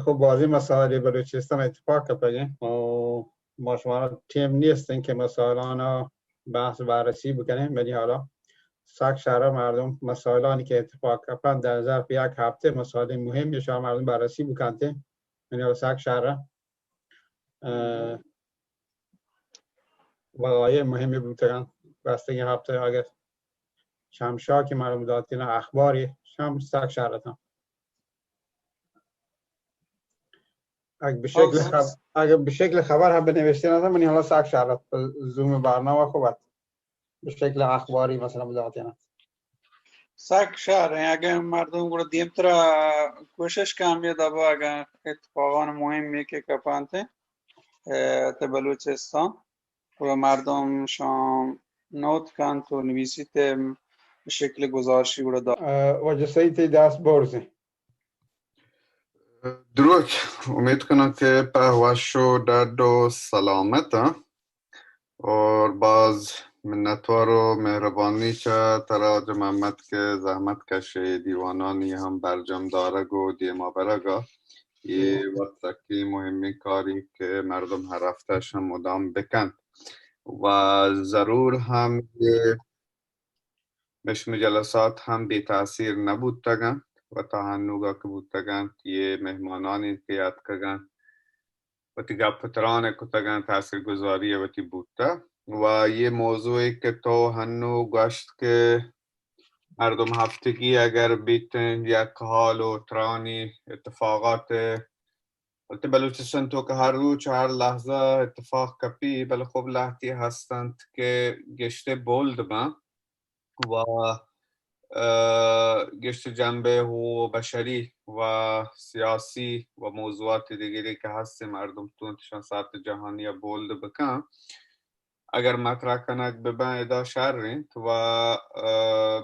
خب بازی مسائل بلوچستان اتفاق بگیم و ما شما تیم نیستین که مسائلان بحث و بررسی بکنیم، ولی حالا سگ شهر مردم مسائلانی که اتفاق کردن در ظرف یک هفته مسائل مهم شما مردم بررسی بکنیم. یعنی حالا سگ شهر وقایع مهمی بودن بستگی هفته اگر شمشا که مردم دادین اخباری شم سگ شهرتان اگه به شکل خبر هم بنوشته ندارم من حالا سگ شهرت زوم برنامه خوبت به شکل اخباری مثلا بداتین سگ شهر اگه مردم گروه دیم ترا کوشش کامیه دبا اگه اتفاقان مهمی که کپانته ته بلوچستان و مردم شام نوت کن تو نویسیت به شکل گزارشی گروه داد و جسایتی دست برزی درود. امید کنم که پهوش و درد و سلامت اور باز منتوار و مهربانی چه تراج محمد که زحمت کشه دیوانانی هم برجم دارگ و دیما برگا یه وقتکی مهمی کاری که مردم هر هفتهش هم مدام بکن و ضرور هم مشم جلسات هم بی تاثیر نبود تگن و تا هنوگا که بود تگن یه مهمانانی که یاد کگن و تی گپ پترانه کتگن تاثیر گذاری و تی بودتا و یه موضوعی که تو هنو گشت که مردم هفتگی اگر بیتن یک حال و ترانی اتفاقات البته بلوچستان تو که هر روز هر لحظه اتفاق کپی بل خوب لحظی هستند که گشته بولد با و گشت جنبه و بشری و سیاسی و موضوعات دیگری که هستی مردم تو انتشارات جهانی بولد بکن اگر مطرح کنک ببین ادا شرین و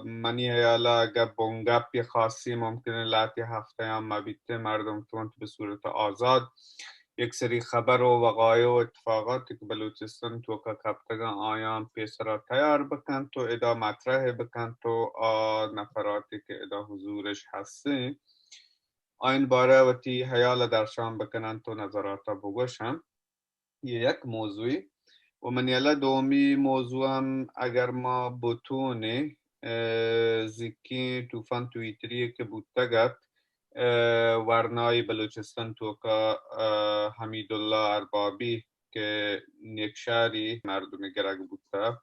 منی حیالا اگر بونگپ خاصی ممکنه لاتی هفته هم مبیته مردم تو به صورت آزاد یک سری خبر و وقایع و اتفاقاتی که بلوچستان تو که کبتگان آیان پیسرا تیار بکن تو ادا مطرح بکن تو نفراتی که ادا حضورش هستی این باره و تی حیالا درشان بکنن تو نظراتا بگوشن یک موضوعی و من یلا دومی موضوع هم اگر ما بتونه زیکی توفان تویتری که بودتگت ورنای بلوچستان تو که حمیدالله اربابی که نیکشاری مردم گرگ بودتا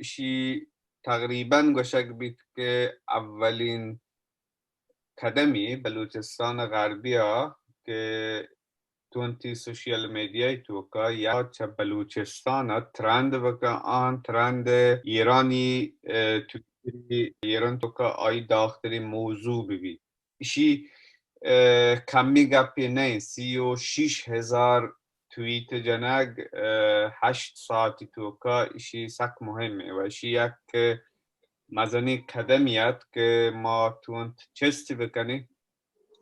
شی تقریبا گوشک بید که اولین قدمی بلوچستان غربی ها که تونتی سوشیال میدیای تو که یا چه بلوچستان ترند وکا آن ترند ایرانی تویتری ایران تو که آی داختری موضوع ببید ایشی کمی گپی نه 36,000 توییت جنگ 8 ساعتی تو که ایشی سک مهمه و ایشی یک مزنی قدمیت که ما تونت چستی بکنی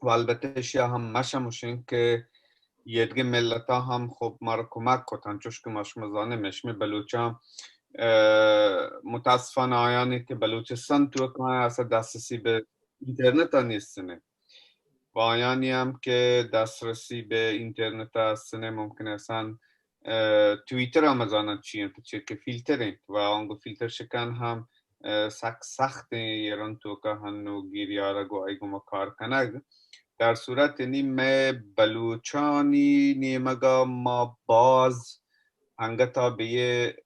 و البته شیا هم مشموشین که یدگی ملتا هم خب ما رو کمک کتن چوش که مشمزانه مشمی بلوچان متاسفانه آیانی که بلوچستان تو کنه اصلا دسترسی به اینترنت ها نیستنه و آیانی هم که دسترسی به اینترنت هستنه ممکنه اصلا تویتر هم از آنها چیه که فیلترین و آنگو فیلتر شکن هم سخت ایران تو که هنو گیریاره گو ایگو ما کار کنگ در صورت نیم بلوچانی نیمگا ما باز هنگتا به یه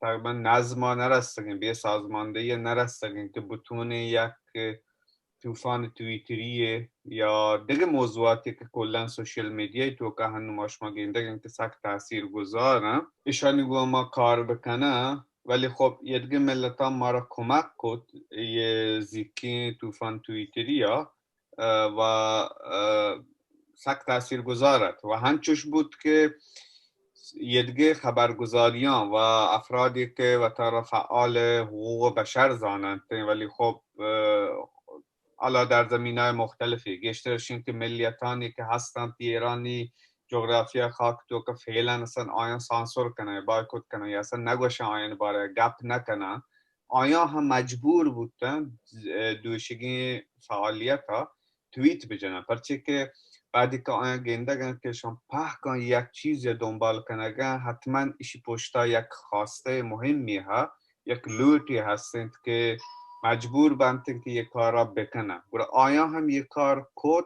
تقریبا نظما نرستگیم به یه سازماندهی نرستگیم که بتونه یک توفان تویتریه یا دیگه موضوعاتی که کلن سوشیل میدیای تو که هنو ماشما گینده که سخت تاثیر گذارن ایشانی گو ما کار بکنه ولی خب یه دیگه ملتا ما را کمک کد یه زیکی توفان تویتریا و سخت تاثیر گذارد و هنچوش بود که یدگه خبرگزاریان و افرادی که و طرف فعال حقوق بشر زانند ولی خب حالا در زمینهای مختلفی گشترشین که ملیتانی که هستند ایرانی جغرافیا خاک تو که فعلا اصلا آیان سانسور کنه بایکوت کنه یا اصلا نگوشن آیان باره گپ نکنه آیا هم مجبور بودن دوشگی فعالیت ها توییت بجنن پرچه که بعدی که آیا گنده که شما پاکن یک چیز دنبال کنگن حتما ایشی پشتا یک خواسته مهمی ها یک لوتی هستند که مجبور بانتن که یک کار را بکنن آیا هم یک کار کد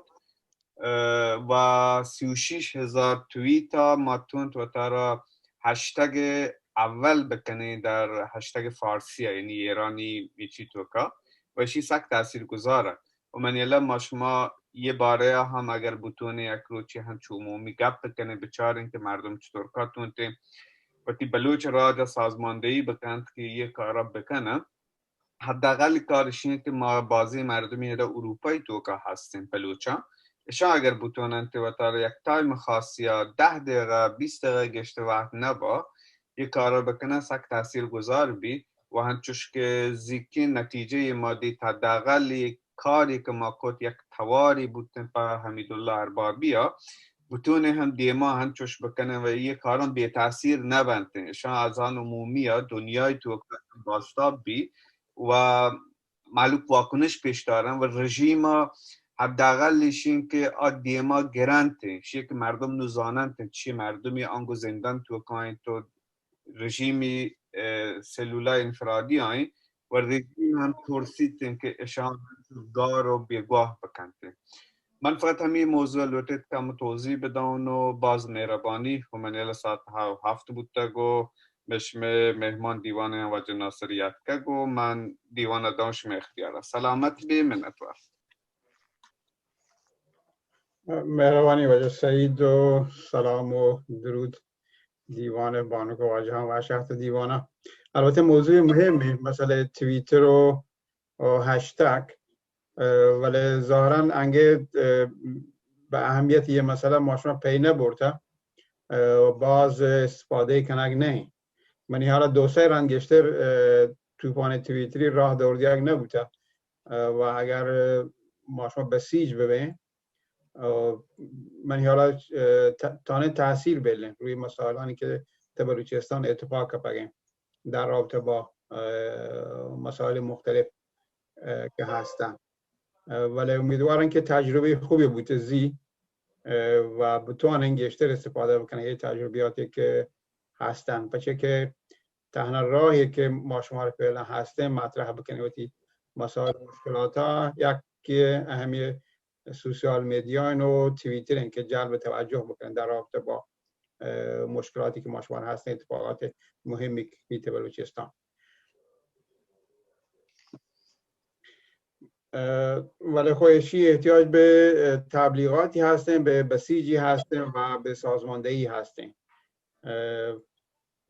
و 36,000 توییت ها ماتوند و تارا هشتگ اول بکنه در هشتگ فارسی یعنی ایرانی میچی توکا و ایشی سک تاثیر گذاره و من یلا ما شما یه باره هم اگر بتونه یک روچی هم عمومی گپ بکنه بچارین که مردم چطور کاتونته و تی بلوچ راجا سازماندهی بکند که یه کارا بکنه حداقل کارش اینه که ما بازی مردمی در اروپای توکا هستیم بلوچا اشان اگر بتونن توتر یک تایم خاصی یا 10 دقیقه 20 دقیقه گشت وقت نبا یک کارا بکنه سک تاثیر گذار بی و هنچوش که زیکی نتیجه ما دید حداقل کاری که ما کد یک تواری بودن پا حمیدالله اربابی ها بتونه هم دیما هنچوش بکنه و یک کاران بی تاثیر نبنده اشان از آن عمومی ها دنیای تو باستاب بی و معلوم واکنش پیش دارن و رژیم حداقلش این که دیما گرانته شیه که مردم نزانند چی مردمی آنگو زندان تو کاین تو رژیمی سلولای انفرادی هایی و رژیم هم ترسیدن که اشان گار و بیگواه بکنده من فقط همین موضوع لوتید که هم توضیح بدون و باز مهربانی و من یه ساعت هفت بودتا گو بشم مهمان دیوان وجه ناصریت که گو من دیوان دانشم اختیاره سلامت بی منتوار مهربانی وجه سعید و سلام و درود دیوان بانو که واجه هم و شخص دیوانه البته موضوع مهمی مثلا توییتر و هشتگ ولی ظاهرا انگه به اهمیت یه مسئله ما شما پی نبرده باز استفاده کنگ نه منی حالا دو سه رنگشتر توپان توییتری راه دوردیگ نبوده و اگر ما شما بسیج ببین منی حالا تانه تاثیر بلن روی مسائلانی که بلوچستان اتفاق بگیم در رابطه با مسائل مختلف که هستن ولی امیدوارم که تجربه خوبی بوده زی و بتوانن گشتر استفاده بکنه یه تجربیاتی که هستن بچه که تنها راهی که ما شما رو فعلا هستیم مطرح بکنه وقتی مسائل مشکلات ها یکی اهمی سوشال میدیا و توییتر که جلب توجه بکنن در رابطه با مشکلاتی که ما شما هستن اتفاقات مهمی که بلوچستان ولی خودشی احتیاج به تبلیغاتی هستیم به بسیجی هستیم و به سازماندهی هستیم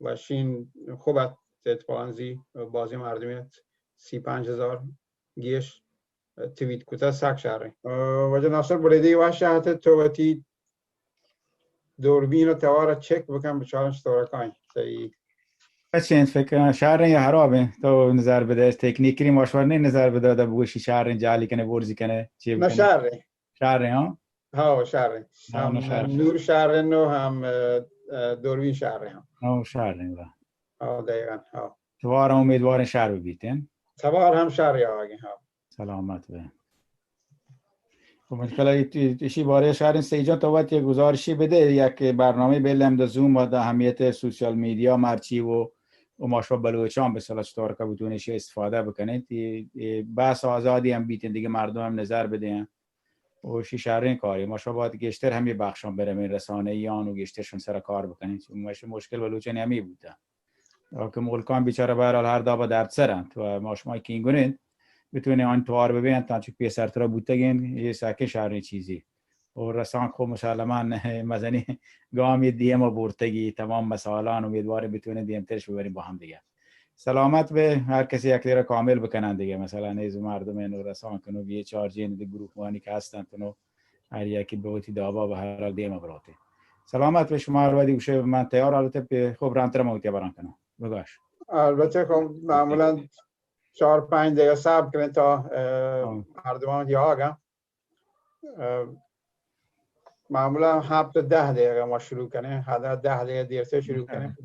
و شین خوبت اتفاقاً بازی مردمیت 35,000 گیش توییت کتا سک شهره وجه ناصر بریدی و شهت توتی دوربین و توار چک بکن بچارن چطورکانی بچین فکر شهر یا حرابه تو نظر بده تکنیکی مشور نه نظر بده دا بگوشی شهر جالی کنه ورزی کنه چی نه شهره ها شهره هم نور شهره نو هم دوربین شهره هم شهره دقیقا توار امیدوار شهر ببیتین توار هم شهر یا آگه سلامت به خب مشکل ایشی باره شهر سیجان تو وقت یک گزارشی بده یک برنامه بلم در زوم و در اهمیت سوشال میدیا مرچی و ماشوا بلوچان به صلاح چطور که بتونیش استفاده بکنید بحث آزادی هم بیتین دیگه مردم هم نظر بدین و شی شهرین کاری ماشوا باید گشتر هم یه بخشان برم این رسانه ایان و گشترشون سر کار بکنید مشکل بلوچان همی بوده که ملکان بیچاره برحال هر دابا درد سرند و ماشما که اینگونید بتونه آن توار ببینن تا چه پیسر ترا بوتگین یه ساکه شهر چیزی و رسان خو مسلما مزنی گامی دیم و بورتگی تمام مسائلان امیدواریم بتونه دیم ترش ببریم با هم دیگه سلامت به هر کسی یک لیره کامل بکنن دیگه مثلا نیز مردم نو رسان کنو یه چارجین دی گروه وانی که هستن تو هر یکی به وقتی دعوا به هر حال دیم براته سلامت به شما رو دیگه من تیار البته خوب رانتر موتی بران کنم بگاش البته خب معمولا 4-5 دقیقه صبر کنید تا مردمان یا آگم معمولا 7 تا 10 دقیقه ما شروع کنیم حداقل 10 دقیقه دیرتر شروع کنیم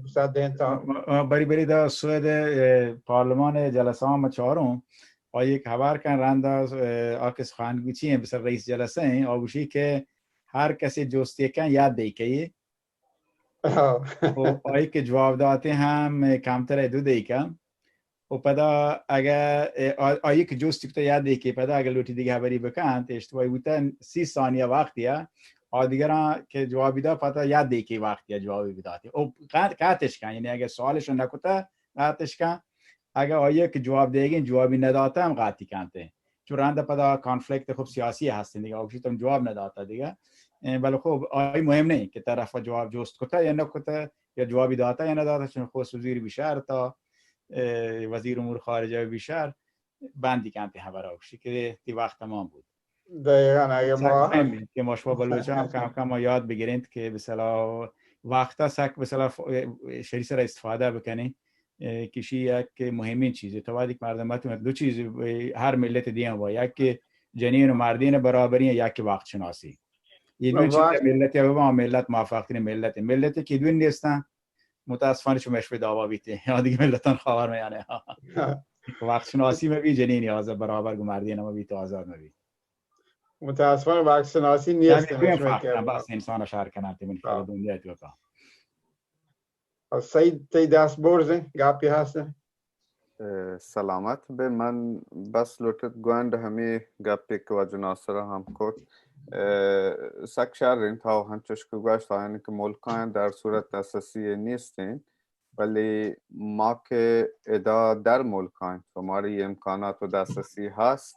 تا بری دا سوید پارلمان جلسه هم چهارم یک خبر کن رند از آکس خانگوچی هم بسر رئیس جلسه این آبوشی که هر کسی جستی کن یاد دیگه و آیی که جواب داده هم کمتر 2 دقیقه و پدا اگر آیی که جستی کتا یاد دیگه پدا اگر لوتی دیگه خبری بکن اشتباهی بودن 30 ثانیه وقتیه دیگران که جوابی داد پدا یاد دیگه وقتیه جوابی بداده و قطعش کن، یعنی اگر سوالشون نکته قطعش کن، اگر آیه که جواب دیگه جوابی نداده هم قطعی کنته چون رنده پدا کانفلیکت خوب سیاسی هستین دیگه آگوشی تم جواب نداده دیگه ولی خب آیه مهم نه که طرف جواب جست کته یا نکته یا جوابی داده یا نداده چون خود وزیر بیشتر تا وزیر امور خارجه بیشتر بندی کنته خبر آگوشی که تی وقت تمام بود دقیقاً اگه ما که ما شما بلوچه هم کم کم ما یاد بگیرید که مثلا وقتا سک مثلا شریس را استفاده بکنید کشی یک مهمین چیزه تو بعد یک مردماتون 2 چیز هر ملت دیگه با یک جنین و مردین برابری یک وقت شناسی این دو چیز ملت با ملت موافقترین ملت که دو نیستن متاسفانه چون مشوی دعوا بیته یا دیگه ملتان خبر میانه وقت شناسی می جنین آزاد برابر گو مردین ما بیت آزاد می متاسفانه وقت شناسی نیست بس انسان شهر کنه من دنیا تو کا سعید تی دست برزه گپی هسته سلامت به من بس لوٹت گوند همی گپی که وجه ناصر هم کد سک شهرین تا هنچوش که گوشت آینی که ملکان در صورت اساسی نیستین ولی ما که ادا در ملکان هماری امکانات و دسترسی هست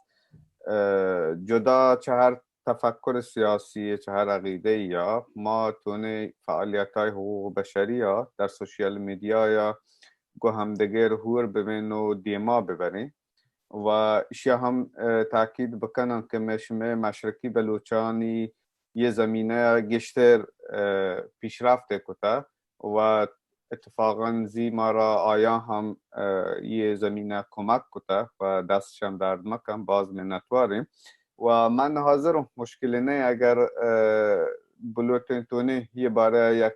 جدا چه هر تفکر سیاسی چه هر عقیده یا ما تونه فعالیت های حقوق بشری یا در سوشیال میدیا یا گو همدیگر هور ببین و دیما ببرین و اشیا هم تاکید بکنن که مشمه مشرقی بلوچانی یه زمینه گشتر پیشرفت کتا و اتفاقا زی ما را آیا هم یه زمینه کمک کتا و دستشم درد مکن باز منتواریم و من حاضرم مشکلی نه اگر بلوتونی یه باره یک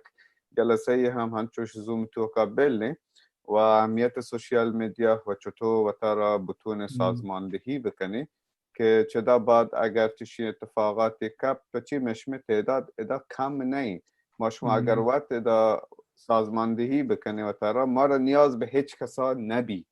جلسه هم هنچوش زوم تو قبل نه و اهمیت سوشیال میدیا و چطور و تارا بتون سازماندهی بکنی که چدا بعد اگر چشی اتفاقاتی کپ بچی مشمه تعداد ادا کم نه ما شما اگر وقت ادا سازماندهی بکنی و تارا ما را نیاز به هیچ کسا نبی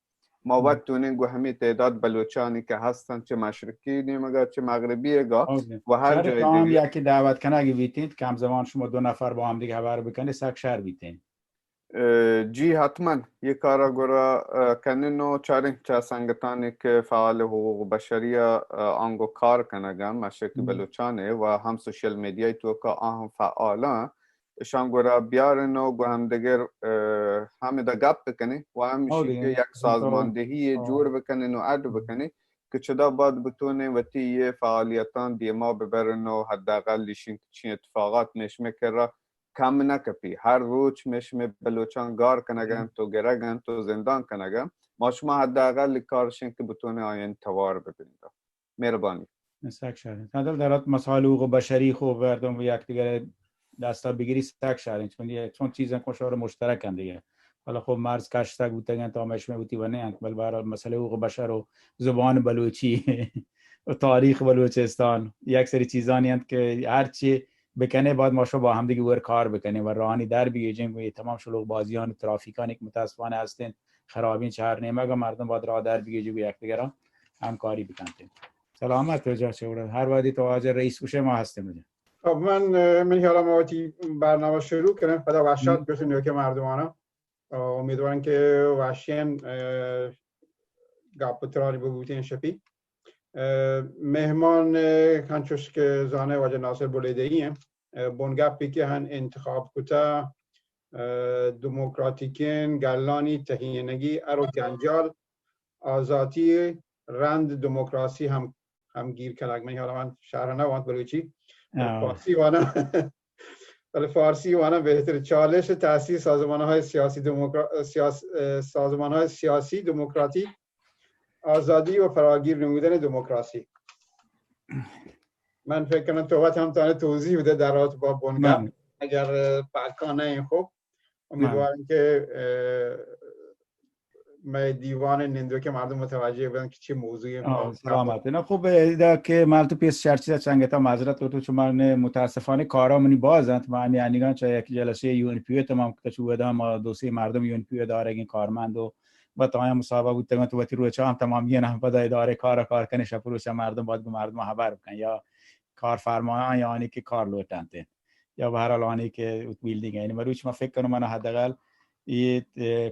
ما وقت تونین گو همین تعداد بلوچانی که هستن چه مشرقی نیمگا چه مغربی گا و هر جای دیگه یکی دعوت کنه اگه بیتین کم زمان شما 2 نفر با هم دیگه خبر بکنی سک شهر بیتین جی حتما یه کارا گورا کننو چارین چه سنگتانی که فعال حقوق بشری آنگو کار کنگم مشرقی بلوچانه و هم سوشیل میدیای تو که آهم فعالا شان گورا بیارن و گو هم دیگر همه دا گپ بکنی و همیشه یک سازماندهی جور بکنن و عد بکنی که چدا باید بتونه و تی فعالیتان دیما ببرن و حداقل لیشین چین اتفاقات نشمه کرا کم نکپی هر روز مشمه بلوچان گار کنگن تو گرگن تو زندان کنگن ما شما حداقل کارشین که بتونه آین توار ببینید مهربانی سک شهرین تدل درات مسائل حقوق بشری خوب بردم و یک دیگر دستا بگیری سک شهرین چون چیزن خوشار مشترک هم دیگه حالا خب مرز کشتک بودن تا مشمه بودی و نه بل برای مسئله حقوق بشر و زبان بلوچی و تاریخ بلوچستان یک سری چیزانی هست که هرچی بکنه بعد ما شو با هم دیگه ور کار بکنیم و راهانی در بیجیم و تمام شلوغ بازیان ترافیکانی که متاسفانه هستن خرابین شهر نیمه مردم باید راه در بیجیم و یکدیگر همکاری بکنیم. سلامت رجا شورا هر وقتی تو حاضر رئیس بشه ما هستیم. خب من حالا موقعی برنامه شروع کنم خدا وحشت بسید که مردمانه امیدوارم که وحشین گپ تراری بگوییم شپی مهمان کنچوش که زانه واجه ناصر بولیده‌ای بونگپی که هن انتخاب کتا دموکراتیکین گلانی تهینگی ارو گنجال آزادی رند دموکراسی هم گیر کنگ من حالا من شهر نوانت بلوچی فارسی وانا ولی فارسی وانا بهتر چالش تأسیس سازمان‌های سیاسی دموکراتی آزادی و فراگیر نمودن دموکراسی من فکر کنم توبت هم تانه توضیح بده در رابطه با بونگپ اگر پاکانه این خوب امیدوارم که دیوان نندو که مردم متوجه بودن که چه موضوعی سلامت. نه خوب ایده که مالتو پیش چرچیده چنگتا معذرت تو چون من متاسفانه کارامونی بازند من یعنی چه یک جلسه یو ان پی تمام که چه بودم ما دوستی مردم یو ان پی داره این کارمند و با تمام مصاحبه بود تو وقتی روی چام تمام یه نه پدا اداره کار کنه شپروش مردم باید به مردم خبر بکنن یا کارفرمایان یا آنی که کار لوتنته یا به هر حال آنی که بیلدینگ یعنی مروچ ما فکر کنم من حداقل این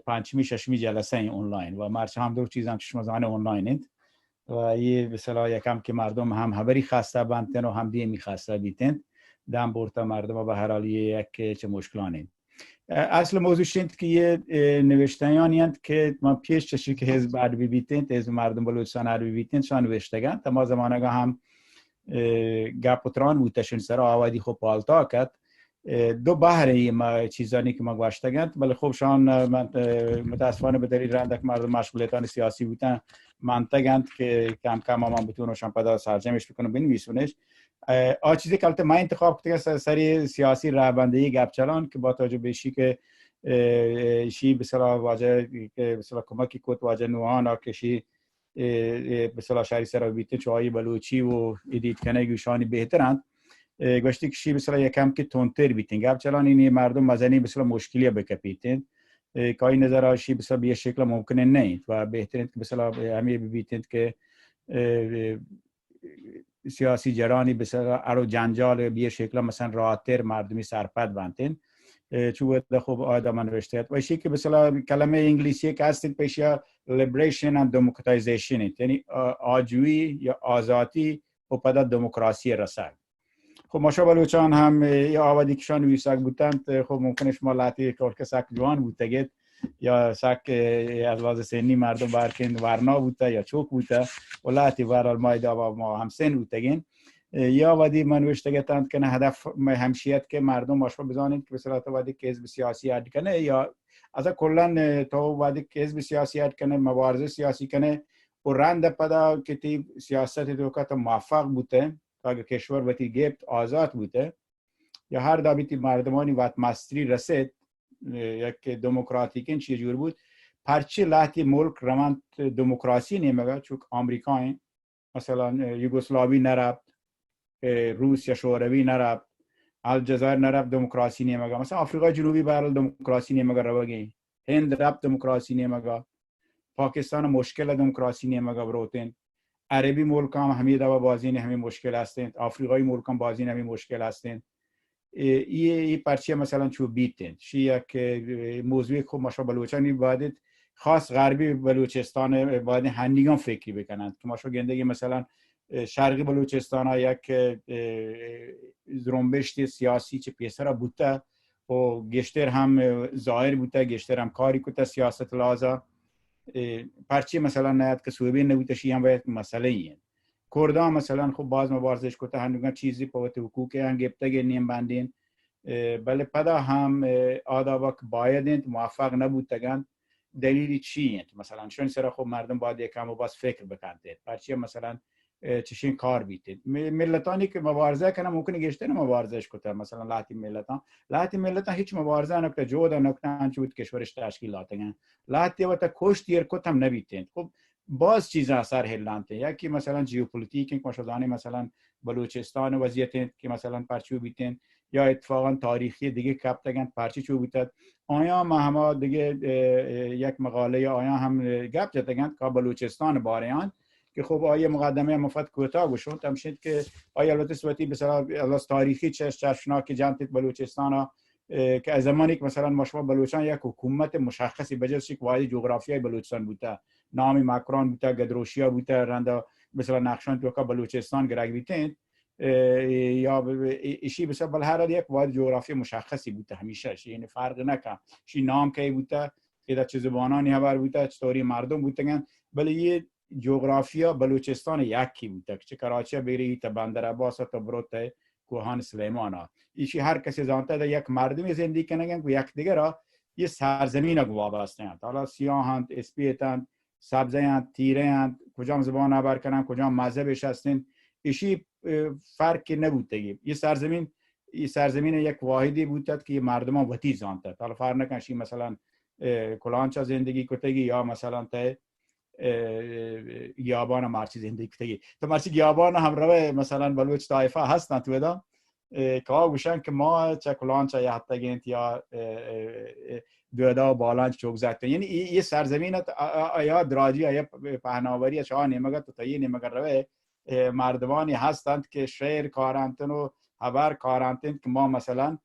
پنجمی ششمی جلسه این آنلاین و مرچ هم دو چیزام چشم زمان آنلاین اند و این به اصطلاح یکم که مردم هم خبری خسته بنتن و هم دی میخواسته بیتن دم برتا مردم به هر حال یک چه مشکلانی اصل موضوع شد که یه نوشته‌ای اند که ما پیش چشی که حزب عربی بیتن حزب مردم بلوچستان عربی بیتن شان نوشتگان تا ما زمانه هم گپتران بودشون سر آوادی خوب پالتا کرد دو بحری ما چیزانی که ما گوشتگند ولی خب شان متاسفانه به دلیل رندک مردم مشغولیتان سیاسی بودن منطقند که کم کم ما بتونوشان پدا سرجمش بکنم بنویسونش چیزی که من انتخاب کردم سری سیاسی رهبندی گپچلان که با توجه به شی که شی به اصطلاح واژه که به اصطلاح کمکی کوت واژه نوان که شی به اصطلاح شهری سر بیت چای بلوچی و ادیت کنه گوشانی بهترند گوشتی که شی به اصطلاح یکم که تونتر بیتین گپچلان این مردم مزنی به اصطلاح مشکلی بکپیتن کای نظر آشی به اصطلاح به شکل ممکنه نه و بهترین که به اصطلاح همه ببیتند که سیاسی جرانی به اصطلاح ارو جنجال به شکل مثلا راحت‌تر مردمی سرپد بنتن چون خب آدم نوشته و شی که به اصطلاح کلمه انگلیسی که هست پیشیا liberation and democratization یعنی آجویی یا آزادی و پدا دموکراسی رسد خب ماشا بلوچان هم یا آوادی کشان ویساک بودند خب ممکنه شما لاتی که سک جوان بودتگید یا سک از لحاظ سنی مردم برکن ورنا بوده یا چوک بوده و لاتی ورال مایدا و ما هم سن بودتگین یا وادی منوشتگتند که هدف همشیت که مردم ماشا بزانید که بسیار وادی که حزب سیاسی اد کنه یا از کلا تو وادی که حزب سیاسی اد کنه مبارزه سیاسی کنه و رند پدا که سیاست دوکات موفق بوده تا کشور وقتی گفت آزاد بوده یا هر دابیتی مردمانی وقت مستری رسید یک دموکراتیکین چی جور بود پرچی لحتی ملک روند دموکراسی نیمگه چون آمریکایی مثلا یوگسلاوی نرفت روس یا شوروی نرفت الجزایر نرفت دموکراسی نیمگه مثلا آفریقای جنوبی برای دموکراسی نیمگه روگی هند رفت دموکراسی نیمگه پاکستان مشکل دموکراسی نیمگه بروتین عربی ملک هم همین دوا بازین همین مشکل هستند آفریقای ملک هم بازین همین مشکل هستند این پرچی مثلا چوب بیتند شی یک موضوع خوب ماشا بلوچانی باید خاص غربی بلوچستان باید هندیگان فکری بکنند که ماشا گندگی مثلا شرقی بلوچستان ها یک زرنبشت سیاسی چه پیسر بوده و گشتر هم ظاهر بوده گشتر هم کاری کده سیاست لازا پرچی مثلا نیاد که صوبه نبوده شی هم باید مسئله این کردان مثلا خب باز مبارزش کده هندوگان چیزی پاوت حقوقی هم گفته نیم بندین بله پدا هم آدابا که بایدند موفق نبودتگن دلیلی چیه مثلا چون سر خب مردم باید یکم و باز فکر بکنند پرچی مثلا چشین کار بیتید ملتانی که مبارزه کنه ممکنه گشته مبارزش کنه مثلا لاتی ملتان هیچ مبارزه نکته جودا نکته انچود کشورش تشکیلاتن لاتی وقت کشت یر کتم نبیتند خب باز چیزا اثر هلانته یکی مثلا ژئوپلیتیک که مشدانی مثلا بلوچستان وضعیت که مثلا پرچو بیتن یا اتفاقا تاریخی دیگه کپتگن پرچی چو بیتد آیا ما هم دیگه یک مقاله آیا هم گپ زدگن که بلوچستان باریان که خب آیه مقدمه مفاد کوتاه گوشون تمشید که آیه البته صورتی به اصطلاح تاریخی چشمناک جنت بلوچستان که از زمانی که مثلا ما شما بلوچستان یک حکومت مشخصی بجز که واحد جغرافیای بلوچستان بوده نامی مکران بوده گدروشیا بوده رنده مثلا نقشان تو که بلوچستان گرگ بیتند یا ایشی بسیار بل هر یک واحد جغرافی مشخصی بوده همیشه یعنی فرق نکن شی نام کی بوده که در چه زبانانی خبر بوده چطوری مردم بودن ولی یه جغرافیا بلوچستان یکی بوده که کراچی بری تا بندر عباس تا بروت کوهان سلیمان ایشی هر کسی زانته ده یک مردمی زندگی کنن که یک دیگه را یه سرزمین رو وابسته حالا سیاهند اسپیتند سبزه‌اند تیره‌اند کجام زبان خبر کنن کجام مذهبش هستن ایشی فرقی نبوده یه سرزمین یک واحدی بوده که مردم ها وطی زانته حالا فرق نکنشی مثلا کلانچا زندگی کتگی یا مثلا تا گیابان مارچی زندگی کتگی تو مارچی گیابان هم روه مثلا بلوچ طایفه هستن تو دا که گوشن که ما چه کلانچا یا حتی گینت یا دودا و بالانچ چوک زدن یعنی یه سرزمین یا دراجی یا پهناوری شاه نمگت تا یه نمگر روه مردمانی هستند که شهر کارانتن و خبر کارانتن که ما مثلا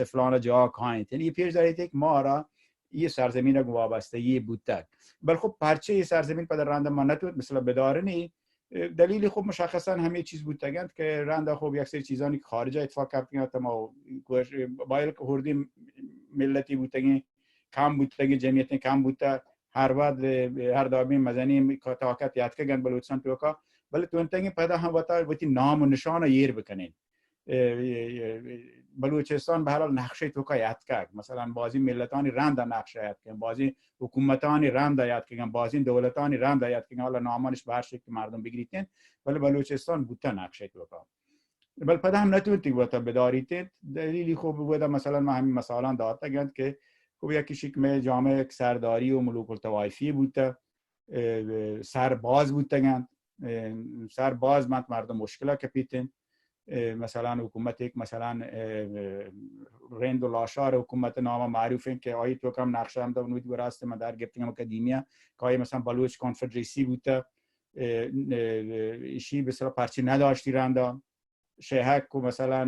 فلان جا کاینت یعنی پیش دارید که ما را یه سرزمین رو وابستگی بودتک بل خب پرچه یه سرزمین پدر رنده ما نتود مثلا بدارنی دلیل خب مشخصا همه چیز بودتگند که رنده خب یک سری چیزانی که خارج اتفاق کردن ما باید هردی ملتی بودتگی کم بودتگی جمعیت کم بودتا هر وقت هر دابی مزنی طاقت یاد کردن بلوچستان توکا ولی تو انتگی پیدا هم وقتی نام و نشان یر بکنین بلوچستان به حال نقشه توکا یاد کرد مثلا بازی ملتانی رند نقشه یاد کردن بازی حکومتانی رند یاد کردن بازی دولتانی رند یاد کردن حالا نامانش به هر شکل مردم بگیریدن ولی بلوچستان بوده نقشه توکا ولی پیدا هم نتونید وقتا بدارید دلیلی خوب بوده مثلا ما همین مثلا داده گند که خب یکی شکل جامعه سرداری و ملوک الطوایفی بوده سرباز بودند سرباز مردم مشکل کپیتن مثلا حکومت یک مثلا رند و لاشار حکومت نام معروفه که آیی تو کم نقشه هم دونوید براسته من در گفتم اکادمیا که آیی مثلا بلوچ کانفدریسی بوده ایشی به صلاح پرچی نداشتی رنده شهک و مثلا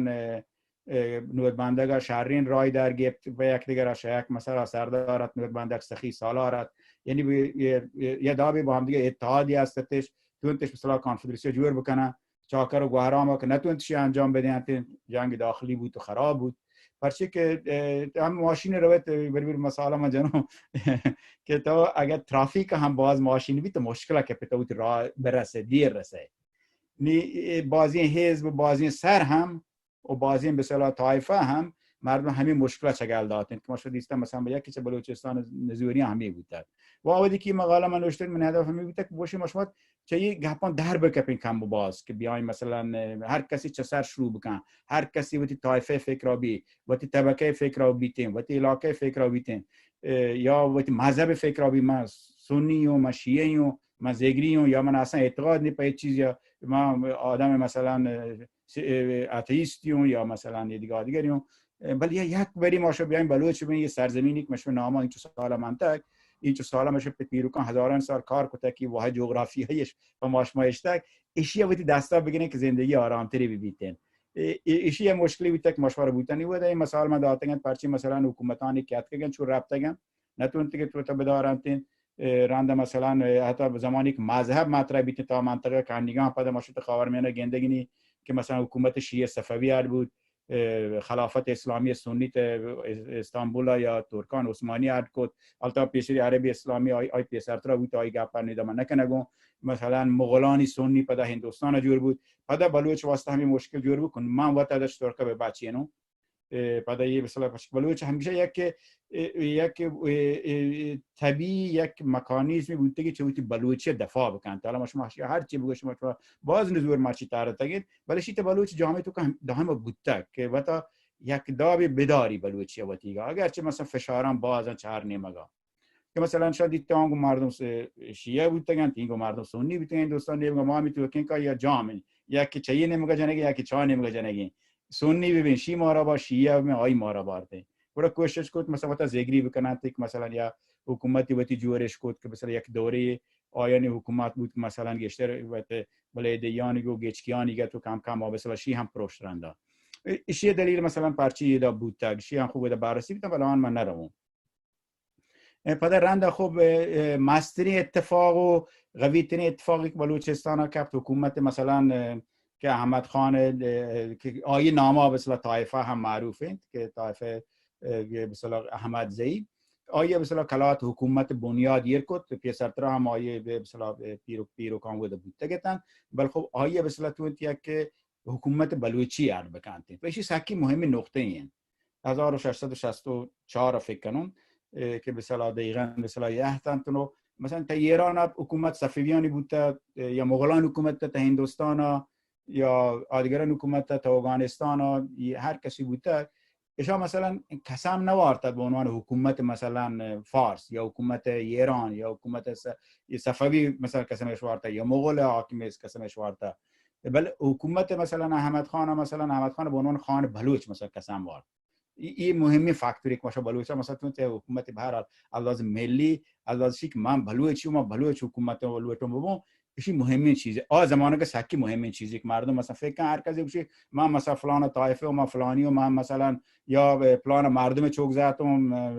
نودبندگا شهرین رای در گفت و یک دیگر شهک مثلا سردارت نودبندگ سخی سالارت یعنی یه دابی با هم دیگه اتحادی هستش تونتش مثلا کانفدریسی جور بکنه چاکر و گوهرام که نتونتشی انجام بدین جنگ داخلی بود و خراب بود پرچه که هم ماشین روید بر مسئله ما جنو که تو اگر ترافیک هم باز ماشین بید تو مشکل که پتوت راه برسه دیر رسه نی بازی حزب بازی سر هم و بازی به اصطلاح طایفه هم مردم همین مشکلات چگل دادن که ما شد دیستم مثلا به یکی چه بلوچستان نزوری همی بودن و آودی که مقاله من نوشتم من هدف همی بود که باشی مشمات چه یه گپان در بکپین کم باز که بیایم مثلا هر کسی چه سر شروع بکن هر کسی وقتی طایفه فکر را بی وقتی طبقه فکر را بیتیم وقتی علاقه فکر را بیتیم یا وقتی مذهب فکر را بی من سنی و شیعی و من زگری و یا من اصلا اعتقاد نی به چیز یا ما آدم مثلا اتئیستیم یا مثلا دیگریم ولی یک بری ما شو بیایم بلوچ ببین یه سرزمینی که مشو نام این چه سال منطق این چه سال مشو پیروکان هزاران سال کار کوته کی واحد جغرافیایش و ماشمایشتک اشیا وقتی دستا بگیرن که زندگی آرامتری ببیتن اشیا مشکلی بود که مشوار بودنی بود این مثال ما دادن پرچی مثلا حکومتانی که اتکن چون رابطگن نتونن که تو بدارن راند مثلا حتی زمانی که مذهب مطرح بیت تا منطقه کاندیگان پد مشت خاورمیانه گندگینی که مثلا حکومت شیعه صفوی بود خلافت اسلامی سنیت استانبول یا ترکان عثمانی ارد کد البته پیشری عربی اسلامی آی پیسرترا بود آی گپ نمیدم نکنگو مثلا مغولانی سنی پدا هندوستان جور بود پدا بلوچ واسطه همین مشکل جور بود کن من وقت داشت ترکا به بچینو پدا یه مثلا بلوچ همیشه یک طبیعی یک مکانیزمی بوده که چوتی بلوچی دفاع بکنه حالا ما شما هر چی بگو شما باز نزور ماچی تاره تگید ولی شیت بلوچ جامعه تو که دائم بوده که وقتا یک دابی بداری بلوچی وقتیگا اگرچه مثلا فشاران بازن چهار نیمگا که مثلا شاید تانگو مردم شیعه بودن تینگو مردم سنی بودن دوستان نیمگا ما میتونیم که یا جامعه یکی چهی نیمگا جنگی یکی چهار نیمگا جنگی سنی ببین شی مارا با شیعه می آی مارا بارده برای کوشش کرد مثلا وقتا زگری بکنن که مثلا یا حکومتی وقتی جورش کرد که مثلا یک دوره آیانی حکومت بود که مثلا گشتر وقت بلدیانی گو گچکیانی گه تو کم کم مثلا شی هم پروشت رنده ایشی دلیل مثلا پرچی دا بود تا شی هم خوب دا بررسی بیدم ولی من نروم پدر رنده خوب مستری اتفاق و قوی ترین اتفاقی که بلوچستان ها کفت حکومت مثلا که احمد خان که آیه نامه به اصطلاح طایفه هم معروفه که طایفه به اصطلاح احمد زئی آیه به اصطلاح کلات حکومت بنیاد یر کد پیسرترا هم آیه به اصطلاح پیروکان بوده بوده گتن بل خب آیه به اصطلاح تو که حکومت بلوچی یاد بکنید و ایشی سکی مهم نقطه این 1664 فکر کنم که به اصطلاح دقیقاً به اصطلاح یحتن مثلا تا ایران حکومت صفویانی بوده یا مغولان حکومت تا هندوستان یا آدگران حکومت تا افغانستان هر کسی بوده ایشا مثلا قسم نوارد به عنوان حکومت مثلا فارس یا حکومت ایران یا حکومت صفوی مثلا قسمش وارد یا مغول حاکم است قسمش وارد، بل حکومت مثلا احمد خان به عنوان خان بلوچ مثلا قسم وارد. این مهمی فاکتوری که ماشا بلوچ مثلا تو حکومت به هر حال از ملی از شیک من بلوچی و ما بلوچ حکومت بلوچم ببون ایشی مهمین چیزه. زمانه که سکی مهمین چیزی که مردم مثلا فکر کن هر کسی بشه من مثلا فلان طایفه و من فلانی و من مثلا یا فلان مردم چوگزاتم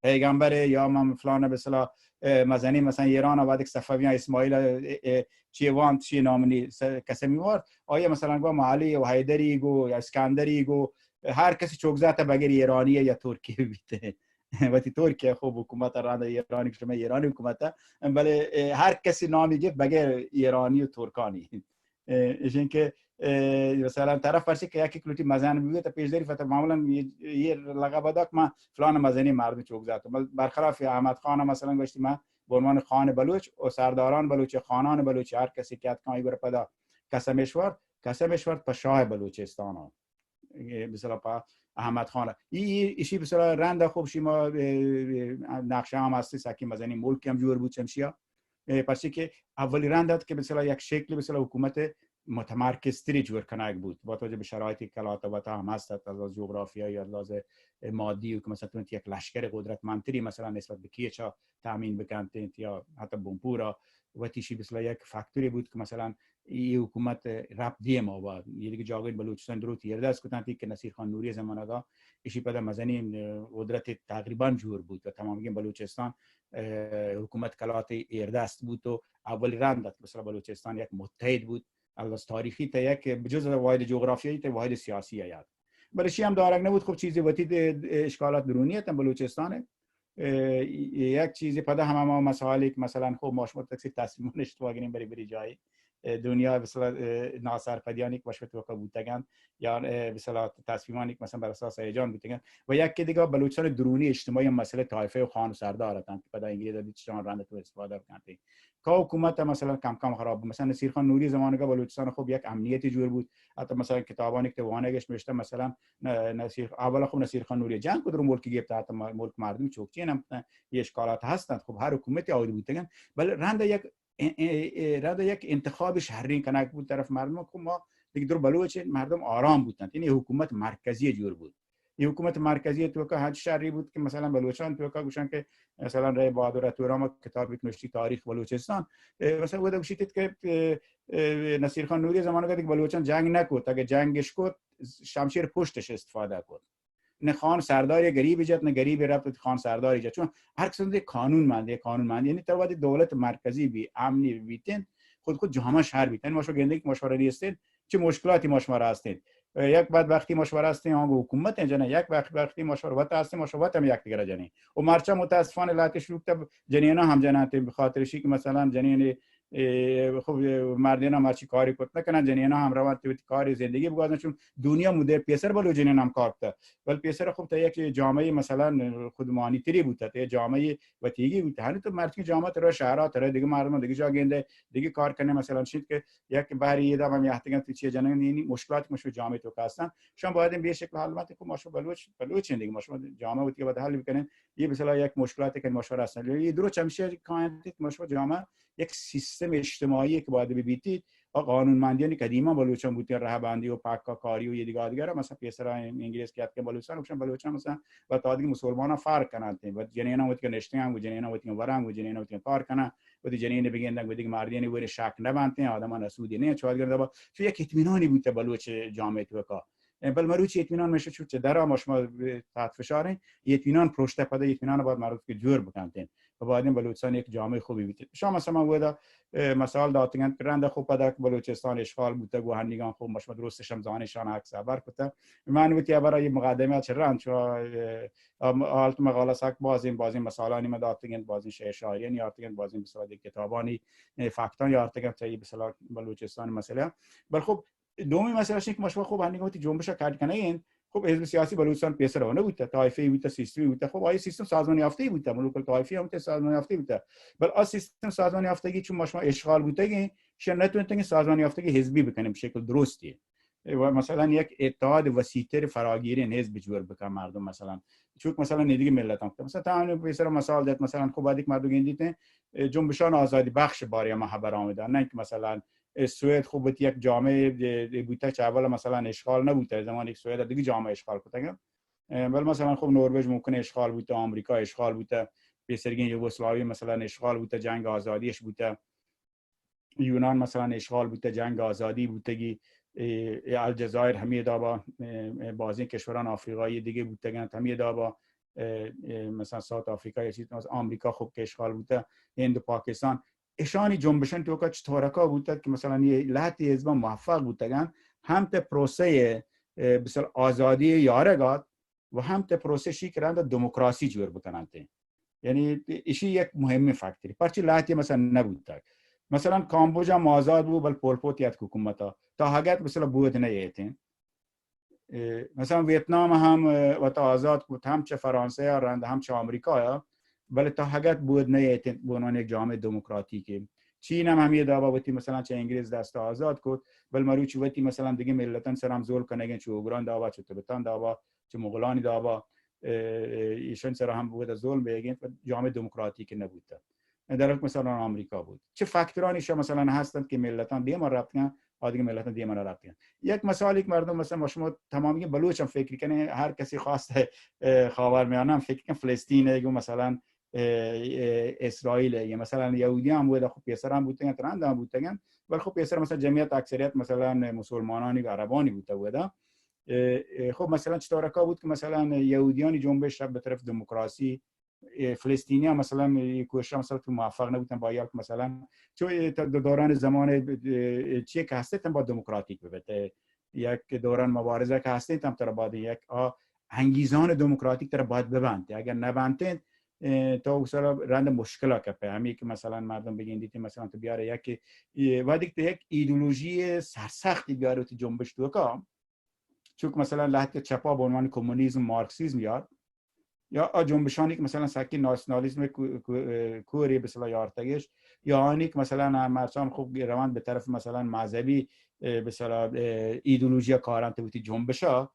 پیغمبر یا من فلان به اصطلاح مزنی مثلا ایران و بعد که صفوی اسماعیل چیوان چی نامنی کسی میوارد آیا مثلا گو معلی و حیدری گو یا اسکندری گو هر کسی چوگزات بغیر ایرانیه یا ترکیه بیته وقتی ترکیه خوب حکومت راند ایرانی که شما ایرانی حکومت ولی هر کسی نامی گفت بغیر ایرانی و ترکانی این که مثلا طرف فرضی که یکی کلوتی مزن میگه تا پیش داری فقط معمولا یه لقب داد من فلان مزنی مردم چوگزات برخلاف احمد خان مثلا گشتی من به عنوان خان بلوچ و سرداران بلوچ خانان بلوچ هر کسی که کانی بر پدا قسمشور په شاه بلوچستان مثلا پا احمد خان ایشی مثلا رنده خوب شما نقشه هم هستی سکی مزنی ملک هم جور بود چمشیا پسی که اولی رندت که مثلا یک شکل مثلا حکومت متمرکز تری جور کنک بود با توجه به شرایطی که البته هم هست از جغرافیا یا از مادی و که مثلا تو یک لشکر قدرتمندتری مثلا نسبت به کیچا تامین بکنید یا حتی بمپورا و تیشی مثلا یک فاکتوری بود که مثلا این حکومت رب دیم آباد یه دیگه جاگای بلوچستان درو تیرده است کتن که نصیر خان نوری زمانه دا ایشی پدا مزنی قدرت تقریبا جور بود و تمامی بلوچستان حکومت کلات ایردست بود و اولی رندت مثلا بلوچستان یک متحد بود از تاریخی تا یک بجز واحد جغرافیایی تا واحد سیاسی آید برشی هم دارک نبود خب چیزی وقتی اشکالات درونیه تا بلوچستانه یک چیزی پدا همه مسائلی که مثلا خب ماشما تکسی تصمیم اشتباه گیریم بری جایی دنیا مثلا ناصر پدیانی که باشه تو بودن یا مثلا تصمیمانی که مثلا بر اساس هیجان بودن و یک که دیگه بلوچستان درونی اجتماعی مسئله طایفه و خان و سردار هستند که پدا انگلیس دادی چون رنده تو استفاده کنند که حکومت مثلا کم کم خراب بود. مثلا نصیر خان نوری زمانه که بلوچستان خوب یک امنیتی جور بود حتی مثلا کتابانی که وانگش نوشته مثلا نصیر اول خوب نصیر خان نوری جنگ کدوم ملکی گرفت حتی ملک مردم چوکچی هم اشکالات هستند خب هر حکومتی عادی بودن ولی رنده یک انتخاب شهری کنک بود طرف مردم خب ما دیگه در بلوچ مردم آرام بودند یعنی حکومت مرکزی جور بود این حکومت مرکزی تو که هر شهری بود که مثلا بلوچستان تو که گوشن که مثلا رای بهادر تورام کتاب نوشتی تاریخ بلوچستان مثلا بوده گوشید که نصیر خان نوری زمانه که بلوچستان جنگ نکرد اگه جنگش کرد شمشیر پشتش استفاده کرد نه خان سرداری غریب ایجاد نه غریب رفت خان سرداری ایجاد چون هر کسی قانون یعنی تو باید دولت مرکزی بی امنی بیتن خود جامعه شهر بیتن ما شو گنده که مشوره نیستین چه مشکلاتی مشوره هستین یک بعد وقتی مشوره هستین آن حکومت انجام یک وقتی مشوره هستین مشوره هم یک دیگه جنین و مرچه متاسفانه لاتش روکت جنینا هم جنات به خاطر شی که مثلا جنین خب مردینا مرچی کاری کرد نکنن جنینا هم روان تو کاری زندگی بگذارن چون دنیا مدر پیسر بلو جنین هم کار کرد ولی پیسر خب تا یک جامعه مثلا خودمانی تری بود تا جامعه وتیگی بود هنوز تو مرچی جامعه رو شهرات رو دیگه مردم دیگه جا گنده دیگه کار کنه مثلا شید که یک باری دام یحتاجن تو چه جنین یعنی مشکلات مشو جامعه تو هستن شما باید به شکل حلمت کو ماشو بلوچ دیگه ماشو جامعه وتی بعد حل بکنن یه مثلا یک مشکلاتی که مشوره هستن یه درو چمشه کانت مشو جامعه یک سیستم اجتماعی که باید ببینید قانونمندی قدیما بلوچستان بود رهبندی و پاککاری و یه دیگه مثلا پیسر انگلیس که بلوچستان مثلا و تا دیگه مسلمانا فرق کنند و جنینا وقتی نشته هم و جنینا وقتی ورام و جنینا وقتی کار کنه و جنین بگیندن و دیگه مردیانی ور شک نبانته آدمان سعودی نه چواد گرده با تو یک اطمینانی بود بلوچ جامعه تو کا بل مروچ اطمینان میشه چه درا ماشما تحت فشار اطمینان پروشته پده اطمینان بعد مرد که جور بکنن و بعدین بلوچستان یک جامعه خوبی بیت شما مثلا بوده مثال دادن رنده خوب پدا بلوچستان اشغال بوده گو هندگان خوب ماشما درستش هم زانشان عکس خبر کته من وقتی برای مقدمه چران چو حالت مقاله ساک بازین مثالانی مدادن بازین شعریان یارتگن بازین بسیار کتابانی فاکتان یارتگن تا بسیار بلوچستان مثلا بل خب دومی مسئله اینه که ماشما خوب هندگان تی جنبش کار کنین خب حزب سیاسی بلوچستان پیسرانه بود طایفه بود سیستمی بود خب آیه سیستم سازمانی یافته بود ملوک طایفه هم سازمانی یافته بود بل از سیستم سازمانی یافتگی چون ماشما اشغال بوده شن نتونن سازمانی یافتگی حزبی بکنیم به شکل درستی و مثلا یک اتحاد وسیع‌تر فراگیری حزب جور بکنن مردم مثلا چون مثلا دیگه ملت هم مثلا تمام بیشتر مثال داد مثلا خب بعدی که مردم گندیتن جنبشان آزادی بخش باری ما خبر آمده نه که مثلا سوئد خوب یک جامعه بوده که اول مثلا اشغال نبوده زمانی که سوئد دیگه جامعه اشغال کرده ولی مثلا خب نروژ ممکن اشغال بوده آمریکا اشغال بوده بیشترین یوگسلاوی مثلا اشغال بوده جنگ آزادیش بوده یونان مثلا اشغال بوده جنگ آزادی بوده الجزایر همه دابا بازی کشوران آفریقایی دیگه بوده همه دابا مثلا ساوت آفریقا یا چیز آمریکا خوب که اشغال بوده هند و پاکستان اشانی جنبشن تو که چطورکا بوده که مثلا یه لحظه حزب موفق بوده هم ته پروسه مثلا آزادی یارگات و هم ته پروسه شی کرند دموکراسی جور بکنند یعنی ایشی یک مهم فاکتوری پرچی لحظه مثلا نبوده مثلا کامبوجا آزاد بود بل پول پوت یاد حکومتا تا حاجت مثلا بود نیتین مثلا ویتنام هم وقت آزاد بود هم چه فرانسه رند هم چه آمریکا یا ولی تا حاجت بود نیتین بونان یک جامعه دموکراتیکی چین هم همیه دابا وقتی مثلا چه انگلیس دست آزاد کرد ولی مروچی وقتی مثلا دیگه ملتان سرام زول کنگن چه اوگران دابا چه تبتان دابا چه مغولانی دابا ایشان سر هم بود ظلم بگین جامعه دموکراتیک نبود در حال مثلا آمریکا بود چه فاکتورانیش مثلا هستند که ملتان دیما رفتن آدیگه ملتان دیما رفتن یک مثالی که مردم مثلا شما تمامی بلوچ هم فکر کنه هر کسی خواسته خاورمیانه هم فکر کنه فلسطین یا مثلا اسرائیل یا مثلا یهودی هم بود خب پیسر هم بودن ترند هم بودن ولی خب پیسر مثلا جمعیت اکثریت مثلا مسلمانانی و عربانی بوده خب مثلا چطور کا بود که مثلا یهودیانی جنبش به طرف دموکراسی فلسطینی هم مثلا کوشش مثلا تو موفق نبودن با یک مثلا چون دوران زمان چیه که هستن با دموکراتیک بوده یک دوران مبارزه که هستن هم تر بعد یک انگیزان دموکراتیک تر باید ببندید اگر نبندید تو مثلا رند مشکل که همین که مثلا مردم بگین دیدی مثلا تو بیاره یک وقتی که یک ایدئولوژی سرسختی بیاره تو جنبش تو کا چون مثلا لحظه چپا به عنوان کمونیسم مارکسیسم یاد یا جنبشانی که مثلا سکی ناسیونالیسم کوری به اصطلاح یارتگیش یا آنی که مثلا مرسان خوب روند به طرف مثلا مذهبی به اصطلاح ایدئولوژی کارنت بودی جنبشا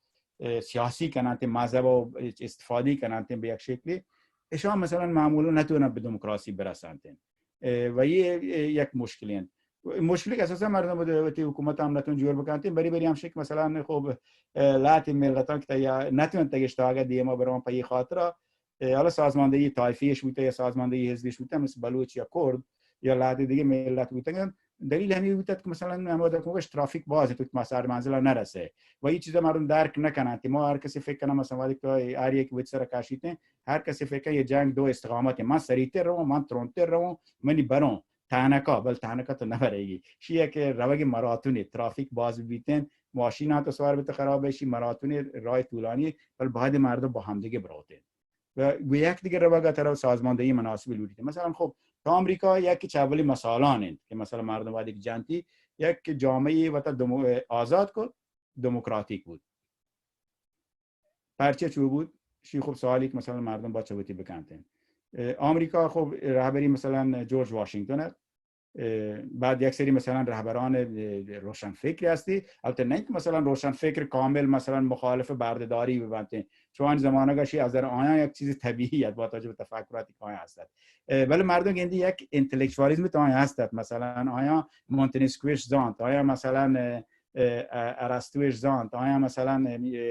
سیاسی کنند مذهب و استفاده کنند به یک شکلی اشان مثلا معمولا نتونن به دموکراسی برسند و یک مشکلی مشکلی که اساسا مردم بوده حکومت هم نتون جور بکنن بری هم شک مثلا خب لات ملتان که یا نتون تگش تا اگه دیما برام پای خاطر حالا سازماندهی طایفیش بوده یا سازماندهی حزبیش بوده مثل بلوچ یا کرد یا لات دیگه ملت بودن دلیل همین بوده که مثلا نماد کوش ترافیک باز تو مسار منزل نرسه و این چیزا مردم درک نکنن ما هر کسی فکر کنه مثلا وقتی که آریه که وچ سر کاشیته هر کسی فکر یه جنگ دو استقامت من سریعتر رو من ترونتر رو منی برون تانکا بل تانکا تو نبرهگی شیه که روگ مراتونی ترافیک باز بیتن ماشین تو سوار بت خراب بشی مراتونی راه طولانی بل بعد مردم با هم دیگه بروتن و یک دیگه روگ طرف سازماندهی مناسب لوریده مثلا خب تو آمریکا یک چولی مثالان که مثلا مردم وادی جنتی یک جامعه وقت آزاد کرد دموکراتیک بود پرچه چو بود شی خب سوالی که مثلا مردم با چوتی بکنتن آمریکا خب رهبری مثلا جورج واشنگتن بعد یک سری مثلا رهبران روشن فکری هستی البته نه که مثلا روشن فکر کامل مثلا مخالف بردهداری ببنده چون زمانه گشی از در آیا یک چیز طبیعیه با توجه به تفکراتی که آیا هستند ولی مردم گندی یک انتלקچوالیسم تو آیا هستند مثلا آیا مونتنسکویش زانت آیا مثلا ارسطویش زانت آیا مثلا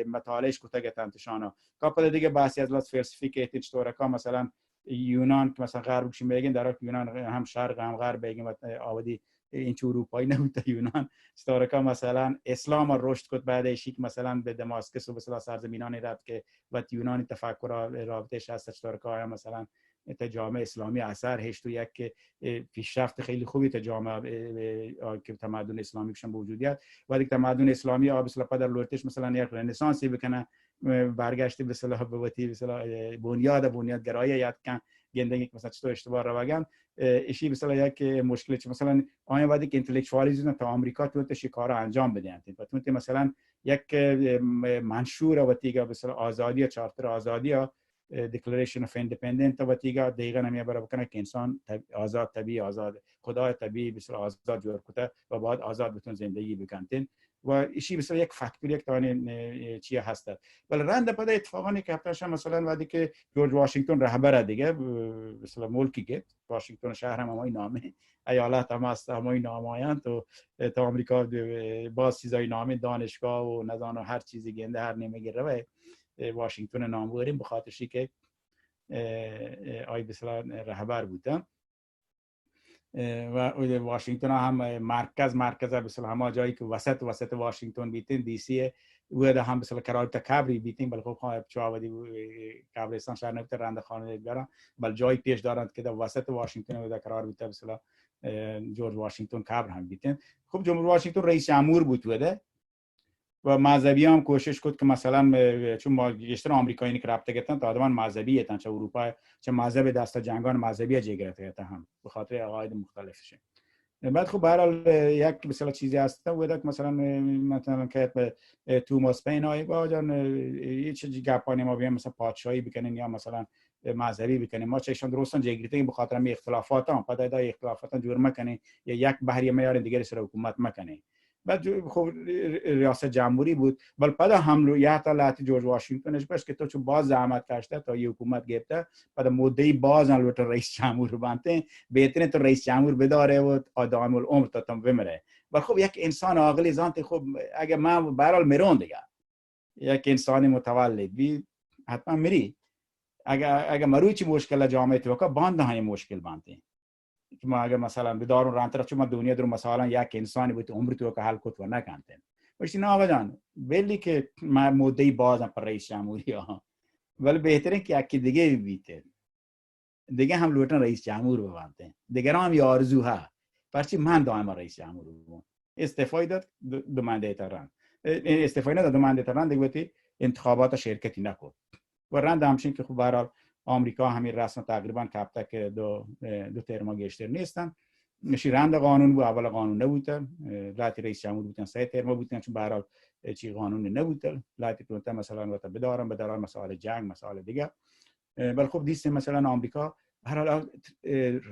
مطالعش کوتاگتن تشانا کاپل دیگه بحثی از لاس فلسفیکیت چطورکا مثلا یونان که مثلا غربش میگن در یونان هم شرق هم غرب بگیم و آودی این چه اروپایی نبوده یونان استارکا مثلا اسلام رشد کرد بعدش که مثلا به دماسکس و مثلا سرزمینانی رفت که و یونان تفکر رابطه‌اش هست استارکا مثلا جامعه اسلامی اثر هشت و یک پیشرفت خیلی خوبی جامعه که تمدن اسلامی بشن به وجودیت و دیگه تمدن اسلامی مثلا پدر لورتش مثلا یک رنسانسی بکنه برگشت به اصطلاح به وقتی به اصطلاح بنیادگرایی یاد کن گندگی مثلا چطور اشتباه رو بگن اشی به اصطلاح یک مشکلی چه مثلا آیا وقتی که انتלקچوالیسم تا آمریکا تو تشی کارا انجام بدن و تو مثلا یک منشور وقتی که به اصطلاح آزادی چارتر آزادی دیکلریشن اف ایندیپندنت و تیگا دیگه نمیه برای بکنه که انسان آزاد طبیعی آزاد خدای طبیعی به اصطلاح آزاد جور کنه و بعد آزاد بتون زندگی بکنن و ایشی مثلا یک فاکتور یک توانی چیه هست. ولی رند پده اتفاقانی که هفتهش مثلا وقتی که جورج واشنگتن رهبر دیگه مثلا ملکی که واشنگتن شهر هم همای نامه ایالت هم هست همای نامایان تو آمریکا باز چیزای نامه دانشگاه و نزان و هر چیزی گنده هر نمیگیره و واشنگتن نام بریم به خاطرشی که آی مثلا رهبر بودم و واشنگتن هم مرکز مثلا همه جایی که وسط واشنگتن بیتین دی سی و هم مثلا قرار تا کبری بیتین بلکه خب چاودی کبرستان شهر نبوده رنده خانه برن بل جایی پیش دارند که در وسط واشنگتن و قرار بیته مثلا جورج واشنگتن کبر هم بیتین. خب جمهوری واشنگتن رئیس جمهور بود و مذهبی هم کوشش کرد که مثلا چون ما بیشتر آمریکایی که رابطه گرفتن تا آدمان مذهبی هستن چه اروپا چه مذهب دست جنگان مذهبی جگرته هم به خاطر عقاید مختلفشه. بعد خب به هر حال یک مثلا چیزی هست و مثلا که توماس پین های با جان یه چیزی گپانی ما بیام مثلا پادشاهی بکنیم یا مثلا مذهبی بکنیم ما چشون درستن جگرته به خاطر می اختلافات هم پدای دا اختلافات جور مکنه یا یک بحری میار دیگه سر حکومت مکنه. بعد خب ریاست جمهوری بود ولی بعد حمله یا حالت جورج واشنگتنش باش که تو چون باز زحمت کشته تا یه حکومت گرفته بعد مدتی باز البته رئیس جمهور بنده بهتره تو رئیس جمهور بداره و آدم العمر تا تم بمره. ولی خب یک انسان عاقلی زانت خب اگه من برال میرون دیگه یک انسانی متولد بی حتما میری اگه مروی چی مشکل جامعه تو که باند های مشکل بنده که ما اگه مثلا بدارون رانتر چون ما دنیا در مثلا یک انسانی بود عمر تو که حل کت و نکنتن ولی نه آقا جان ولی که ما مدتی بازم پر رئیس جمهوری ها ولی بهتره که یکی دیگه بیته دیگه هم لوتن رئیس جمهور ببنده دیگه هم یه آرزو ها پرچی من دائما رئیس جمهور بودم استعفا داد دومنده تران استعفا نداد دومنده تران دیگه انتخابات شرکتی نکرد و رند همچین که خب به هر حال آمریکا همین رسم تقریبا کپتا که دو ترما گشتر نیستن نشی رند قانون بود اول قانون نبوده لاتی رئیس جمهور بودن سه ترما بودن چون به هر حال چی قانون نبوده لاتی تو مثلا وقت بدارن مسائل جنگ مسائل دیگه ولی خب دیست مثلا آمریکا به هر حال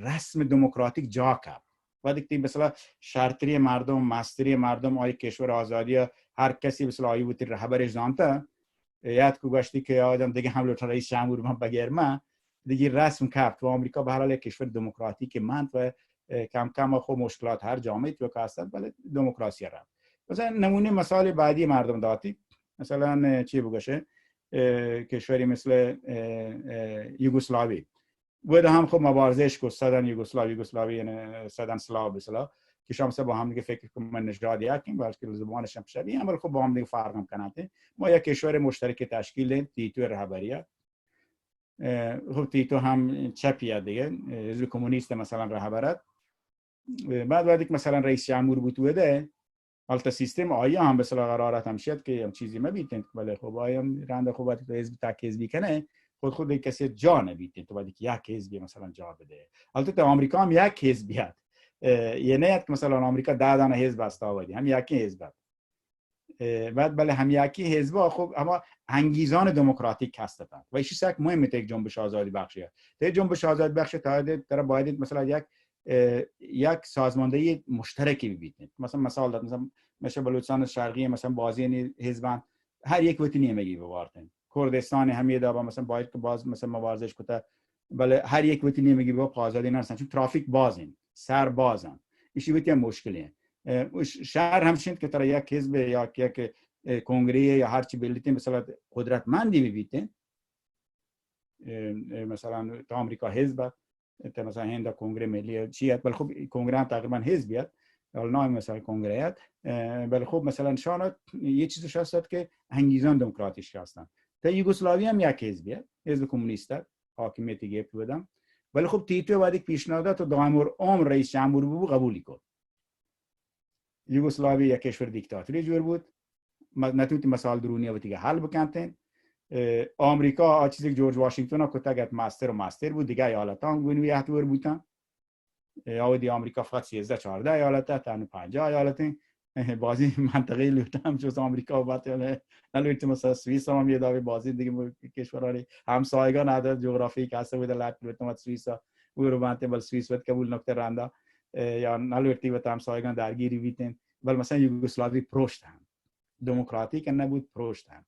رسم دموکراتیک جا کرد وقتی که مثلا شرطری مردم مستری مردم آی کشور آزادی هر کسی مثلا آیو بود رهبرش زانته یاد کو گشتی که آدم دیگه حمله تا رئیس جمهور من بگیرم دیگه رسم کرد و آمریکا به هر حال کشور دموکراتیک ماند و کم کم خو مشکلات هر جامعه تو که هستند ولی دموکراسی را مثلا نمونه مثال بعدی مردم داتی مثلا چی بگوشه کشوری مثل یوگسلاوی بود هم خب مبارزش کو صدن یوگسلاوی یعنی صدن سلاو بسلا که شما با هم دیگه فکر کنم نژاد یکیم بلکه زبانش هم شبیه ولی خب با هم دیگه فرق هم کننده ما یک کشور مشترک تشکیل دادیم تیتو رهبریه خب تیتو هم چپیه دیگه حزب کمونیست مثلا رهبرت بعد وقتی که مثلا رئیس جمهور بود بوده البته سیستم آیا هم به صلاح قرارت هم شد که هم چیزی مبیتن ولی خب آیا رنده خوب وقتی تو حزب تک حزبی کنه خود کسی جا نبیتن تو وقتی که یک حزبی مثلا جا بده البته آمریکا هم یک حزبیه یه نه که مثلا آمریکا 10 دانه حزب است آوردی هم یکی حزب بعد بله هم یکی حزب خب اما انگیزان دموکراتیک هستند و این چیز یک مهمه یک جنبش آزادی بخشیه یک جنبش آزادی بخش تا در باید مثلا یک سازماندهی مشترکی ببینید مثلا داد مثلا بلوچستان شرقی مثلا بازی حزبان هر یک وطنی میگی بوارتن کردستان همیه دا مثلا باید که باز مثلا مبارزش کنه بله هر یک وطنی میگی با آزادی نرسن چون ترافیک بازین سر بازن ایشی وقتی مشکلیه شهر همچنین که ترا یک حزب یا یک کنگره یا هر چی بلیتین مثلا قدرتمندی ببینید مثلا تا آمریکا حزب تا مثلا هند کنگره ملی چیه ولی خب کنگره هم تقریبا حزبیه ولی نام مثلا کنگره ولی خب مثلا شاید یه چیزش هست که انگیزان دموکراتیک هستن تا یوگسلاوی هم یک حزبیه حزب کمونیست حاکمیتی گرفت بودم ولی خب تیتو وقتی پیشنهاد تو دائم عمر رئیس جمهور بود قبول کرد یوگسلاوی یک کشور دیکتاتوری جور بود نتونید مسائل درونی و دیگه حل بکنن آمریکا چیزی که جورج واشنگتن کو تاگت ماستر بود دیگه ایالتان گونوی اتور بودن دی آمریکا فقط 13 14 ایالت تا 50 ایالت بازی منطقه لوتام جز آمریکا و بعد نلوت مثلا سوئیس هم یه داوی بازی دیگه کشورهای همسایگان عدد جغرافیایی که هست بود لوتام سوئیس و رو بنت بل سوئیس وقت قبول نکته رنده یا نلوتی و همسایگان درگیری بیتن ولی مثلا یوگسلاوی پروشت هم دموکراتیک نبود، پروشت هم.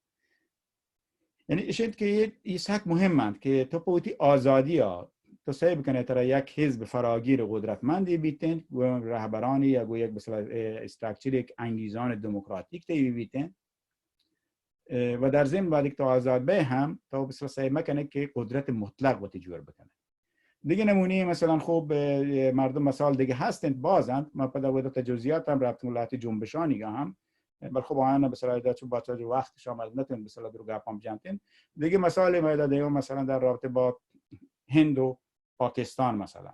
یعنی اشید که این سک مهمند که تو پوتی آزادی ها تو سعی بکنه ترا یک حزب فراگیر قدرتمندی بیتن و رهبرانی یا یک مثلا استراکچر یک انگیزان دموکراتیک تی بیتن و در ضمن بعد که تو آزاد به هم تو مثلا سعی میکنه که قدرت مطلق وقتی جور بکنه. دیگه نمونه مثلا خوب مردم مثال دیگه هستند بازند ما پدا وقت جزئیات هم رابطه ملت جنبشانی هم بل خب آنها مثلا در چون با تو وقت شامل نتون مثلا درو گپام جانتین دیگه مثال ما دیگه مثلا در رابطه با هند و پاکستان مثلا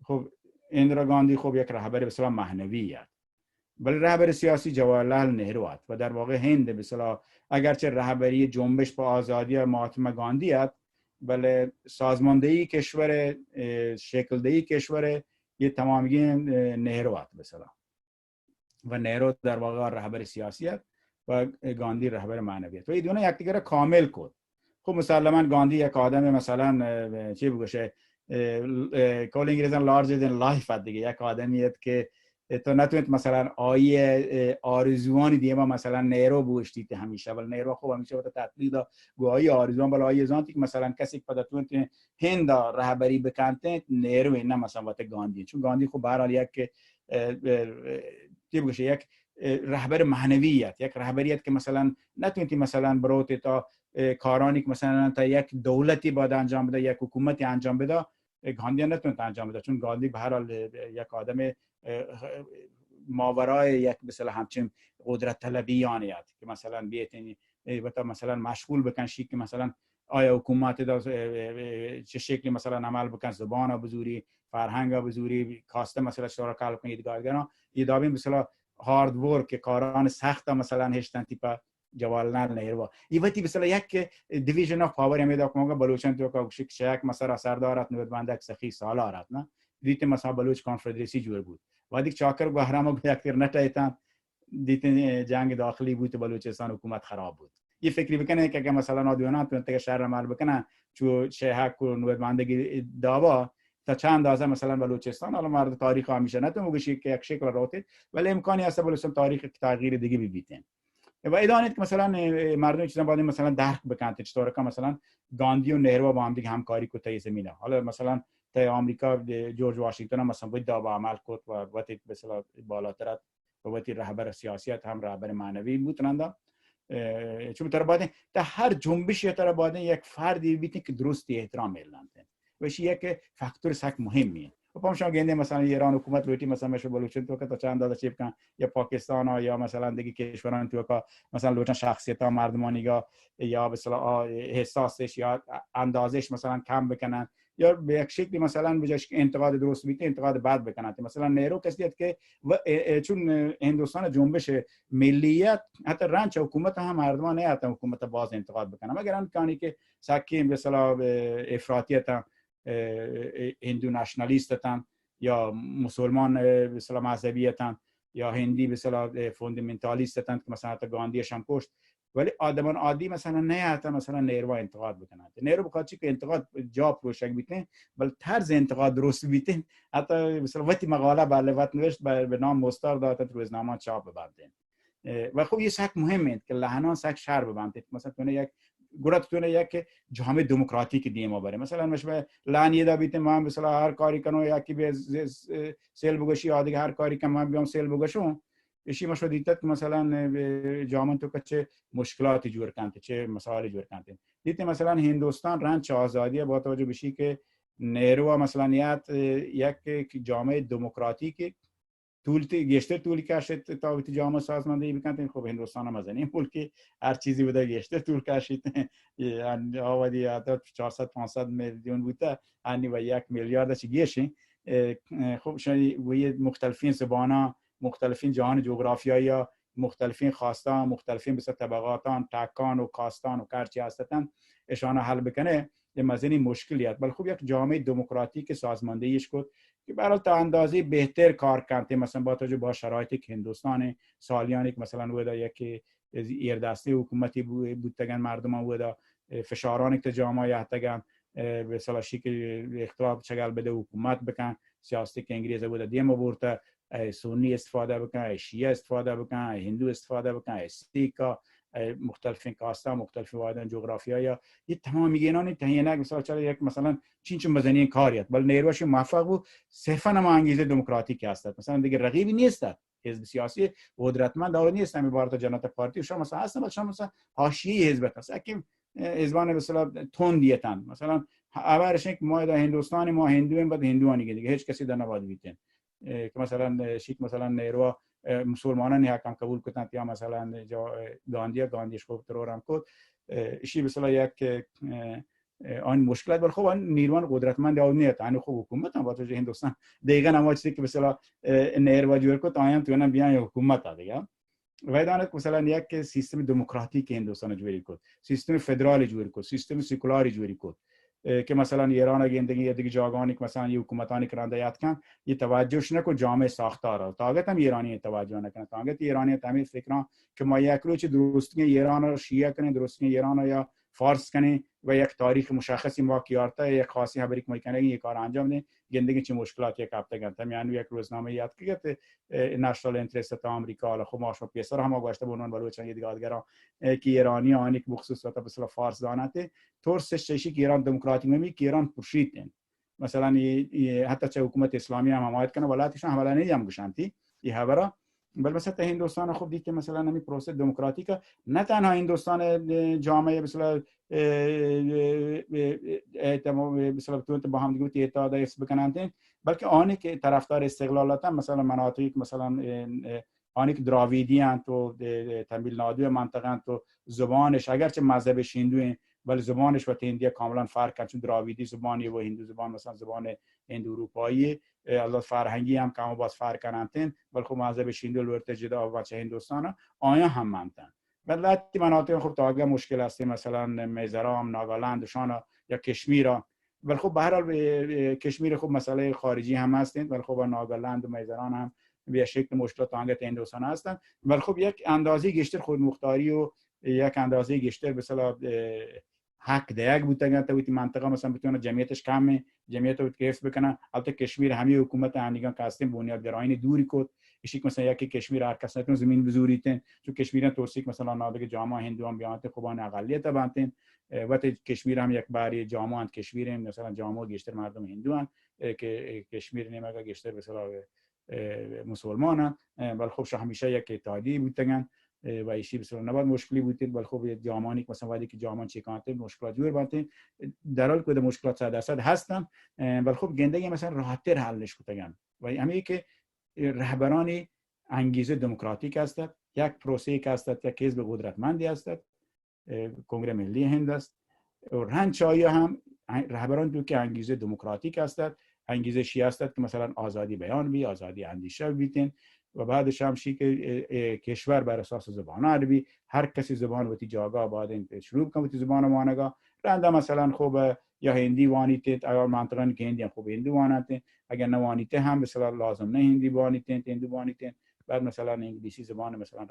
خب اندرا گاندی خب یک رهبر مثلا معنویه ولی رهبر سیاسی جواهرلال نهرو است و در واقع هند مثلا اگرچه رهبری جنبش با آزادی مهاتما گاندی است ولی سازماندهی کشور شکل دهی کشور یه تمامی نهرو است مثلا و نهرو در واقع رهبر سیاسی است و گاندی رهبر معنوی است و این دونا یکدیگر را کامل کرد. خب مسلماً گاندی یک آدم مثلا چی بگوشه کل انگلیسان لارجر دن لایف دیگه یک آدمیت که تو نتونید مثلا آرزوانی دیما مثلا نهرو بوشتید همیشه ولی نهرو خوب همیشه وقت تطبیق دا گویی آرزوان بالا آیزانتی که مثلا کسی که پدتون هند رهبری بکنه نهرو نه مثلا وقت گاندی چون گاندی خب به هر حال یک چی بگوشه یک رهبر معنویت یک رهبریت که مثلا نتونید مثلا بروت تا کارانی که مثلا تا یک دولتی باید انجام بده یک حکومتی انجام بده گاندی نتونید انجام بده چون گاندی به هر حال یک آدم ماورای یک مثلا همچین قدرت طلبیانی است که مثلا بیتنی و تا مثلا مشغول بکن شی که مثلا آیا حکومت دا چه شکلی مثلا عمل بکن زبان بزوری فرهنگ بزوری کاسته مثلا شرکت کنید دیگران یه دابین مثلا هارد ورک کاران سخت مثلا هشتن تیپا جواهرلال نهرو این وقتی مثلا یک دیویژن اف پاور میاد که موقع بلوچستان تو که شک مثلا سردارات نوید بندک سخی سالارات نه دیت مثلا بلوچ کانفدرسی جور بود وادی چاکر بهرام کو یکتر نتایتن دیت جنگ داخلی بود بلوچستان حکومت خراب بود یه فکری بکنه که مثلا آدیونا تو شهر عمل بکنن چو شهک کو نوید بندگی داوا تا چند اندازه مثلا بلوچستان حالا مرد تاریخ همیشه نه تو میگوشی که یک شکل روته ولی امکانی هست بلوچستان تاریخ تغییر دیگه ببینن و ایدانید که مثلا مردم چیزا بعد مثلا درک بکنن چطور که مثلا گاندی و نهرو با هم دیگه همکاری کو تا زمینه حالا مثلا تا آمریکا جورج واشنگتن مثلا بود دا با عمل کرد و وقتی مثلا بالاتر و وقتی رهبر سیاست هم رهبر معنوی بودند چون تر بعد تا هر جنبش تر بعد یک فردی بیتی که درستی احترام میلند وش یک فاکتور سک مهمیه و پامشان گنده مثلا ایران حکومت لوتی مثلا مشه بلوچستان تو که تا چند اندازه چیپ کن یا پاکستان ها یا مثلا دیگه کشوران تو که مثلا لوچن شخصیت ها مردمانی یا مثلا حساسش یا اندازش مثلا کم بکنن یا به یک شکلی مثلا بجاش انتقاد درست بیت انتقاد بد بکنن مثلا نهرو کسی است که چون هندوستان جنبش ملیت حتی رنج حکومت هم مردمان نه حتی حکومت باز انتقاد بکنن مگر امکانی که سکی مثلا افراطیت هندو نشنالیستن یا مسلمان به اصطلاح مذهبیتن یا هندی به اصطلاح فوندامنتالیستن که مثلا حتی گاندیش هم کشت ولی آدمان عادی مثلا نه حتی مثلا نهرو انتقاد بکنند نهرو بخاطر چی که انتقاد جا پروشک بیتن بل طرز انتقاد درست بیتن حتی مثلا وقتی مقاله بله وقت نوشت به نام مستار داد تو روزنامه چاپ ببندن و خب یه سک مهمه که لحنان سک شهر ببندید مثلا تو یک گرات تو یک جامعه دموکراتیک دیما بره مثلا مشبه لعنی دا بیت ما مثلا هر کاری کنو یا کی به سیل بگوشی یا دیگه هر کاری کنم من بیام سیل بگوشم اشی مشو دیدت مثلا جامعه تو که چه مشکلاتی جور کنته چه مسائلی جور کنته دیدت مثلا هندوستان رنج آزادی با توجه بشی که نهرو مثلا یک جامعه دموکراتیک طولی کشید تا وقتی جامعه سازماندهی بکنید خب هندوستان هم از این ملکی هر چیزی بوده گشته طول کشید آوادی عدد 400-500 میلیون بوده انی و 1 میلیارد چی گیشی خب شاید وی مختلفین زبانا مختلفین جهان جغرافیایی مختلفین خواستان مختلفین بسیار طبقاتان تکان و کاستان و کرچی هستن اشان حل بکنه یه مزنی مشکلیت ولی خب یک جامعه دموکراتیک سازماندهیش کد که برای تا اندازه بهتر کار کنه مثلا با توجه به شرایطی که هندوستان سالیانی که مثلا بوده یک ایردسته حکومتی بودتگن مردمان بوده فشارانی که جامعه یحتگن به سلاشی که اختلاف چگل بده حکومت بکن سیاستی که انگلیزه بوده دیم بورته سنی استفاده بکنن، شیعه استفاده بکنن، هندو استفاده بکنن، سیکا، مختلف کاستا، مختلف وادن جغرافیا یا این تمام میگنان تهیه مثلا چرا یک مثلا چین مزنی کاریت بل نیروش موفق بود صرفا ما انگیزه دموکراتیک هست مثلا دیگه رقیبی نیست حزب سیاسی قدرتمند داور نیست همین بارت جنات پارتی شما مثلا هستن بل شما مثلا حاشیه حزب هست اگه حزبان مثلا تندیتن مثلا اولش که ما در هندوستان ما هندویم بعد هندوانی دیگه هیچ کسی در نباید بیتن که مثلا شیک مثلا نیرو مسلمانان حکم قبول کردن یا مثلا گاندیش خوب ترورم کرد ایشی مثلا یک آن مشکلات بل خوب آن نیروان قدرتمند داود نیست آن خوب حکومت هم باید هندوستان دیگه نماد چیزی که مثلا نیرو جور کرد آیام تو نم بیان حکومت دیگه ویدانت مثلا یک سیستم دموکراتیک هندوستان جوری کرد سیستم فدرال جوری کرد سیستم سکولاری جوری کرد که مثلا ایران اگه دیگه جاگانی که مثلا یه حکومتانی کرنده یاد کن یه توجهش نکو جامعه ساختار تاگت هم ایرانی توجه نکنه تاگت ایرانی تعمیر فکران که ما یک روچ درستی ایران رو شیعه کنیم درستی ایران رو یا فارس کنیم و یک تاریخ مشخصی واقعیت یک خاصی خبری که میکنه یک کار انجام ده گندگی چه مشکلاتی یک هفته گرفتم یعنی یک روزنامه یاد که نشنال اینترست آمریکا حالا خب ماشو پیسر هم گذاشته بونن بلوچ یه دیگه دیگران که ایرانی آنی که بخصوص تا مثلا فارس دانته تورسش چیزی که ایران دموکراتیک میگه که ایران پرشیدن مثلا حتی چه حکومت اسلامی هم حمایت کنه ولایتشون حواله نمیدم گشانتی این خبره بل مثلا هندوستان خوب دید که مثلا نمی پروسه دموکراتیک نه تنها هندوستان جامعه مثلا مثلا تو با هم دیگه اتحاد حفظ بکنن بلکه آنی که طرفدار استقلالاتن مثلا مناطقی مثلا آنی که دراویدی ان تو تمیل نادو منطقه تو زبانش اگرچه مذهبش هندوه ولی زبانش و هندی کاملا فرق کنه چون دراویدی زبانی و هندو زبان مثلا زبان هندو اروپایی الله فرهنگی هم کاملا باز فرق کنن ولی خب مذهبش هندو لورت جدا و چه هندوستان آیا هم منتن ولی مناطق خب تا مشکل هست مثلا میزورام ناگالند شان یا کشمیر ولی خب به هر حال کشمیر خب مسئله خارجی هم هستند ولی خب ناگالند و میزوران هم به شکل مشکلات آنگت هندوستان هستن ولی خب یک اندازه گشتر خودمختاری و یک اندازه گشتر به اصطلاح حق دیگ بودن تا وقتی منطقه مثلا بتونه جمعیتش کمه جمعیت رو کیف بکنه البته کشمیر همه حکومت همدیگه کاستیم بنیادگرایانه دوری کد ایشی مثلا یکی کشمیر هر کس نتون زمین بزوریتن چون کشمیر توسیک مثلا نابگ جامعه هندوان بیانت خوبان اقلیت بانتن وقت کشمیر هم یک باری جامعه اند کشمیر مثلا جامعه گشتر مردم هندوان که کشمیر نمیگه گشتر مثلا مسلمانان ولی خب همیشه یک اتحادیه بودن و ایشی بسیار نباید مشکلی بودید ولی خب جامانی که مثلا وقتی که جامان چیکانته مشکلات جور بانته در حال که مشکلات 100% هستن ولی خب گندگی مثلا راحت‌تر حلش کنن و همین که رهبران انگیزه دموکراتیک هستند یک پروسه که هستند یک حزب قدرتمندی هستند کنگره ملی هند است و رنچایی هم رهبران تو که انگیزه دموکراتیک هستند انگیزه شیعه هستند که مثلا آزادی بیان بی آزادی اندیشه بیتن و بعدش هم شی که کشور بر اساس زبان عربی هر کسی زبان و تی جاگا بعد شروع کنه زبان وانگا رنده مثلا خوب یا هندی وانیت اگر منطقه که هندی خوب هندی وانت اگر نوانیت هم مثلا لازم نه هندی وانیت هندی وانیت بعد مثلا انگلیسی زبان مثلا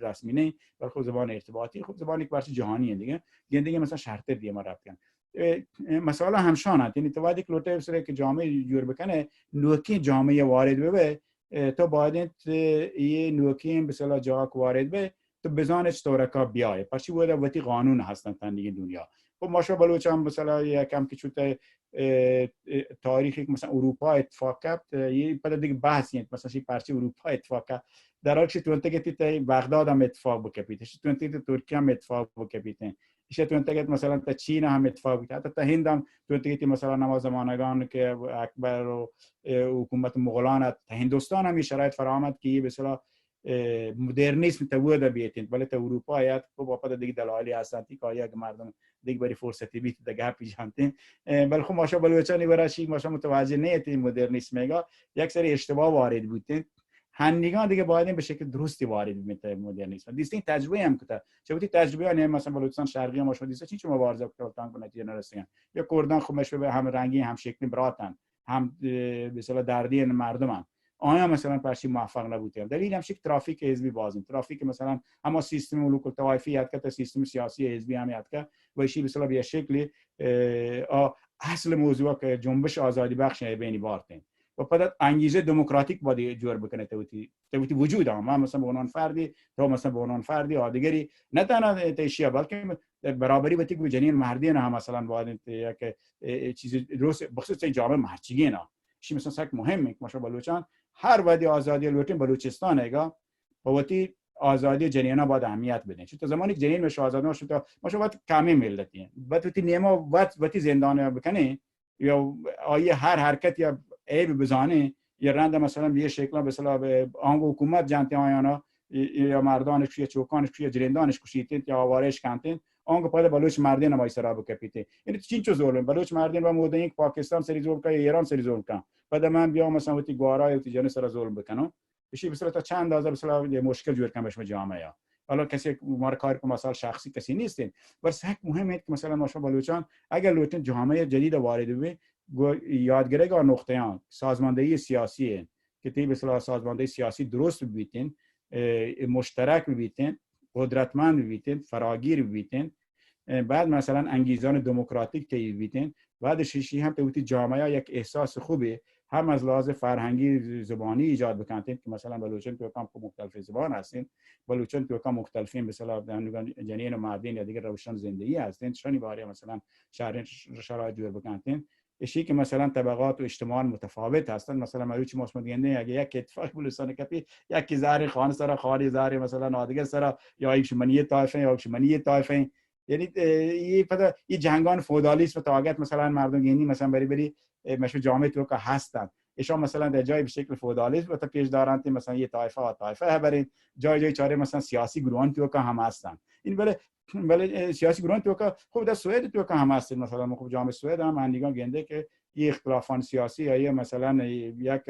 رسمی نه ولی خب زبان ارتباطی خب زبانی که برش جهانی دیگه گندگی مثلا شرط دیگه ما رفتن مثلا همشانه یعنی تو وقتی لوته بسره که جامعه جور بکنه نوکی جامعه وارد بشه تو باید یه نوکی مثلا جاک وارد به تو بزانش تورکا بیای پس بوده وقتی قانون هستن تن دیگه دنیا خب ماشا بلوچ هم مثلا یکم که چوت تاریخی مثلا اروپا اتفاق کرد یه پد دیگه بحثی مثلا شی پارچه اروپا اتفاق کرد در حالی که تو انتگتی تا بغداد هم اتفاق بکپیت تو انتگتی ترکیه هم اتفاق بکپیت ایشه تو انتگت مثلا تا چین هم اتفاق بکپیت حتی تا هند هم تو انتگتی مثلا نماز زمانگان که اکبر و حکومت مغولان تا هندوستان هم شرایط فراهم که به اصطلاح مدرنیسم تا بوده بیتین ولی تا اروپا آیات خب واپس دیگه دلایلی هستن که آیا مردم دیگه بری فرصتی بیت دیگه پیشانتین ولی خب ماشا بلوچانی براشی ماشا متوجه نیتی مدرنیسم میگه یک سری اشتباه وارد بودین هندیگان دیگه باید به شکل درستی وارد میته مدرنیسم دیستین تجربه هم کتا چه بودی تجربه نه مثلا بلوچستان شرقی ما شما دیسه چی مبارزه کردن کنه نتیجه نرسیدن یا کردان خب مشه هم رنگی هم شکلی براتن هم به اصطلاح دردی مردمان آیا مثلا پرچی موفق نبودیم دلیل همش ترافیک حزبی بازیم ترافیک مثلا اما سیستم ملوک الطوایفی یاد کرد سیستم سیاسی حزبی هم یاد کرد و شی به اصطلاح به شکلی اصل موضوع که جنبش آزادی بخش بینی بارتن و بعد انگیزه دموکراتیک باید جور بکنه توتی وجود ما مثلا به عنوان فردی تو مثلا به عنوان فردی دیگری نه تنها تیشیا بلکه برابری وقتی که جنین مردی نه هم مثلا باید یک چیز درست بخصوص جامعه مرچگی نه چی مثلا سک مهمه که ما بلوچان هر وادی آزادی لوتین بلوچستان هیگا وقتی آزادی جنینا باید اهمیت بدین چون زمانی که جنین بشه آزاد نشه تو ما باید کمی ملتی بعد وقتی نیما وقتی زندان بکنه یا آیه هر حرکت یا عیب بزنه یا رنده مثلا به شکل مثلا به آنگو حکومت جنتی آیانا یا مردانش یا چوکانش یا جریندانش کشیدن یا آوارش کردن آنگو پاید بلوچ مردین ما ایسرا بکپیته یعنی چین چه ظلم بلوچ مردین و مودن یک پاکستان سری ظلم کنه ایران سری ظلم کنه بعد من بیام مثلا وقتی گوارای وقتی جن سر ظلم بکنم بشی مثلا تا چند اندازه مثلا مشکل جور کنم بهش جامعه حالا کسی مار کار که مثلا شخصی کسی نیستین بس حق مهمه که مثلا ما بلوچان اگر لوتن جامعه جدید وارد بشه یادگیری و نقطه‌ان سازماندهی سیاسی که تی مثلا سازماندهی سیاسی درست ببینن مشترک ببینن قدرتمند ببینن فراگیر ببینن بعد مثلا انگیزان دموکراتیک تی ببینن بعد شیشی هم توی جامعه یک احساس خوبه هم از لحاظ فرهنگی زبانی ایجاد بکنن که مثلا بلوچان تو کام مختلف زبان هستین بلوچان تو کام مختلفین مثلا جنین و مردین یا دیگر روشن زندگی هستین شانی باره مثلا شرایط جور بکنن اشی که مثلا طبقات و اجتماع متفاوت هستند مثلا مروچی مصمدینه اگه یک اتفاق بلوچستان کپی یکی زاری خان سر خاری زاری مثلا نادیگر سر یا یک شمنی طایفه یا یک شمنی طایفه یعنی این جنگان فئودالیسم تاگت مثلا مردم گینی مثلا بری مشو جامعه تو که هستن ایشان مثلا در جای به شکل فئودالیسم تا پیش دارند مثلا یه طایفه و طایفه برین جای چاره مثلا سیاسی گروهان تو که هم هستن این بله سیاسی گروهان تو که خب در سوئد تو که هم هستن مثلا خب جامعه سوئد هم اندیگان گنده که این اختلافان سیاسی یا مثلا یک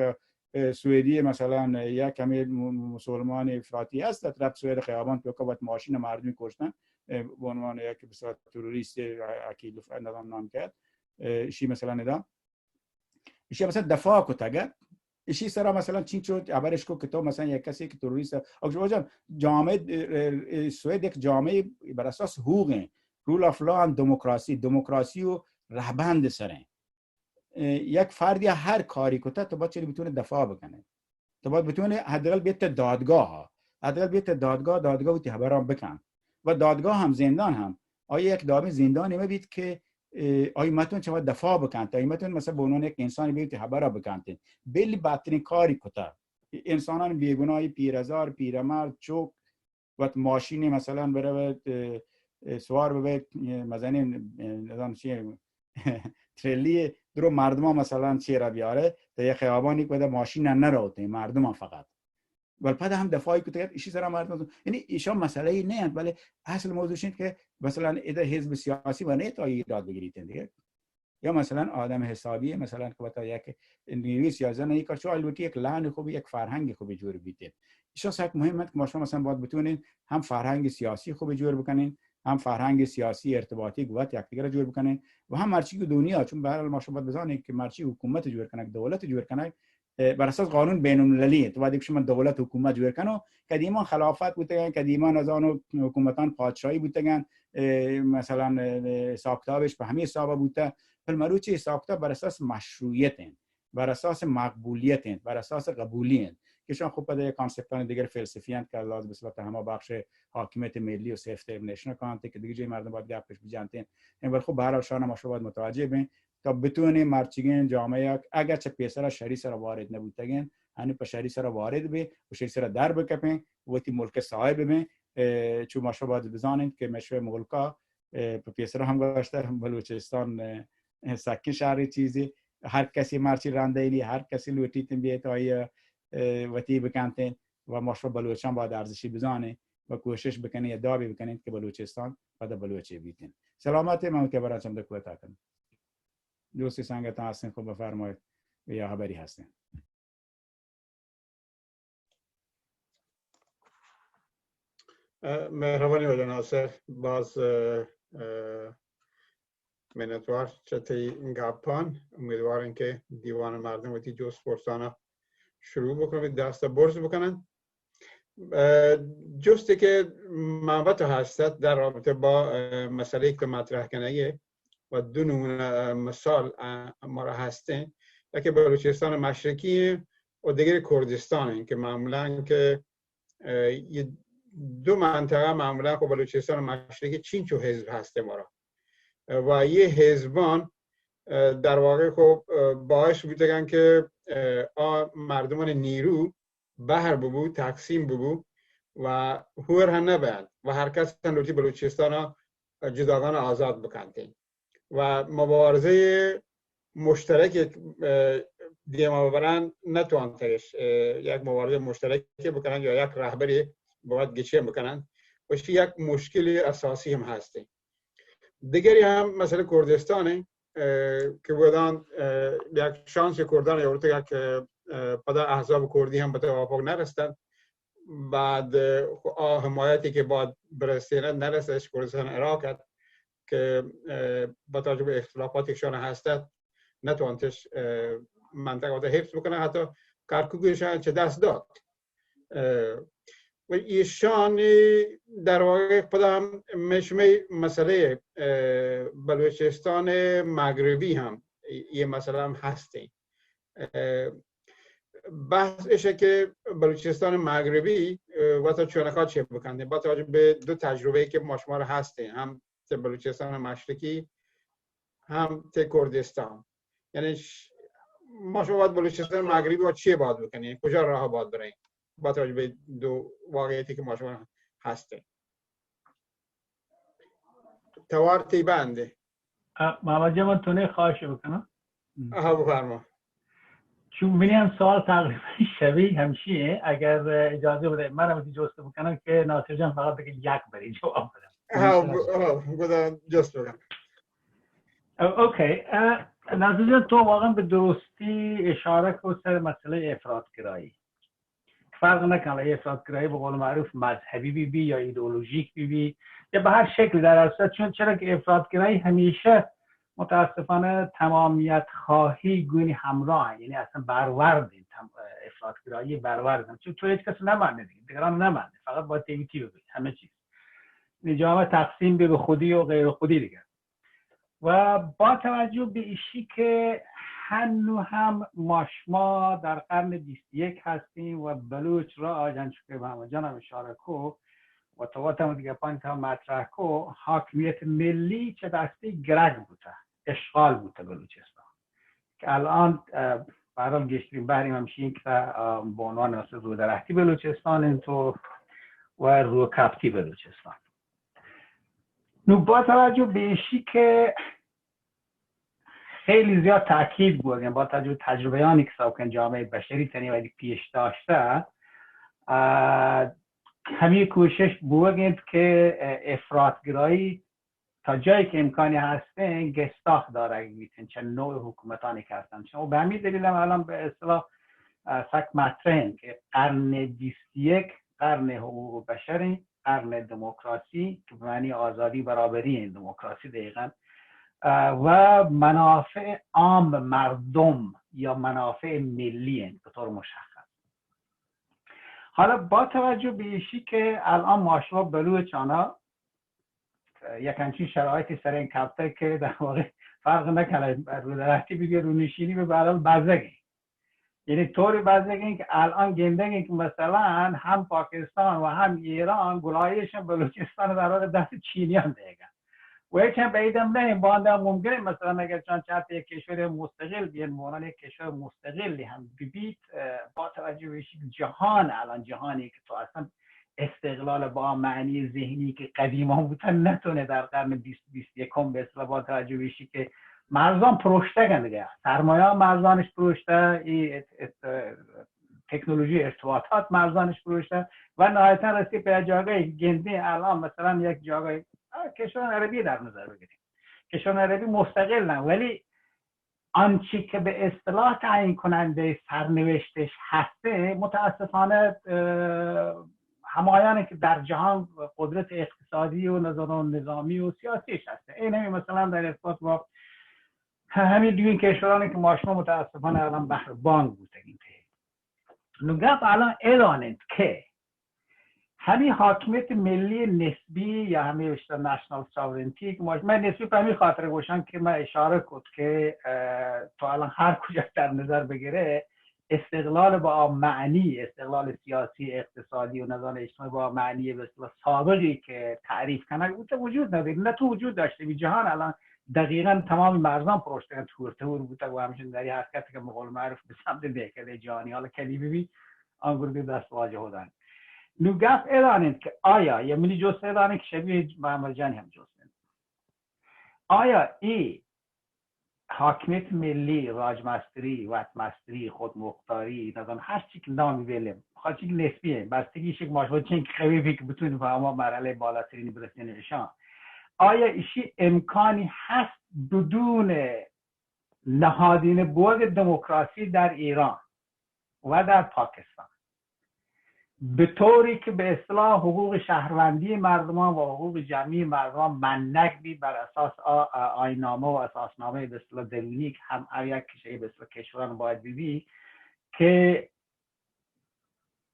سوئدی مثلا یک کمی مسلمان افراطی است طرف سوئد خیابان تو که وقت ماشین مردمی کشتن به عنوان یک مثلا تروریست اکید نام کرد شی مثلا ندا ایشی مثلا دفاع کو تاگه ایشی سرا مثلا چین شد عبارش کو که تو مثلا یک کسی که تروریست اگر جامعه سوئد یک جامعه بر اساس حقوق رول اف لا و دموکراسی و رهبند سره یک فردی هر کاری کنه تو باید بتونه دفاع بکنه تو باید بتونه حداقل بیت دادگاه دادگاه و خبرام بکن و دادگاه هم زندان هم آیا یک دائم زندانی میبید که آیا متون چه دفاع بکنه آیا متون مثلا به عنوان یک انسانی بیت خبر بکنه بلی بدترین کاری کنه انسانان بیگناهی پیرزار پیرمرد چوک و ماشینی مثلا بره سوار به مثلا نظام چی ترلی درو مردم مثلا چی را بیاره تا یه خیابانی که ماشین نروته مردم فقط ولی بعد هم دفاعی که ایشی سر مردم یعنی ایشان مسئله نه ولی اصل موضوعش اینه که مثلا ایده حزب سیاسی و نه تا ایراد بگیرید دیگه یا مثلا آدم حسابی مثلا که بتا یک نیروی سیاسی نه یک چه البته یک لحن خوبی یک فرهنگ خوبی جور بیته ایشان سک مهمه که شما مثلا باید بتونین هم فرهنگ سیاسی خوبی جور بکنین هم فرهنگ سیاسی ارتباطی قوت یکدیگر جور بکنین و هم مرچی دنیا چون به هر حال ما شما باید بزنید که مرچی حکومت جور کنه دولت جور کنه بر اساس قانون بین المللی تو باید شما دولت حکومت جور کنه قدیما خلافت بودن قدیما از آن حکومتان پادشاهی بودن مثلا ساختابش به همه حساب بوده پر مروچی ساختاب بر اساس مشروعیت بر اساس مقبولیت بر اساس قبولیت که شما خوب بده کانسپتان دیگر فلسفی اند که لازم به صورت همه بخش حاکمیت ملی و سیفتی نشون کنند که دیگه جای مردم باید گپش بجنتین این ولی خب به هر حال شما شما باید متوجه بین تا بتونیم مرچگین جامعه اگر چه پیسر شری سر وارد نبودتگین هنوز په شری سره وارد به و شری سره در بکپین و تی ملک صاحب به چون ما شما باید بزنید که مشروع ملکا په پیسر هم گذاشته بلوچستان سکی شهری چیزی هر کسی مرچی رانده‌ای هر کسی لوتیتن بیت آیا وتی بکنتین و مشروع بلوچستان باید ارزشی بزنه و کوشش بکنید ادعا بکنید که بلوچستان بعد بلوچی بیتین سلامت من که براتون دکوتا کنم دوستی سنگت هستین خوب بفرمایید یا خبری هستین مهربانی ولی ناصر باز منتوار چطوری گپان امیدوارم که دیوان مردم وقتی جز پرسانه شروع بکنم دست برس بکنن جستی که منبت هستد در رابطه با مسئله که مطرح کنه و دو نمونه مثال ما را هستین یکی بلوچستان مشرقی و دیگری کردستان که معمولا که دو منطقه معمولا که بلوچستان مشرقی چین چو حزب هسته ما را و یه حزبان در واقع خب باعث بودن که مردمان نیرو بهر ببو تقسیم ببو و هور هم نبند و هر کس لوتی بلوچستان جداگانه آزاد بکنده و مبارزه مشترک دیما ببرن نتوانتش یک مبارزه مشترک بکنن یا یک رهبری باید گچه بکنن و یک مشکل اساسی هم هسته. دیگری هم مثلا کردستانه که بودن یک شانس کردان یورت یک پدا احزاب کردی هم به توافق نرسیدن بعد حمایتی که باید برسیدن نرسیدش کردستان عراق که با توجه به اختلافاتشان هستند نتوانتش منطقه حفظ بکنه حتی کرکوکشان چه دست داد و ایشان در واقع خودم مشمه مسئله بلوچستان مغربی هم یه مسئله هم هسته. بحثشه که بلوچستان مغربی واسه چونکات چه بکنده با توجه به دو تجربه که مشمار هسته هم ته بلوچستان مشرقی هم ته کردستان یعنی ما شما باید بلوچستان مغربی باید چیه باید بکنیم کجا راه باید بریم با توجه به دو واقعیتی که ما شما هسته. توار تی بنده محمد جان من تونه خواهش بکنم بفرما. چون ببینیم سوال تقریبا شبیه همشیه اگر اجازه بده من هم جست بکنم که ناصر جان فقط بگه یک بری جواب بدم. بودم جست بکنم. اوکی ناصر جان تو واقعا به درستی اشاره کن سر مسئله افراطگرایی. فرق نکنه افراطگرایی به قول معروف مذهبی بی یا ایدئولوژیک بی یا به هر شکل در اصل چون چرا که افراطگرایی همیشه متاسفانه تمامیت خواهی گونی همراه یعنی اصلا برورد افراطگرایی برورد چون تو هیچ کس نمانده دیگران نمانده فقط با تیمیتی بگید همه چیز نجامه تقسیم به خودی و غیر خودی دیگر و با توجه به ایشی که هنو هم ما در قرن 21 هستیم و بلوچ را آجان چکه به همه جانم اشاره کو و تواتم دیگه پانت هم مطرح کو حاکمیت ملی چه دستی گرگ بوده اشغال بوده بلوچستان که الان برام گشترین بریم همشین که به عنوان مثل رو درختی بلوچستان اینطور و رو کفتی بلوچستان نو با توجه به ایشی که خیلی زیاد تاکید بود با توجه تجربیانی که سابقا جامعه بشری تنی پیش داشته همین کوشش بود که افراطگرایی تا جایی که امکانی هسته گستاخ داره میتون چه نوع حکومتانی که هستن و به همین دلیل هم الان به اصطلاح سک مطرحن که قرن 21 قرن حقوق بشری قرن دموکراسی که به معنی آزادی برابری این دموکراسی دقیقاً و منافع عام مردم یا منافع ملی به طور مشخص. حالا با توجه به ایشی که الان ماشوا بلوچانا یک همچین شرایطی سر این کپته که در واقع فرق نکنه رو درختی بگه رو نشینی به برای بزرگی یعنی طوری بزرگی که الان گندگی که مثلا هم پاکستان و هم ایران گلایش بلوچستان در واقع دست چینیان دیگه و یکم بعیدم نه باندم ممکنه مثلا اگر چند یک کشور مستقل بیان مونان یک کشور مستقلی هم ببید با توجه به جهان الان جهانی که تو اصلا استقلال با معنی ذهنی که قدیما بودن نتونه در قرن 21 به اصطلاح با توجه به که مرزان پروشته دیگه سرمایه مرزانش پروشته تکنولوژی ارتباطات مرزانش پروشته و نهایتا رسید به جاگه گنده الان مثلا یک جاگه کشور عربی در نظر بگیریم کشور عربی مستقل نه ولی آنچه که به اصطلاح تعیین کننده سرنوشتش هسته متاسفانه همایانی که در جهان قدرت اقتصادی و نظامی و سیاسیش هسته این مثلا در ارتباط با همین دوین کشورانی که ماشما متاسفانه الان بحر بانک بوده نگاه الان اعلانند که همین حاکمیت ملی نسبی یا همین بیشتر نشنال ساورنتی که من نسبی به همین خاطر گوشم که من اشاره کد که تو الان هر کجا در نظر بگیره استقلال با معنی، استقلال سیاسی، اقتصادی و نظام اجتماعی با معنی به اصطلاح سابقی که تعریف کنه وجود نداره. نه تو وجود داشته بی جهان الان دقیقاً تمام مرزان پروشتن تور بوده و همچنین در این حرکتی که مقول معروف به سمت دهکده جهانی حالا کلیبی آنگورد دست واجه بودن. نو گفت ادانید که آیا یا ملی جوست ادانید که شبیه محمد جانی هم جوست آیا این حاکمیت ملی، راجمستری، وطمستری، خودمختاری نظام هر چی که نامی بیلیم خواهد چی که نسبیه بستگیش یک ماشبه چین که خویفی که بتونیم به اما مرحله بالاترینی برسین ایشان آیا ایشی امکانی هست بدون نهادین بوگ دموکراسی در ایران و در پاکستان به طوری که به اصطلاح حقوق شهروندی مردمان و حقوق جمعی مردمان منک بی بر اساس آیین‌نامه و اساسنامه به اصطلاح درونی که هم یک کشور به اصطلاح کشوران باید بی که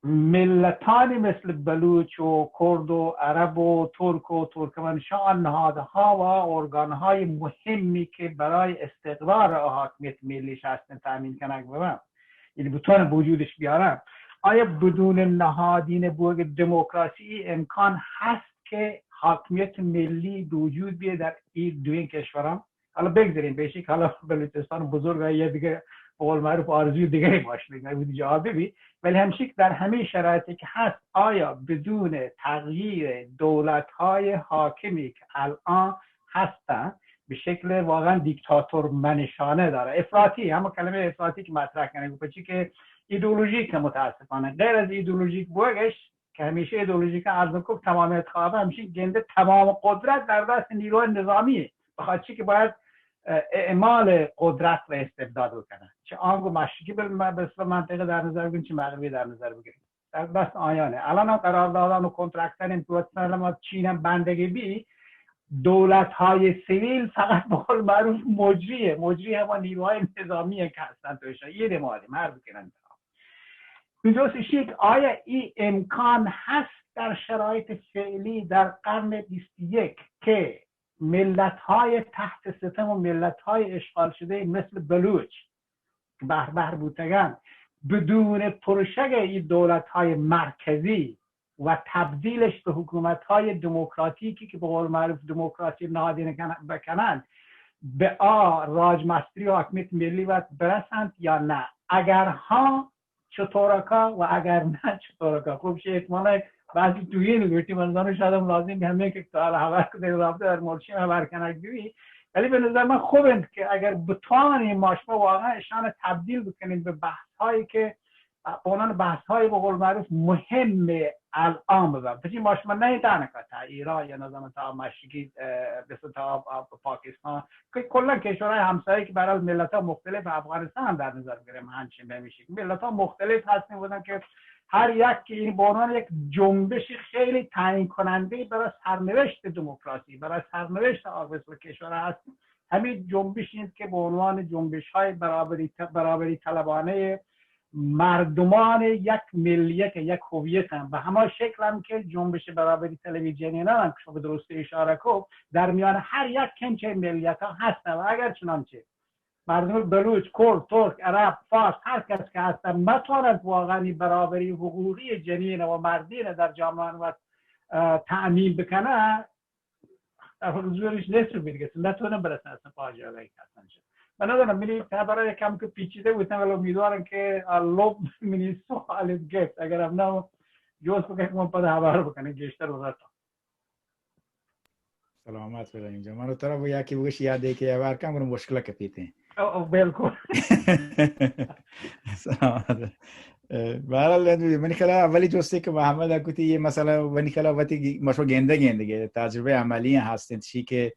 ملتانی مثل بلوچ و کرد و عرب و ترک و ترکمنشان نهادها و ارگانهای مهمی که برای استقرار حاکمیت ملیش هستن تامین کنند ببرم یعنی بتونن وجودش بیارن. آیا بدون نهادین بوگ دموکراسی امکان هست که حاکمیت ملی وجود بیه در این دو این کشوران؟ حالا بگذاریم بهشی که حالا بلوچستان بزرگ یه دیگه قول معروف آرزوی دیگه باشه نبودی جواب ببی ولی همچنین در همه شرایطی که هست آیا بدون تغییر دولت‌های حاکمی که الان هستن به شکل واقعا دیکتاتور منشانه داره افراطی همون کلمه افراطی که مطرح کنه بچی که ایدئولوژیک متاسفانه غیر از ایدئولوژیک بوگش که همیشه ایدئولوژیک ارزکوب تمامیت خوابه همیشه گنده تمام قدرت در دست نیروی نظامیه بخاطر چی که باید اعمال قدرت و استبداد بکنه چه آنگو مشرقی به منطقه در نظر بگیریم چه مغربی در نظر بگیریم در دست آیانه. الان هم قراردادان و کنترکتن این چین هم بندگی بی دولت های سیویل فقط به قول معروف مجری هم نیروهای نظامی که هستن توشن یه دمالی مرد بکنن میدوست شیک آیا این امکان هست در شرایط فعلی در قرن 21 که ملت های تحت ستم و ملت های اشغال شده مثل بلوچ بهر بودگان بدون پرشگ این دولت های مرکزی و تبدیلش به حکومت های دموکراتیکی که به قول معروف دموکراسی نهادینه بکنند به راجمستری و حاکمیت ملی باید برسند یا نه؟ اگر ها چطورکا و اگر نه چطورکا؟ خوب شه احتمالا بعضی تویی نگوشتی منظانو شاید هم لازم همه که تا حالا حبر کنه رابطه در مورچی حبر کنک دوی ولی به نظر من خوبه که اگر بتوانیم ماشما واقعا اشان تبدیل بکنیم به بحث هایی که اونان بحث های به قول معروف مهم الان بزن پسی ماشما نه دانکا تا ایران یا نظام تا مشرقی مثل تا پاکستان که کلا کشورهای همسایه که برای ملت ها مختلف افغانستان در نظر بگیریم همچین بمیشه ملت ها مختلف هستیم بودن که هر یک که این به عنوان یک جنبش خیلی تعیین کننده برای سرنوشت دموکراسی برای سرنوشت آفریقا کشور هست همین جنبش این که به عنوان جنبش های برابری طلبانه مردمان یک ملیت یک هویت هم و همه شکل هم که جنبش برابری تلویزیونی هم که شما درست اشاره کو در میان هر یک کنچه ملیت ها هستن و اگر چنانچه مردم بلوچ، کرد، ترک، عرب، فارس هر کس که هستن متوانند واقعا برابری حقوقی جنین و مردین در جامعه و تأمین بکنه در حضورش نصف بیدگه نتونم برسن اصلا فاجعه هایی هستن شد من ندارم منی برای کم که پیچیده بودن ولی امیدوارم که لب منی سوالت گفت اگر هم نه جوز بکنه من پده حبار بکنه گشتر و رتا سلامت بلا اینجا من رو طرف و یکی بگوش یاده که یه برکم کنم مشکل که پیته بالکل سلامت برحال من کلا اولی جسته که محمد اکوتی یه مثلا من کلا وقتی مشو گنده تجربه عملی هستند چی که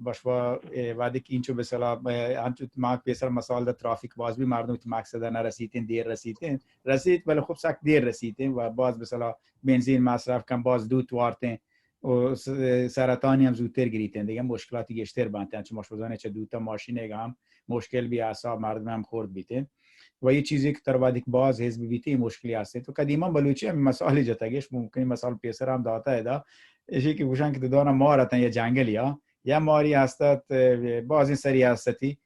باشوا وقتی که اینچو به صلاح همچون ما پیسر مسائل در ترافیک باز بی مردم تو مقصد نرسیدن دیر رسید ولی خوب سک دیر رسیدن و باز به صلاح بنزین مصرف کم باز دو توارتن و سرطانی هم زودتر گریتن دیگه مشکلاتی گشتر بانتن چون مشوزانه چه دوتا ماشینه هم مشکل بی اعصاب مردم هم خورد بیتین و یه چیزی که تر بعد باز حزب بیتی مشکلی هست تو قدیما بلوچی هم مسائل جتگش ممکن مسائل پیسر هم داتا ادا اشی که گوشن که دانا مارتن یا جنگلی ها یا ماری هستت باز این سری هستی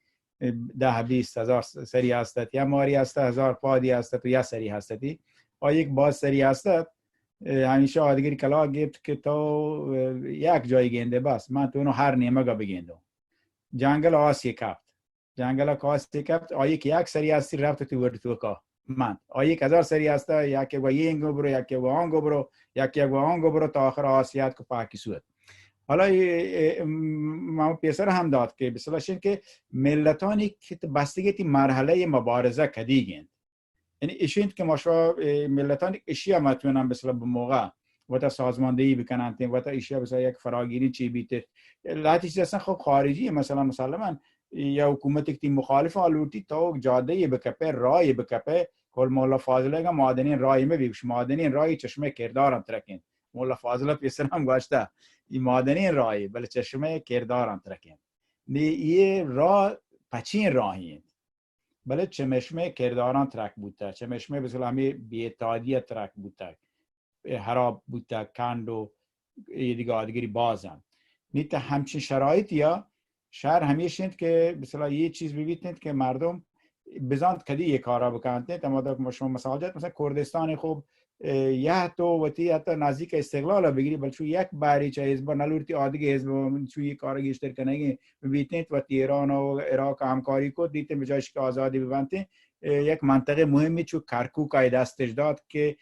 10-20 هزار سری هستت یا ماری هست 1000 پادی هستت و یا سری هستی و یک باز سری هستت همیشه آدگری کلا گفت که تو یک جای گنده بس من تو اونو هر نیمه گا بگندم جنگل آسی کفت جنگل آسی کفت آیه که یک سری هستی رفت تو ورد تو که من آیه که 1000 سری هسته یکی و اینگو برو یکی و آنگو برو یکی و آنگو برو تا آخر آسیات که پاکی سود حالا ما پیسر هم داد که بسیارشین که ملتانی که بستگی تی مرحله مبارزه کدیگند یعنی ایشوند که ماشا ملتانی اشیا متونن بسیار به موقع و تا سازماندهی بکنن و تا اشیا بسیار یک فراگیری چی بیته لحظه چیز اصلا خب خارجی مثلا مسلما یا حکومتی که مخالف آلوتی تا جاده بکپه رای بکپه کل مولا فاضله که معادنین رای میبیش معادنین رای چشمه کردارم ترکین مولا فاضله پیسر هم گوشته این معادنین رای بله چشمه کردارم ترکین یه راه پچین راهی بله چمشمه کرداران ترک بوده چمشمه بسیار همی بیتادیه ترک بوده حراب بوده کند و دیگه آدگری بازن نیت همچین شرایط یا شهر همیشند که بسیار یه چیز ببینید که مردم بزاند کدی یک کارا بکنند اما در شما مساجد مثلا کردستان خوب یه تو وقتی حتی نزدیک استقلال بگیری بلکه یک باری چه حزب نلورتی آدیگه حزب چوی کار گیشتر کنه ببینید و ایران و عراق همکاری کو دیدن به جایش که آزادی ببنده یک منطقه مهمی چون کرکوک ای دستش داد که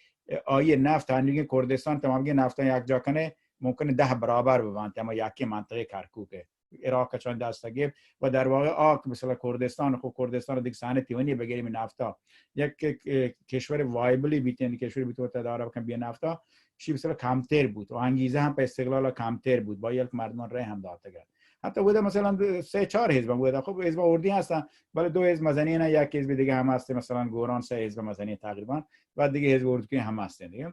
آیه نفت هنوز کردستان تمام نفت یک جا کنه ممکنه 10 برابر ببنده اما یکی منطقه کرکوکه عراق چند دسته گرفت و در واقع مثلا کردستان خو کردستان دیگه سانه تیونی بگیریم نفتا یک کشور وایبلی بیتن کشور بیتو تا داره کم بی نفتا چی مثلا کمتر بود و انگیزه هم به استقلال کمتر بود با یک مردمان رای هم داده کرد حتی بوده مثلا 3-4 حزب بوده خب حزب اردی هستن ولی 2 حزب مدنی نه یک حزب دیگه هم هست مثلا گوران 3 حزب مدنی تقریبا و دیگه حزب اردی هم هستن دیگه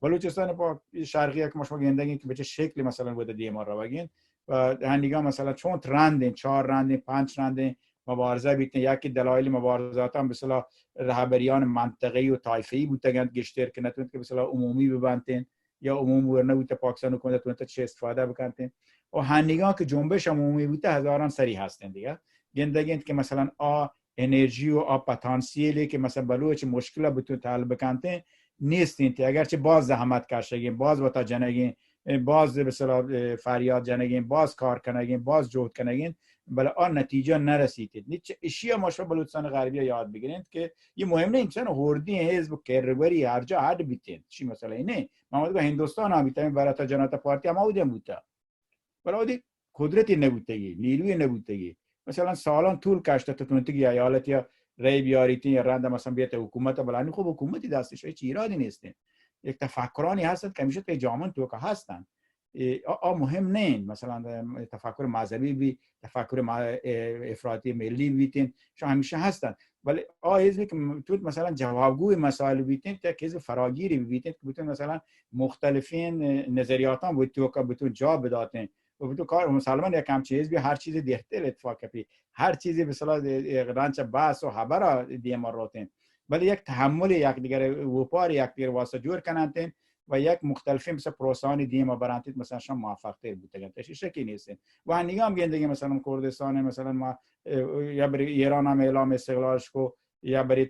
بلوچستان با شرقی که ما گندگی که به چه شکلی مثلا بوده دی ما را بگین و هندیگا مثلا چون رندین 4 رندین 5 رندین مبارزه بیتن یکی دلایل مبارزات هم مثلا رهبریان منطقه‌ای و طایفه‌ای بودند گشتر که نتونن که مثلا عمومی ببندن یا عموم ورنه بود پاکستان حکومت تونت چه استفاده بکنن و هندیگا که جنبش عمومی بوده هزاران سری هستند دیگه گندگی که مثلا انرژی و پتانسیلی که مثلا بلوچ مشکل بتون حل بکنن نیستین که اگرچه باز زحمت کشیدین باز وتا جنگین باز مثلا فریاد جنگین باز کار کنگین باز جهد کنگین بله آن نتیجه نرسیدید نیچه اشیا ماشا بلوچستان غربی یاد بگیرید که یه مهم نه انسان هوردی حزب کرگوری هر جا هر بیتین چی مثلا اینه ما میگم هندوستان هم بیتیم برای تا جنتا پارتی هم بودیم بوده ولی قدرتی نبودگی نیروی نبودگی مثلا سالان طول کشته تا تونتگی ایالت یا رای بیاریتین یا رند مثلا بیت حکومت بلانی خوب حکومتی دستش هیچ ایرادی نیستین یک تفکرانی هستند که همیشه توی جامعه تو که هستن مهم نه مثلا تفکر مذهبی بی تفکر افراطی ملی بیتین شما همیشه هستن ولی حزبی که تو مثلا جوابگوی مسائل بیتین تا حزب فراگیری بیتین که بتون مثلا مختلفین نظریاتان بود تو که بتون جا بداتین و بتون کار مسلمان یک کم چیز بی هر چیز دیخته اتفاق کپی هر چیزی به صلاح رانچ باس و خبر دیما روتین ولی یک تحمل یک دیگر وپار یک دیگر واسه جور کنند و یک مختلفی مثل پروسانی دیما برانتید مثلا شما موفق تر بودن تشش شکی نیستین و نگاه میگن مثلا کردستان مثلا ما یا بر ایران هم اعلام استقلالش کو یا بر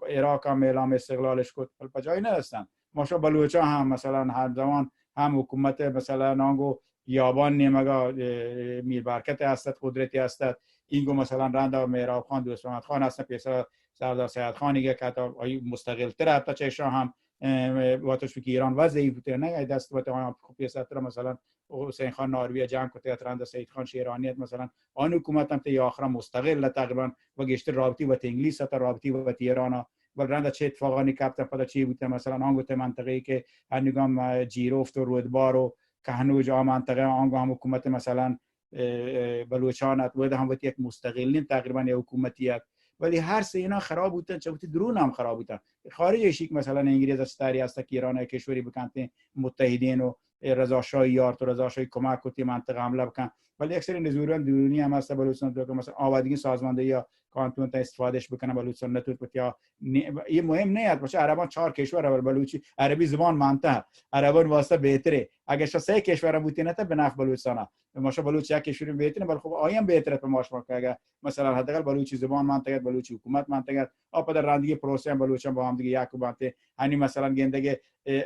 عراق هم اعلام استقلالش کو ولی جایی نرسیدن ماشا بلوچا هم مثلا هر زمان هم حکومت مثلا نانگو یابان نیمگا میر برکت هستد قدرتی هستد اینگو مثلا رند و مهراب خان دوست محمد خان هستن پیسر سردار سید خانی که حتی مستقل تر حتی چه هم واتش که ایران وضعی بوده نه دست وقت آن پیسر تر مثلا حسین خان ناروی جنگ کته رند سید خان شیرانیت مثلا آن حکومت هم تا آخر مستقل تقریبا و گشت رابطی و انگلیس تا رابطی و ایران و رند چه اتفاقانی کپتن پدا چی بوده مثلا آن گفته منطقه‌ای که هنوزم جیروفت و رودبار و که هنوز آن منطقه آنگاه هم حکومت مثلا بلوچانت بود هم یک مستقلین تقریبا یا حکومتیت ولی هر سه اینا خراب بودن چه بودی درون هم خراب بودن خارج شیک مثلا انگلیس استاری است که ایران کشوری بکنته متحدین و رضاشاهی یارت و رضاشاهی کمک کوتی منطقه حمله بکن ولی اکثر نزوران درونی هم هست بلوچستان تو که مثلا آبادگی سازماندهی یا کانتون تا استفادهش بکنه بلوچستان نتوت یا این مهم نیست باشه عربان 4 کشور اول بلوچی عربی زبان مانته عربان واسه بهتره اگه 3 کشور بودی نه به نفع بلوچستان ماشه بلوچ یک کشور بهتره ولی خب آیم بهتره به ماش که اگه مثلا حداقل بلوچی زبان منطقه بلوچی حکومت منطقه آب در رندگی پروسه هم بلوچان با هم دیگه یک بانته هنی مثلا گندگی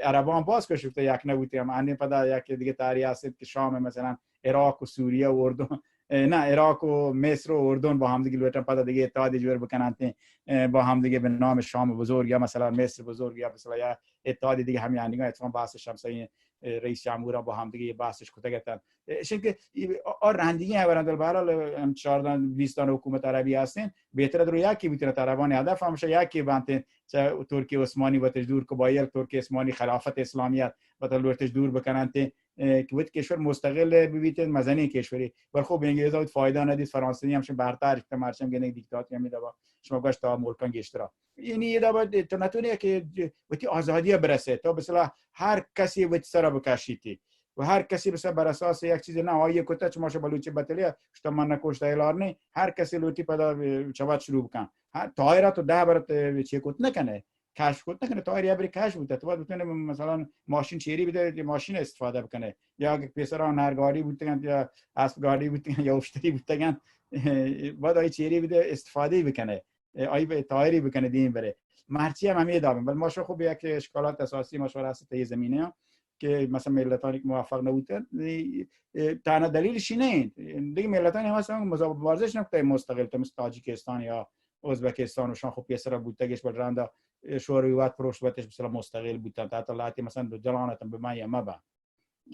عربان باز که شفته یک نبودی هم هنی پدا یک دیگه تاریخ است که شام مثلا عراق و سوریه و اردن نه عراق و مصر و اردن با هم دیگه لوتن پدا دیگه اتحادی جور بکنن با هم دیگه به نام شام بزرگ یا مثلا مصر بزرگ یا مثلا یا اتحادی دیگه همین اندیگا اتفاقا بحث شمسایی رئیس جمهور با هم دیگه بحثش کتا گفتن شکل رندگی هورند به هر حال 14 20 حکومت عربی هستین بهتره درو یکی بیتره طرفان هدف همشه یکی بنت ترکیه عثمانی و تجدور که با یک ترکیه عثمانی خلافت اسلامیت و تلورتش دور بکنن که بود کشور مستقل ببیتن مزنی کشوری ولی خب انگلیسا بود فایده ندید فرانسوی همش برتر احتمالشم گنه دیکتاتوری میده با شما گاش تا ملکان گشترا یعنی یه دفعه تو نتونی که وقتی آزادی برسه تو مثلا هر کسی وقتی سر بکشیتی و هر کسی بس بر اساس یک چیز نه آیه کتا چه ماشه بلوچی بتلیه شتا من نکشته اعلار نه هر کسی لوتی پدا چوات شروع بکن تایرا تو ده برات چی کت نکنه کشف کت نکنه تایری بری کشف بوده تو بتونه مثلا ماشین چیری بده ماشین استفاده بکنه یا اگه پسرا نرگاری بودن یا اسب گاڑی بودن یا اشتری بودن بعد ای چیری بده استفاده بکنه ای به تایری بکنه دین بره مرچی هم همین دادم ولی ماشه خوب یک اشکالات اساسی مشوره است تا زمینه که مثلا ملتانی که موفق نبودن تنها دلیلش اینه دیگه ملتانی هم مثلا مبارزش نکته مستقل مثل تاجیکستان یا ازبکستان و شان خب پیسرا بودتگش بر رنده شورویات پروشبتش مثلا مستقل بودن تا لاتی مثلا جلانتم به من یا ما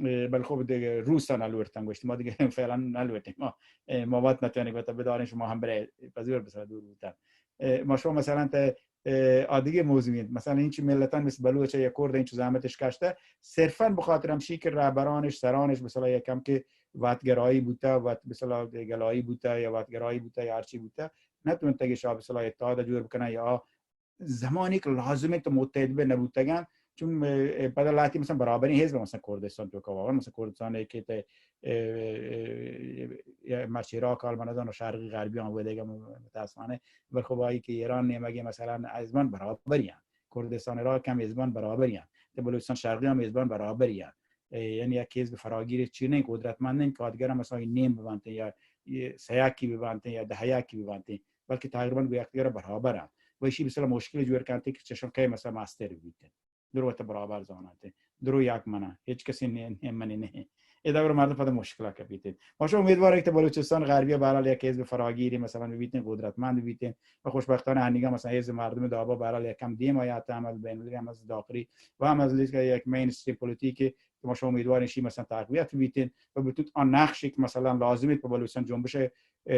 بل خب دیگه روسا نلورتن گوشت ما دیگه فعلا نلورتیم ما وقت نتونیم بتا بداریم شما هم بره پذیر بسیار دور بودن ما شما مثلا دیگه موضوعی مثلا این چی ملتان مثل بلوچ یا کرد این چیز زحمتش کشته صرفا به خاطر همشی که رهبرانش سرانش مثلا یکم که وطگرایی بوده و مثلا گلایی بوده یا وطگرایی بوده یا هرچی بوده نتونن تگش مثلا اتحاد جور بکنن یا زمانی که لازمه تو متحد به نبودن چون بعد لاتی مثلا برابری حزب مثلا کردستان تو که واقعا مثلا کردستان که ته مشیرا کالمانزان و شرقی غربی هم بوده که متاسفانه ولی خب هایی که ایران نمیگه مثلا ازمان برابریان کردستان را کم ازمان برابریان بلوچستان شرقی هم ازمان برابریان یعنی یک حزب فراگیر چینه قدرتمندن که دیگر مثلا نیم ببنده یا سیاکی ببنده یا دهیاکی ببنده بلکه تقریبا به یکدیگر برابرن و ایشی بسیار مشکل جور کنته که چشم که مثلا ماستر بیته دروت برابر زاناته درو یک منه هیچ کسی نمیمنه نه ادامه مردم فقط مشکل که بیته باشه امیدوارم که بلوچستان غربی به هر حال یک حزب فراگیری مثلا ببینید قدرتمند ببینید و خوشبختانه هنیگا مثلا حزب مردم دابا به هر حال یکم دیم آیات عمل بین هم از داخلی و هم از لیست یک مین استریم پلیتیکی که ما شما امیدواریم شی مثلا تقویت ببینید و بتوت آن نقشی که مثلا لازمه به بلوچستان جنبش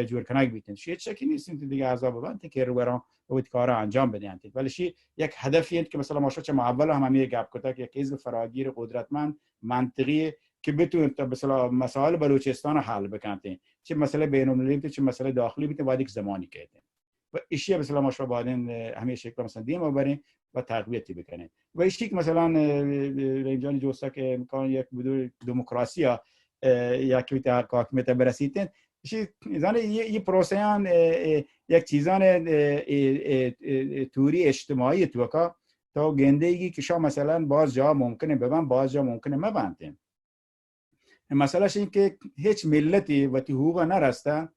جور کنک ببینید شی چکی نیستین دیگه عذاب ببند که رو برام بود کار انجام بدین ولی شی یک هدفی است که مثلا ما شما اول هم همین گپ کتا که یک حزب فراگیر قدرتمند منطقی که بتونه مثلا مسائل بلوچستان حل بکنه چه مسئله بین‌المللی چه مسئله داخلی بیت بعد یک زمانی کردن و ایشی مثلا ما شما بعدن همیشه شکل مثلا دیم ببرین و تقویتی بکنین و ایشی که مثلا رنجان جوسا که امکان یک بدون دموکراسی یک بیت حاکمیت برسیدن ایشی زن یه پروسهان یک چیزان توری اجتماعی تو کا تا گندگی که شما مثلا باز جا ممکنه ببند باز جا ممکنه مبندین مسئله این که هیچ ملتی وقتی حقوق نرسته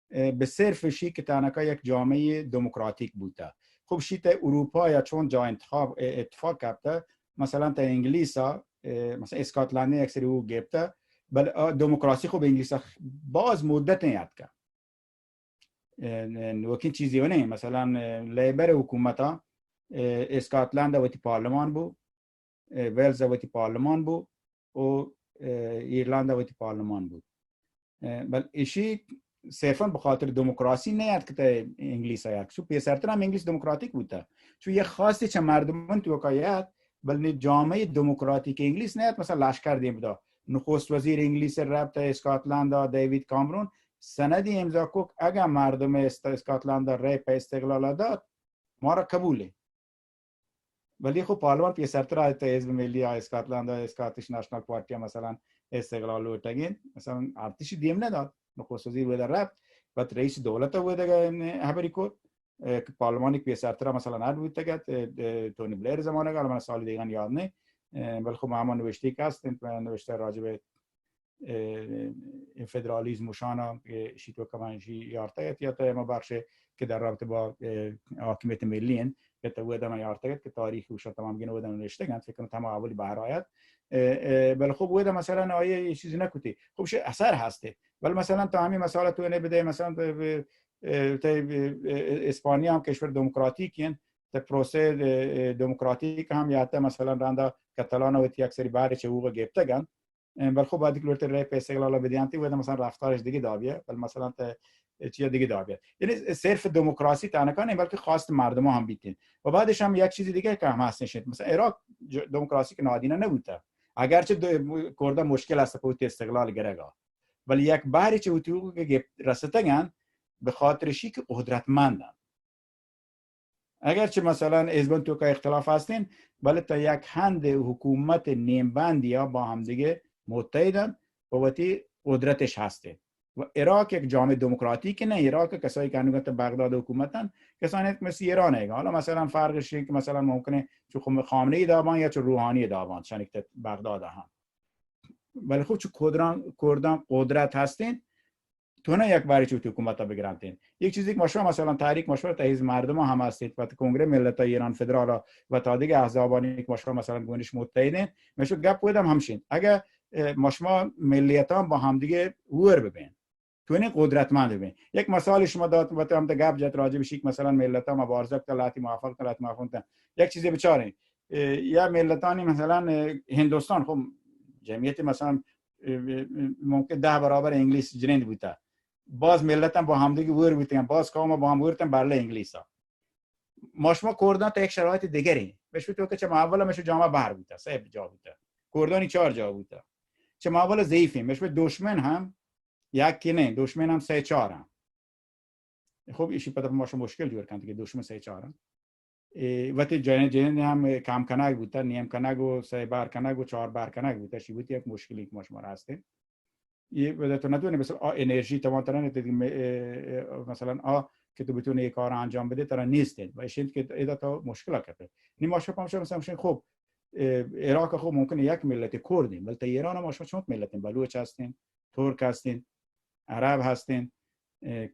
به صرف شی که تنها یک جامعه دموکراتیک بوده خب شی تا اروپا یا چون جا اتفاق کرده مثلا تا انگلیس مثلا اسکاتلند یک سری حقوق گرفته بل دموکراسی خب انگلیس باز مدت نیاد که وکین چیزی و نه مثلا لیبر حکومت اسکاتلند وقتی پارلمان بود ولز وقتی پارلمان بود و ایرلند وقتی پارلمان بود بل ایشی صرفا به خاطر دموکراسی نیاد که انگلیس آید چون پیسرتر هم انگلیس دموکراتیک بوده چون یه خاصی چه مردمان تو کایت بل جامعه دموکراتیک انگلیس نیاد مثلا لشکر دیم بوده نخست وزیر انگلیس رابطه اسکاتلند دیوید کامرون سندی امضا کو اگر مردم اسکاتلند رای په استقلال داد ما را قبوله ولی خب پارلمان پیشتر تا حزب ملی اسکاتلند و اسکاتیش نشنال پارتی مثلا استقلال لوتگین مثلا ارتش دیم نداد نخست وزیر بود رفت و رئیس دولت بود خبری کرد که پارلمانی پیشتر مثلا نرد بود تگت تونی بلیر زمانه قال من سال دیگه یاد نه ولی خب ما نوشته که است نوشته راجب فدرالیسم شانا شیتو کمانجی یارتایت یا تا ما بخش که در رابطه با حاکمیت ملی که تو ودم یارتایت که تاریخی وش تمام گنه ودم نوشته گند فکر کنم تمام اولی بهرایت ولی خب ود مثلا آیه چیزی نکوتی خب چه اثر هسته ولی مثلا تا همین مسائل تو نه بده مثلا اسپانیا هم کشور دموکراتیکین تا پروسه دموکراتیک هم یاته مثلا رنده کاتالان و تی اکثری بار چه حقوق گرفتگان ولی خب بعد کلورت رای استقلال بدیانتی و مثلا رفتارش دیگه داویه ولی مثلا چیز دیگه داویه یعنی صرف دموکراسی تنها نه بلکه خواست مردم هم بیتین و بعدش هم یک چیز دیگه که هم هستش مثلا عراق دموکراسی که نادیده نبوده اگرچه کرده مشکل است پوت استقلال گرگا ولی یک باری چه حقوق رسیدگان به خاطر شی که قدرتمندن اگرچه مثلا حزب تو که اختلاف هستین ولی تا یک هند حکومت نیم بندی یا با هم دیگه متحدن و وقتی قدرتش هسته و عراق یک جامعه دموکراتیک نه عراق کسایی که هنوز بغداد حکومتن کسانی مثل ایرانه حالا مثلا فرقش اینه که مثلا ممکنه چون خامنه‌ای دابان یا چون روحانی دابان شنیکت بغداد هم ولی خب چون کردان قدرت هستین تو نه یک باری چون حکومت ها بگیرنتین یک چیزی که مشروع مثلا تحریک مشروع تحیز مردم هم هستید و کنگره ملت ایران فدرال و تا دیگه احزابانی که مشروع مثلا گونش متحدین مشروع گپ بودم همشین اگر مشروع ملیت ها با هم دیگه ور ببین تو این قدرتمند ببین یک مثال شما داد و تو هم گپ جت راجع به شیک مثلا ملت ها مبارزه طلعتی موافق یک چیزی بچاره یا ملتانی مثلا هندوستان خب جمعیت مثلا ممکن 10 برابر انگلیس جنند بوده باز ملت هم با همدیگه ور بودن باز قوم با هم ورتن برای انگلیس ها ماشما کردان تا یک شرایط دیگری بهش تو که چه اول مشو جامعه بهر بوده سه جا بوده کردانی 4 جا بوده چه اول ضعیفیم مش دشمن هم یکی نه دشمن هم 3 4 هم خب ایشی پدا ماشو مشکل جور کردن که دشمن 3 4 هم وقتی جن هم کم کنگ بوده نیم کنگ و 3 بار کنگ و 4 بار کنگ بوده شی بود یک مشکلی که ماشما هسته یه بدت ندونه مثلا انرژی تمام مثلا که تو بتونی یک کار انجام بده ترا نیستید و ایشین که ایدا تا مشکل کرده نیما شما مثلا خب عراق خب ممکنه یک ملت کردیم ولی ایران ما چند ملتیم بلوچ هستین ترک هستین عرب هستین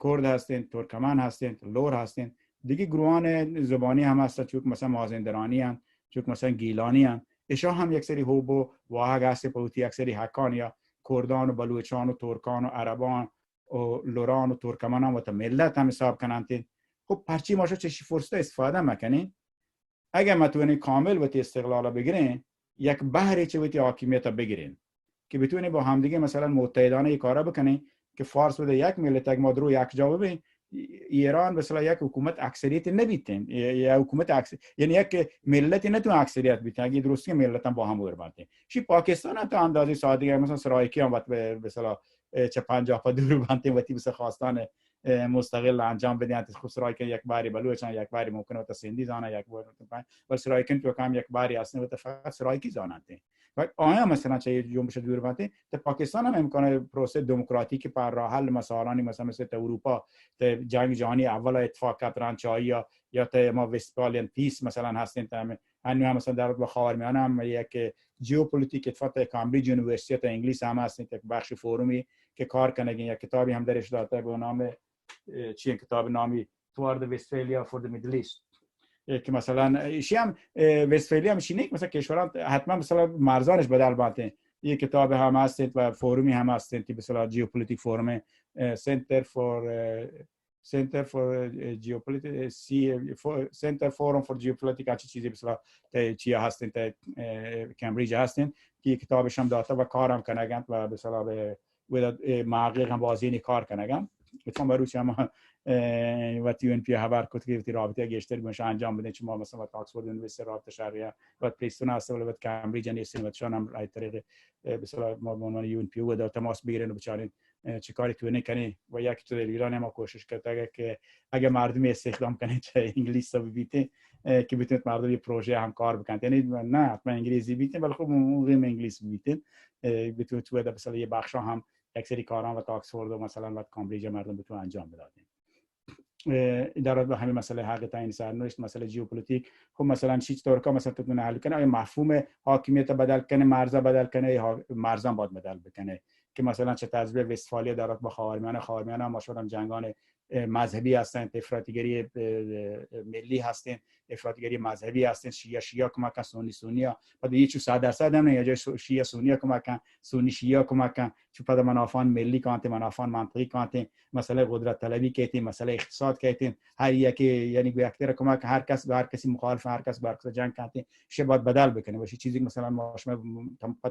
کرد هستین ترکمن هستین لور هستین دیگه گروهان زبانی هم هستن چون مثلا مازندرانی هم چون مثلا گیلانی هم اشا هم یک سری هوب و واحد هست پوتی یک سری حکانیا کردان و بلوچان و ترکان و عربان و لوران و ترکمان هم و تا ملت هم حساب کنند خب پرچی ماشو چشی فرصت استفاده میکنین اگر متونی کامل و تی استقلال بگیرین یک بحری چه و تی حاکمیت بگیرین که بتونی با همدیگه مثلا متحدانه یک کارا بکنین که فارس بده یک ملت یک مادرو یک جا ببین ایران مثلا یک حکومت اکثریت نبیتن یا حکومت یعنی یک ملت نتون اکثریت بیتن اگه درستی ملت هم با هم وربانته شی پاکستان هم تا اندازه سادگی مثلا سرایکی هم مثلا چه 50 پا دور بانته وقتی مثلا خواستان مستقل انجام بدن خود سرایکی یک باری بلوچان یک باری ممکنه تا سندی زانه یک بار ولی سرایکی تو کم یک باری اصلا و فقط سرایکی زاننده و آیا مثلا چه جنبش دور بانته تا پاکستان هم امکان پروسه دموکراتیک پر راه حل مسائلی مثل اروپا جنگ جهانی اول اتفاق کردن چایی یا تا ما وستفالین پیس مثلا هستیم تا همین مثلا در با خاورمیانه هم یک ژئوپلیتیک اتفاق کامبریج یونیورسیتی انگلیس هم هست یک بخش فورومی که کار کنه یک کتابی هم درش داده به نام چی کتاب نامی توارد وستفالیا فور د میدل ایست که مثلا ایشی هم وستفالیا هم شینه مثلا کشوران حتما مثلا مرزانش بدل بانته یک کتاب هم هست و فورومی هم هست که مثلا ژئوپلیتیک فورم سنتر فور ژئوپلیتیک سنتر فورم فور ژئوپلیتیک چه چیزی مثلا چی هستن تا کمبریج هستن که کتابش هم داده و کارم کنگند و مثلا به محقق هم بازینی کار کنگند اتفاقا بروش هم و تی ان پی خبر کرد که تی رابطه گشتر بهش انجام بدن چون ما مثلا با آکسفورد یونیورسیتی رابطه شرعیه و پریستون هست و کمبریج نیستیم و چون هم رای طریق مثلا ما عنوان یو ان پی و تماس بگیرن و بچارین چه کاری تو نکنی و یکی تو ایران هم کوشش کرده که اگه مردم استخدام کنه چه انگلیس رو بیته که بتونید مردم یه پروژه هم کار بکنن، یعنی نه حتما انگلیسی بیتین ولی خب مهم انگلیس بیتین بتونید تو مثلا یه بخش هم یک سری کاران و تا آکسفورد و مثلا و کامبریج مردم بتونن انجام بدن. در رابطه با همین مسئله حق تعیین سرنوشت، مسئله ژئوپلیتیک، خب مثلا چیز طور که مثلا تتونه حل کنه، آیا مفهوم حاکمیت بدل کنه، مرزا بدل کنه، یا مرزا باید بدل بکنه که مثلا چه تجربه وستفالیا در رابطه با خاورمیانه هم ماشاءالله جنگان مذهبی هستند، افراطیگری ملی هستند، افراطیگری مذهبی هستند، شیعه کمک سنی بعد یه چیز 100% هم نه، یا جای شیعه سنی کمک سنی شیعه کمک چون پد منافع ملی کانت منافع منطقی کانت مسئله قدرت طلبی کهتیم، مسئله اقتصاد کهتیم، هر یکی یعنی به اکتر کمک هر کس به هر کسی مخالف، هر کس بر جنگ کهتیم شه باید بدل بکنه باشه چیزی مثلا ما شما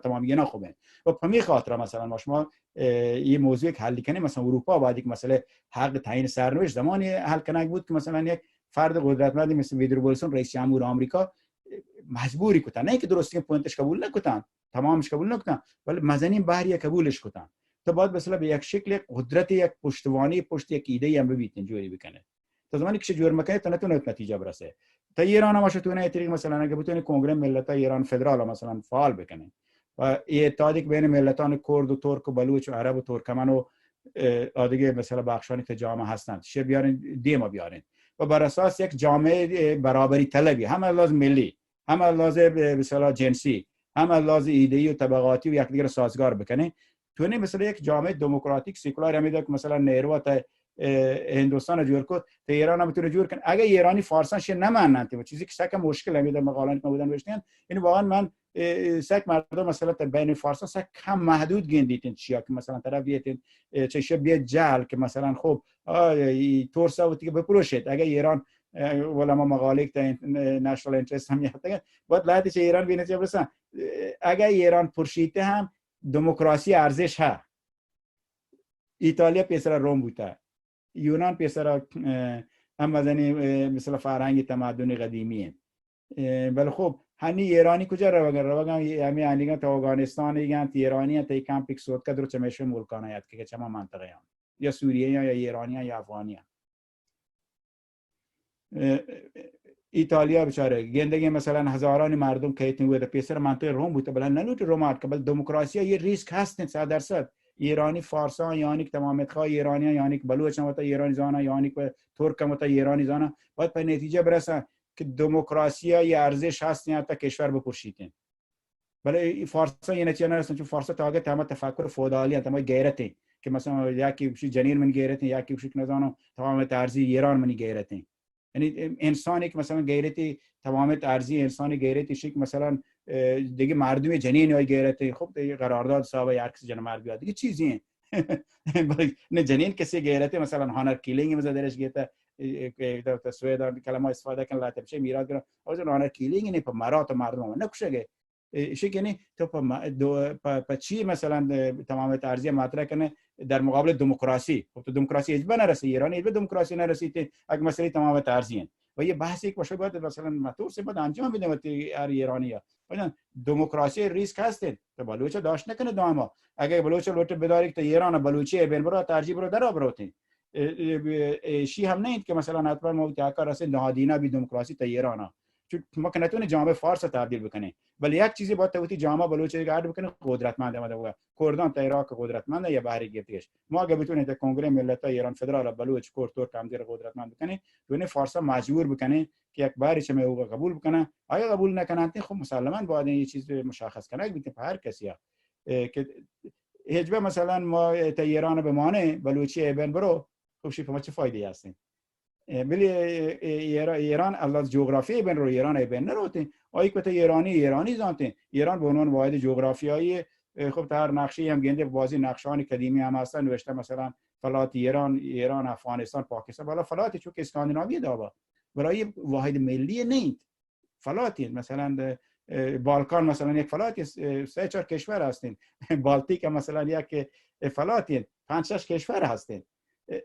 تمامی نه خوبه و به همین خاطر مثلا ما شما این موضوع حل کنیم. مثلا اروپا بعد یک مسئله حق تعیین سرنوشت زمانی حل کنه بود که مثلا یک فرد قدرتمندی مثل ویدرو ویلسون رئیس جمهور آمریکا مجبوری کتن، نه که درستی پوینتش قبول نکتن، تمامش قبول نکتن، ولی مزنین بحری قبولش کتن. تو بعد مثلا به یک شکل قدرت یک پشتوانی پشت یک ایده هم ببینید جوری بکنه. تا زمانی که جور میکنه تا نتونه نتیجه برسه. تا ایران هم شتونه طریق مثلا اگه بتونه کنگره ملت ایران فدرال مثلا فعال بکنه و اتحادی بین ملتان کرد و ترک و بلوچ و عرب و ترکمن و دیگه مثلا بخشانی که جامعه هستند شه بیارین دیما بیارین و بر اساس یک جامعه برابری طلبی هم لازم ملی، هم لازم به اصطلاح جنسی، هم لازم ایده‌ای و طبقاتی و یکدیگر سازگار بکنه. تو نه مثلا یک جامعه دموکراتیک سکولار همیده که مثلا نهرو تا هندوستان جور کرد تا ایران هم بتونه جور کنه. اگه ایرانی فارسان شه نمانند و چیزی که سک مشکل همیده مقالات ما بودن بشنن این واقعا من سک مردم مثلا بین فارسان سک کم محدود گندیتن چیا که مثلا طرف بیتن چه بیت جهل که مثلا خب تورسا و دیگه بپروشید اگه ایران ولا ما مقاله که نشنال اینترست هم یاد باید لحظه چه ایران بینه چه برسن اگه ایران پرشیته هم دموکراسی ارزش ها. ایتالیا پیسر روم بوده، یونان پیسر هم مزنی مثلا فرهنگ تمدن قدیمیه، ولی خب هنی ایرانی کجا روگن همین انیگان تا افغانستان ایگان تا ایرانی تا کمپیک سود که در چمیشه ملکانه یاد که چما منطقه هم یا سوریه یا ایرانی یا افغانی. ایتالیا بیچاره گندگی مثلا هزاران مردم کیتن بوده پیسر منطقه روم بوده بلند نلوت رومات که بل دموکراسی یه ریسک هستن 100%. ایرانی فارسان یعنی که تمام اتخای ایرانی یعنی که بلوچ هم تا ایرانی زانا یعنی که ترک هم تا ایرانی زانا باید به نتیجه برسن که دموکراسی یه ارزش هست نه تا کشور بپوشیدن. ولی فارسان یه نتیجه نرسن چون فارسا تا تمام تفکر فئودالی تمام غیرتی که مثلا یکی بشه جنین من غیرتی یکی بشه نزانم تمام ارزی ایران من غیرتی. یعنی انسانی که مثلا غیرتی تمام ارزی انسانی غیرتی شک مثلا دیگه مردم جنین یا غیرتی خب دیگه قرارداد صاحب هر کسی جن مرد بیاد دیگه چیزی نه جنین کسی غیرتی مثلا هانر کیلینگ مثلا درش گیت در سوئد کلمه استفاده کن لا تبشه میراث گرا از هانر کیلینگ نه په مرات مردم نه کشگه شک یعنی تو په چی مثلا تمام ارزی مطرح کنه در مقابل دموکراسی. خب تو دموکراسی اجبا نرسه ایران اجبا دموکراسی نرسید اگه مسئله تمام ارزی و یه بحثی که باشه باید مثلا مطور سه بعد انجام بده وقتی ایرانی‌ها ببین دموکراسی ریسک هست تو بلوچ داشت نکنه داما اگه بلوچ لوت بداری که ایران بلوچی بین برو ترجیح برو در آبروتی شی هم نه که مثلا حتما ما کار است نهادینه بی دموکراسی تا ایران چون ما که نتونه جامعه فارس تبدیل بکنه ولی یک چیزی باید توتی جامعه بلوچ گارد بکنه قدرتمند آمده کردان تا عراق قدرتمند یا بحری گرفتیش ما اگه بتونه تا کنگره ملت ایران فدرال بلوچ کرد ترک هم دیر قدرتمند بکنه دونه فارسا مجبور بکنه که یک باری چه حقوق قبول بکنه آیا قبول نکنن خب مسلماً باید یه چیز مشخص کنه بیت هر کسی که هیچ مثلا ما تا ایران بمانه بلوچی ابن برو خب شی ما چه فایده هستین ولی ایران از جغرافی بین رو ایران بین نروتین آیه که ایرانی زانتین ایران به عنوان واحد جغرافیایی خب هر نقشه هم گنده بازی نقشه‌های قدیمی هم هستن نوشته مثلا فلات ایران افغانستان پاکستان بالا فلاتی چون که اسکاندیناوی دابا برای واحد ملی نیست فلاتی مثلا بالکان مثلا یک فلاتی 3-4 کشور هستین بالتیک مثلا یک فلاتی 5-6 کشور هستین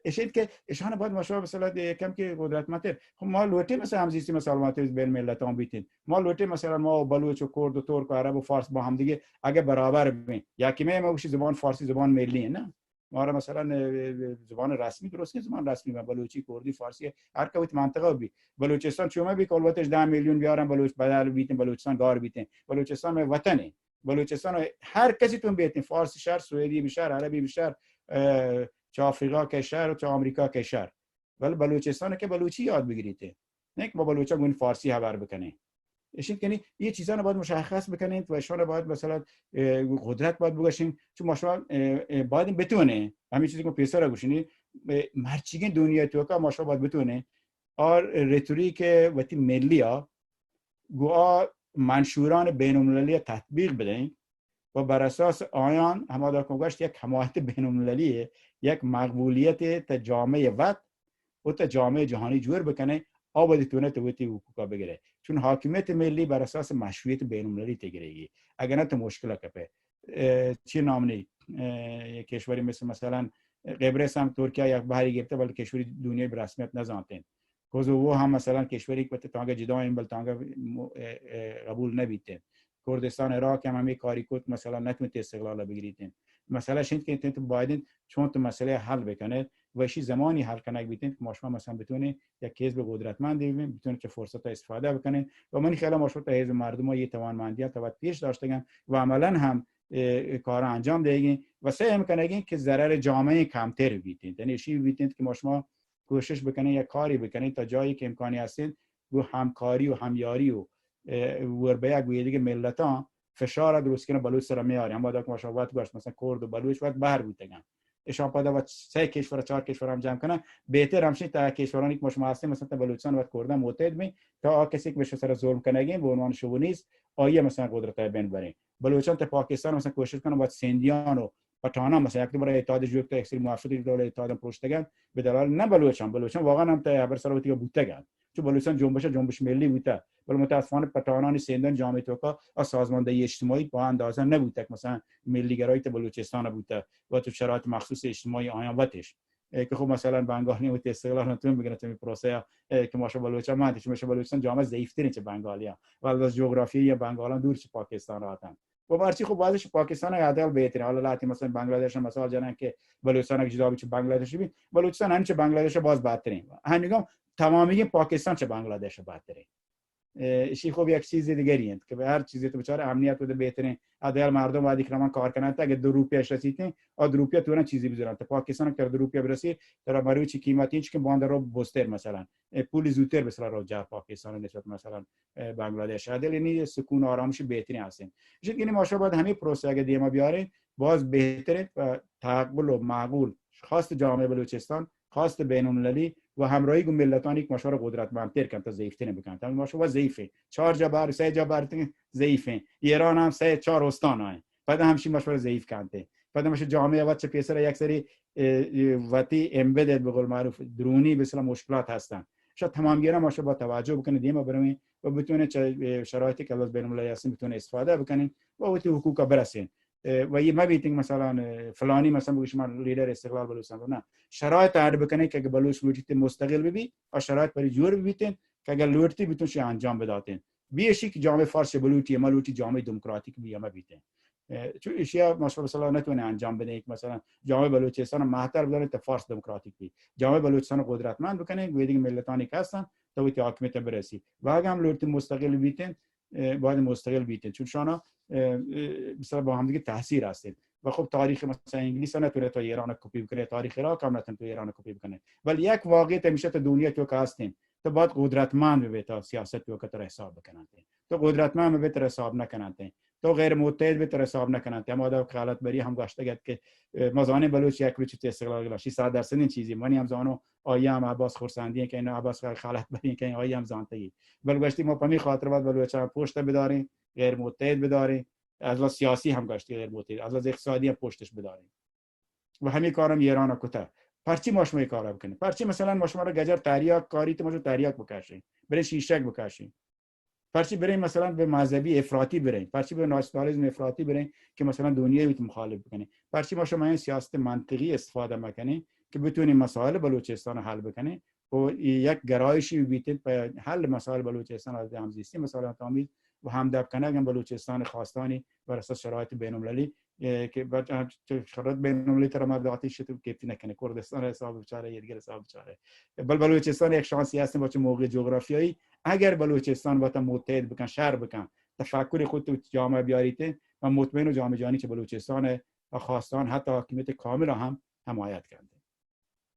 اشید که اشانه باید ماشاءالله مثلا کم که قدرتمنده خب ما لوتی مثلا همزیستی مسالمات بین ملتان بیتین ما لوتی مثلا ما بلوچ و کرد و ترک و عرب و فارس با هم دیگه اگه برابر بین یکی ما باشی زبان فارسی زبان ملی نه ما را مثلا زبان رسمی درست نیست، زبان رسمی بلوچی، کردی، فارسی هر کویت منطقه بی بلوچستان چوما بی کلوتش 10 میلیون بیارن بلوچ بدل بیتن بلوچستان گار بیتن بلوچستان وطنه بلوچستان هر کسی تون بیتن فارسی شهر سوئدی بشهر عربی بشهر چه آفریقا کشور و چه آمریکا کشور ولی بلوچستان که بلوچی یاد بگیرید نه که با بلوچا گون فارسی خبر بکنه اشین کنی یه چیزا رو باید مشخص بکنید و شما باید مثلا قدرت باید بگوشین چون ما شما باید بتونه همین چیزی که پیسر گوشینی مرچیگن دنیا تو که ما شما باید بتونه اور رتوریک وقتی ملی ها گویا منشوران بین‌المللی تطبیق بدین و بر اساس آیان همه گوشت یک حمایت بین‌المللی یک مقبولیت تا جامعه وقت و تا جامعه جهانی جور بکنه آبادی تونه توتی حقوقا بگیره چون حاکمیت ملی بر اساس مشروعیت بین‌المللی تگیریگی اگر نه تو مشکل کپه چی نامنی کشوری مثلا قبرس هم ترکیه یک بحری گرفته ولی کشوری دنیای به رسمیت نزانتن کوزوو هم مثلا کشوری که تانگا جدا این بل تانگا قبول نبیتن کردستان عراق هم همین کاری کت مثلا نتونید استقلال بگیریدن مسئله شد که تو باید چون تو مسئله حل بکنه و شی زمانی حل کنه بیتین که ماشما مثلا بتونه یک حزب قدرتمند بتونه چه فرصت استفاده بکنه و من خیلی ماشما تا حزب مردم ها یه توانمندی تا پیش داشتن و عملا هم کار انجام دهیم و سعی میکنه که ضرر جامعه کمتر بیتین یعنی شی بیتین که ماشما کوشش بکنه یک کاری بکنه تا جایی که امکانی هستین و همکاری و همیاری و وربه یک ویدیگ ملتان فشار درست کنه بلوچ سر میاری هم باید که مشابهت باشه مثلا کرد و بلوچ وقت بهر بودن اشان پادا و 3 کشور 4 کشور هم جمع کنن بهتر همشین تا کشورانی که مشما هستیم مثلا بلوچستان و کردان متحد می تا کسی که بشه سر ظلم کنه به عنوان شوونیست آیه مثلا قدرت بین برین بلوچستان تا پاکستان مثلا کوشش کنه با سندیان و پتانا مثلا یک برای اتحاد جوک تا اکثر موافقی دولت اتحاد پشتگان به دلال نه بلوچستان واقعا هم تا بر سر وقتی بودتگان چون بلوچستان جنبش ملی بوده ولی متاسفانه پتانان سندان جامعه توکا از سازماندهی اجتماعی با اندازه نبوده که مثلا ملیگرایی تا بلوچستان بوده و تو شرایط مخصوص اجتماعی آیان وقتش که خب مثلا بنگالی و استقلال نتون بگیرن تو پروسه که ماشه بلوچستان ما چون بلوچستان جامعه ضعیف‌ترین چه بنگالیا ولی از جغرافیایی بنگالان دور چه پاکستان راهتن و برچی خب بازش پاکستان عدل بهتره حالا لاتی مثلا بنگلادش مثلا جنن که بلوچستان جدا بشه بنگلادش ببین بلوچستان همین چه بنگلادش باز بدترین همینگام تمامی پاکستان چه بنگلادش بدترین اشی خوب یک چیز دیگری است که به هر چیزی تو بچاره امنیت بده بهترین عدل مردم باید اکرامان کار کنن تا اگه 2 روپیه رسیدین آ 2 روپیه تو نه چیزی بذارن تا پاکستان که 2 روپیه برسی در مروی چی قیمتی چی که باند رو بوستر مثلا پول زودتر بسلا رو جا پاکستان نسبت مثلا بنگلادش عدل یعنی سکون و آرامش بهتری هستین چون یعنی ماشا باید همین پروسه اگه دیما بیاره باز بهتره و تقبل و معقول خواست جامعه بلوچستان خواست بین‌المللی و همراهی با ملتانی که ماشا رو قدرتمندتر کن تا ضعیف‌تر نمیکنن تا ماشا و ضعیفه 4 جا 3 جا ضعیفه ایران هم 3-4 استان های بعد همشی ماشا ضعیف کنته بعد ماشا جامعه وقت پیسر یک سری وقتی امبدد به قول معروف درونی به اصطلاح مشکلات هستن شاید تمامگیرا ماشا با توجه بکنه دیما بریم و بتونه شرایطی که از بین‌المللی هستن بتونه استفاده بکنین و وقتی حقوقا برسین و یه مبیتینگ مثلا فلانی مثلا بگوش من لیدر استقلال بلوچستان نه شرایط عرض بکنه که بلوچ لوٹیت مستقل ببی و شرایط برای جور ببیتین که اگر لوٹی بتونش انجام بداتین بیشی که جامعه فارسی بلوچی ما لوٹی جامعه دموکراتیک بیا مبیتین چون اشیا مثلا نتونه انجام بده که مثلا جامعه بلوچستان مهتر بداره تا فارس دموکراتیک بی جامعه بلوچستان قدرتمند بکنه گویدی ملتانی که هستن تا وقتی حاکمیت برسی و اگه هم لوٹی مستقل بیتین باید مستقل بیتین چون شما مثلا با هم دیگه تاثیر هستید و خب تاریخ مثلا انگلیس نتونه تو ایران کپی کنه تاریخ عراق هم نتونه تو ایران کپی کنه ولی یک واقعیت همیشه تو دنیا تو که هستین تو باید قدرتمند به تا سیاست تو که حساب بکنن تو قدرتمند به تو حساب نکنن تو غیر متحد به تو حساب نکنن اما دا خالت بری هم گشته که مزان بلوچ یک روز استقلال گلاشی 100% این چیزی منی هم زانو آیام عباس خورسندی که اینا عباس خالت بری که آیام زانتگی بلگشتی ما پمی خاطر بعد بلوچ پشت بداریم غیر متحد بداریم از لحاظ سیاسی هم گشتی غیر متحد از لحاظ اقتصادی هم پشتش بداریم و همین کارم ایران کوتا پرچی ماشما کارا بکنه پرچی مثلا ماشما رو گجر تریاک کاری تو ماشو تریاک بکشین برای شیشک بکشین پرچی بریم مثلا به مذهبی افراطی بریم پرچی به ناسیونالیسم افراطی بریم که مثلا دنیای میت مخالف بکنه پرچی ماشما این سیاست منطقی استفاده میکنه که بتونیم مسائل بلوچستان حل بکنه و یک گرایشی بیت به حل مسائل بلوچستان از همزیستی مسائل تامیل و همدب کنه بلوچستان خواستانی بر اساس شرایط بین‌المللی که بعد شرط بین‌المللی ترامداتی شد که نکنه کردستان حساب بیچاره دیگر حساب بیچاره بلوچستان یک شانسی هست با چه موقع جغرافیایی اگر بلوچستان با تا متحد بکن شهر بکن تفکر خود تو جامعه بیاریته و مطمئن و جامعه جهانی که بلوچستان و خواستان حتی حاکمیت کامل هم حمایت کرده.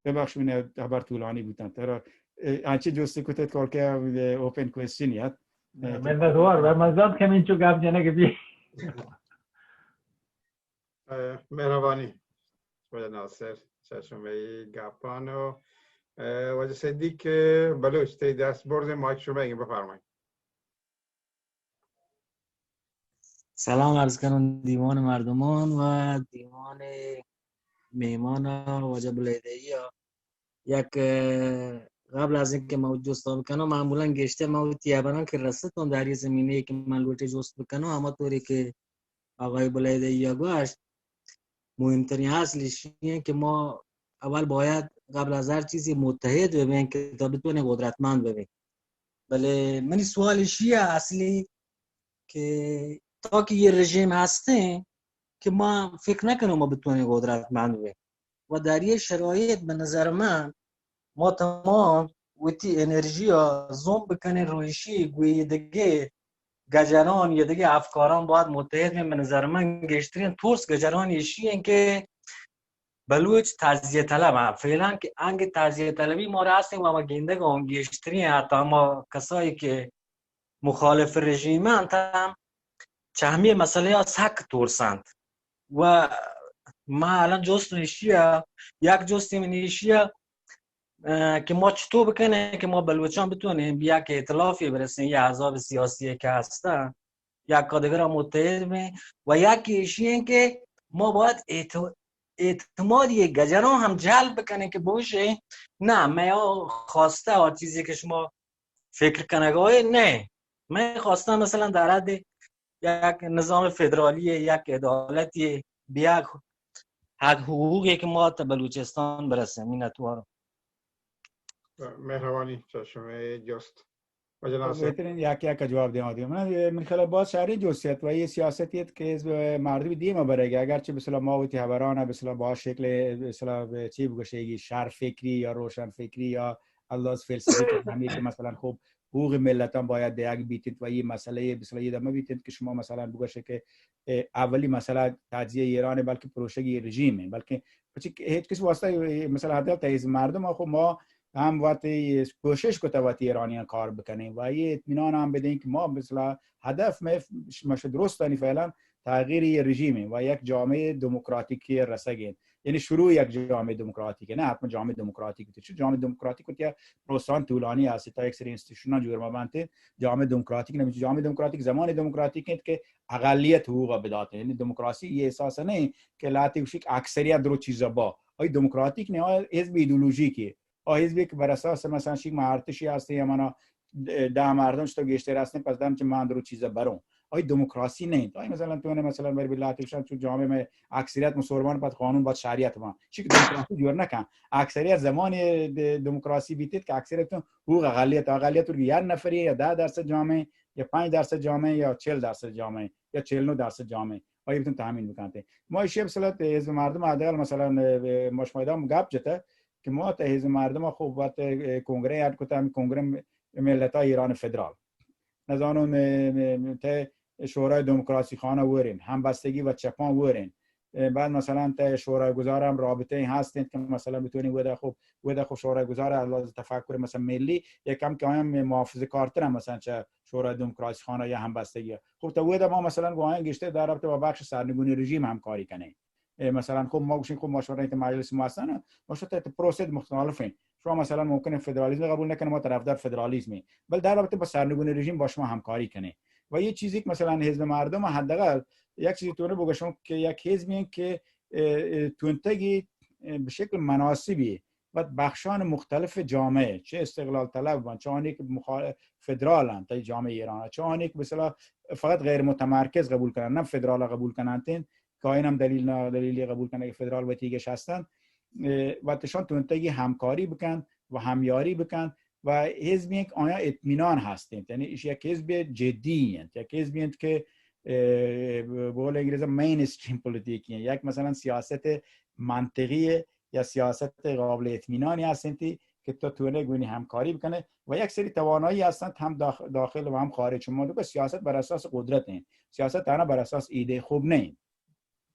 ببخشید من خبر طولانی بودم ترا انچه جسته کتت کار که اوپن کوئسچنیات من دوار و مزاد کمین چو گپ جنه که بی مهربانی ولی ناصر چشمه گپانو وجه صدیق بلوچ تی دست برد مایک شما بگیم بفرمایید. سلام عرض کنم دیوان مردمان و دیوان مهمان واجب الهدایی ها. یک قبل از اینکه ما جست بکنم معمولا گشته ما تیابران که رسیدم در یه زمینه که من لوته جست بکنم اما طوری که آقای بلهدایی گوشت مهمترین اصلش اینه که ما اول باید قبل از هر چیزی متحد ببینیم که تا بتونه قدرتمند ببینیم. بله من سوالش اصلی که تا که یه رژیم هسته که ما فکر نکنم ما بتونیم قدرتمند ببینیم و در یه شرایط به نظر من ما تمام وقتی انرژی ها زوم بکنه رویشی گویی دیگه گجران یا دیگه افکاران باید متحد به نظر من گشترین تورس گجران ایشی این که بلوچ تجزیه طلب هم فعلا که انگ تجزیه طلبی ما را هستیم و ما گنده گم گشترین حتی ما کسایی که مخالف رژیمند هم چهمی مسئله ها سک تورسند و ما الان جست نیشیه یک جستی من نیشیه که ما چطور بکنه که ما بلوچان بتونیم بیا که ائتلافی برسیم یه احزاب سیاسی که هستن یک کادگر را متحد می و یکیش این که ما باید اعتماد یک گجران هم جلب بکنه که باشه نه من خواسته هر چیزی که شما فکر کنگاه نه من خواسته مثلا در حد یک نظام فدرالی یک عدالتی بیا حق حقوقی که ما تا بلوچستان برسیم این اتوارو مهربانی چشمه جست بهترین یک جواب دیم من خیلی باز شهری جوسیت و یه سیاستی که از مردم دیگه ما برای اگرچه به اصطلاح ما وقتی خبرانه به اصطلاح با شکل به اصطلاح چی بگوشهگی شر فکری یا روشن فکری یا الله فلسفی همین که مثلا خب حقوق ملتان باید یک بیتید و یه مسئله به اصطلاح یه دمه بیتید که شما مثلا بگوشه که اولی مسئله تجزیه ایران بلکه پروژه رژیمه بلکه هیچ کس واسطه مثلا عدالت از مردم خب ما هم وقتی کوشش کنیم وقتی ایرانیان کار بکنیم و یه اطمینان هم بدیم که ما مثلا هدف مش درست دانی فعلا تغییر رژیمه و یک جامعه دموکراتیکی رسیدیم یعنی شروع یک جامعه دموکراتیک نه حتما جامعه دموکراتیک تو جامعه دموکراتیک که پروسان طولانی است تا یک سری اینستیتوشن جور مبنته جامعه دموکراتیک نمیشه جامعه دموکراتیک زمان دموکراتیک است که اقلیت حقوق بداته یعنی دموکراسی یه احساس نه که لاتی وشک اکثریت درو چیزا با ای دموکراتیک نه حزب ایدئولوژیکی حزبی که بر اساس مثلا شیک مارتشی هستی یا منا ده مردم تو گشته هستن پس دم که من درو چیزا برام ای دموکراسی نه تو مثلا تو مثلا بر بلاتیشان تو جامعه میں اکثریت مسلمان بعد قانون بعد شریعت ما چیک دموکراسی جور نکن اکثریت زمان دموکراسی بیتید که اکثریت حقوق اقلیت رو یا نفری یا 10% جامعه یا 5% جامعه یا 40% جامعه یا 49% جامعه آیا بتون تامین میکنه ما ایشه بسلات از مردم عدال مثلا مش میدام گپ جته که ما ته حزب مردم خوب وقت کنگره یاد کتام کنگره ملت ایران فدرال نزانون ته شورای دموکراسی خانه ورین همبستگی و چپان ورین بعد مثلا ته شورای گذار هم رابطه هستین که مثلا بتونین ودا خوب شورای گذار از تفکر مثلا ملی یکم که هم محافظه کارتر هم مثلا چه شورای دموکراسی خانه یا همبستگی خب تا ودا ما مثلا گواهی گشته در رابطه با بخش سرنگونی رژیم همکاری کنه مثلا خب ما گوشین خب مشورت مجلس مؤسسانه مشورت پروسه مختلفه شما مثلا ممکنه فدرالیسم قبول نکنه ما طرفدار فدرالیسمی ولی در رابطه با سرنگونی رژیم با شما همکاری کنه و یه چیزی که مثلا حزب مردم حداقل یک چیزی تونه بگوشم که یک حزبی که تونتگی به شکل مناسبی و بخشان مختلف جامعه چه استقلال طلب بان چه آنی که فدرالن تا جامعه ایران چه آنی که مثلا فقط غیر متمرکز قبول کنن نه فدرال قبول کنن که اینم دلیلی قبول کنه که فدرال و تیگش هستن و تشان تونتگی همکاری بکن و همیاری بکن و حزبی که آیا اطمینان هستند یعنی یک حزب جدی است یک حزبی است که به قول انگلیسی مین استریم پلیتیکی، یک مثلا سیاست منطقی یا سیاست قابل اطمینانی هستند که تو تونه گونی همکاری بکنه و یک سری توانایی هستند هم داخل و هم خارج. شما دو سیاست بر اساس قدرت نه، سیاست تنها بر اساس ایده خوب نه،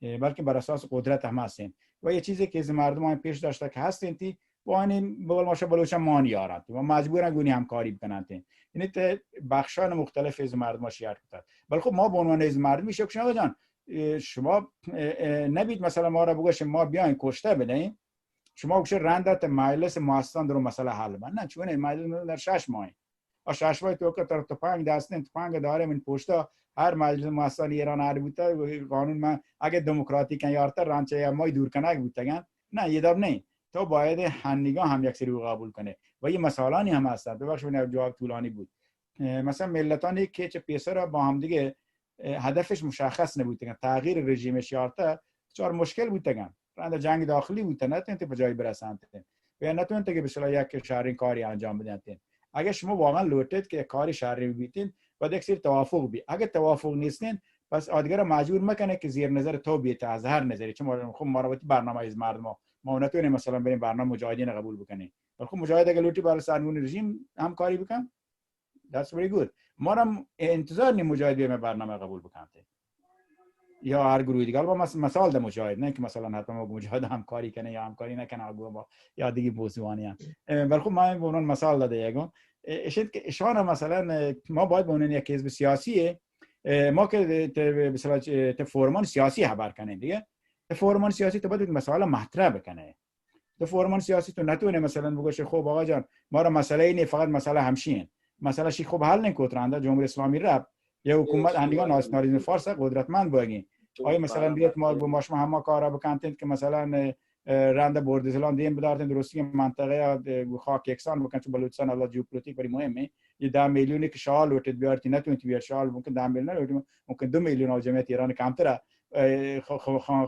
بلکه بر اساس قدرت هم هستند. و یه چیزی که از مردم هم پیش داشته که هستند با این بقول ماشه بلوچ مان یارند و مجبورن گونی همکاری بکنند. یعنی بخشان مختلف از مردم شیار کرد. ولی خب ما به عنوان از مردم میشه که شما جان شما نبید مثلا ما را بگوش ما بیاین کشته بدین، شما بگوش رندت مجلس مؤسسان درو مسئله حل من نه، چون مجلس در 6 ماه و 6 ماه تو که تر تفنگ دستن تفنگ داره من پشتا هر مجلس مؤسسان ایران هر بوده قانون من اگه دموکراتیک یارتر رانچه یا مای دور کنه بودن نه یه دب نه، تو باید هنگاه هم یک سری قبول کنه و یه مسائلانی هم هستن. ببخشید من جواب طولانی بود. مثلا ملتانی که چه پیسه را با هم دیگه هدفش مشخص نبوده، تغییر رژیم شیارته چهار مشکل بوده، رنده جنگ داخلی بوده، نتونید به جای برسند و نتونید که به اصطلاح یک شهری کاری انجام بدید. اگه شما واقعا لوتید که کاری شهری بیتین باید یک سری توافق بی، اگه توافق نیستین پس آدگر مجبور میکنه که زیر نظر تو بیت از هر نظری، چون خب مربوط برنامه از مردم ما نتونیم مثلا بریم برنامه مجاهدین قبول بکنیم، ولی خب مجاهد اگه لوتی برای سرنگون رژیم همکاری بکن that's very good. ما هم انتظار نیم مجاهد بیایم برنامه قبول بکنه یا هر گروه دیگه. با مثال ده مجاهد نه که مثلا حتما ما مجاهد همکاری کنه یا همکاری نکنه با یا دیگه موضوعانی هم، ولی خب ما به اون مثال داده یگم اشید که اشان مثلا ما باید به اون یک حزب سیاسی ما که به اصطلاح فرمان سیاسی خبر کنه دیگه، فرمان سیاسی تو باید مسائل مطرح بکنه. تو فرمان سیاسی تو نتونه مثلا بگوشه خب آقا جان ما را مسئله اینه فقط مسئله همشین مسئله شی خب حل نکنه جمهوری اسلامی رب یا حکومت اندیگان ناسیونالیسم فارس قدرتمند بگین آیا مثلا بیت ما با ماش ما کارا بکنید که مثلا رنده بردزلان دیم بدارتن درستی منطقه خاک یکسان بکن چون بلوچستان الله ژئوپلیتیک بری مهمه. یه 10 میلیونی که شال وقت بیارتی نتونی بیار شال ممکن 10 میلیون ممکن 2 میلیون از جمعیت ایران کمتره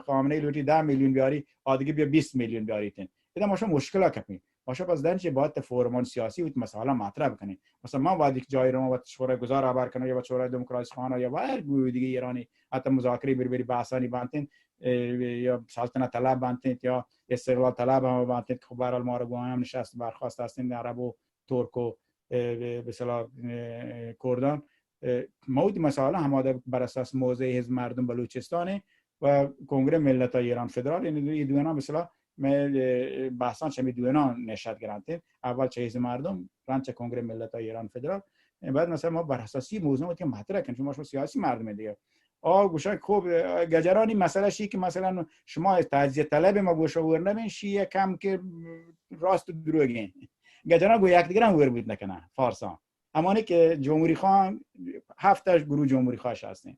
خامنه ای لوتی 10 میلیون بیاری آدیگه بیا 20 میلیون بیاریتن اینا ماشا مشکل کپی ماشا پس دنچه باید فرمان سیاسی و مثلا مطرح بکنیم. مثلا ما باید یک جایی رو ما باید شورای گذار خبر کنه یا شورای دموکراسی خانه یا هر گروه دیگه ایرانی حتی مذاکره بری بحثانی بانتین یا سلطنت طلب بانتین یا استقلال طلب هم بانتین که خب به هر حال ما رو هم نشست برخواست هستیم عرب و ترک و به اصطلاح کردان موضوع مسائل هماده بر اساس موضع حزب مردم بلوچستان و کنگره ملت ایران فدرال این دو اینا مثلا بحثان چه میدونن نشد گرانتین اول چه حزب مردم رانچ کنگره ملت ایران فدرال بعد مثلا ما بر اساس موضوعاتی که مطرح کنیم چون ما سیاسی مردم دیگه گوشه خوب گجرانی مسئله شی که مثلا شما تجزیه طلب ما گوشه ورنبین شی کم که راست دروغین گجران گو یک دیگه هم ور بود نکنه فارسان همانی که جمهوری خان 7 گروه جمهوری خواهش هستین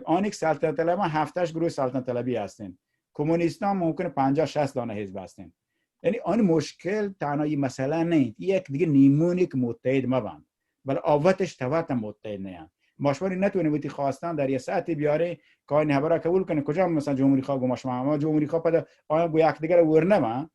آنیک سلطنت طلب 7 گروه سلطنت طلبی هستین کمونیستان ممکنه 50 60 دانه حزب هستین. یعنی آن مشکل تنها مسئله نه یک دیگه نیمونی که متحد مبند ولی آواتش توات متحد نه ماشواری نتونه بودی خواستن در یه ساعتی بیاره که این خبره قبول کنه کجا مثلا جمهوری خواه گماش ما جمهوری خواه پد آیا گو یک دیگه ورنه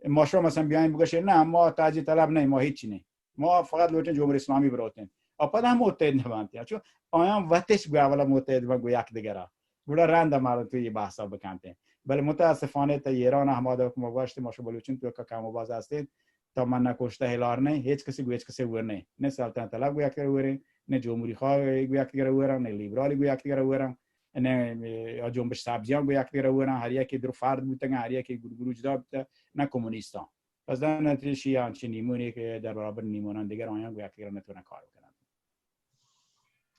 ماشو مثلا بیاین بگوشه نه ما تجزیه طلب نه ما هیچ نه ما فقط لوتن جمهوری اسلامی براتن اپاد هم متحد نبند چون آیا وقتش گو اولا متحد و گو یک دیگه را بودا رنده ما توی بحثا بکنته ولی متاسفانه تا ایران احمد حکم واشت ماشو بلوچین تو که کم باز هستید تا من نکشته هلار نه هیچ کسی ورنه نه سلطنت طلب گو یک دیگه ورن نه جمهوری خواه گو یک دیگه ورن نه لیبرالی گو یک دیگه ورن نه یا جنبش سبزیان گو یک دیگه ورن هر یکی در فرد بودن هر یکی گروه جدا بوده نه کمونیستان پس در نتیجه شیعه چه نیمونی که در برابر نیمونان دیگر آیان گو یک دیگه نتونن کار بکنن.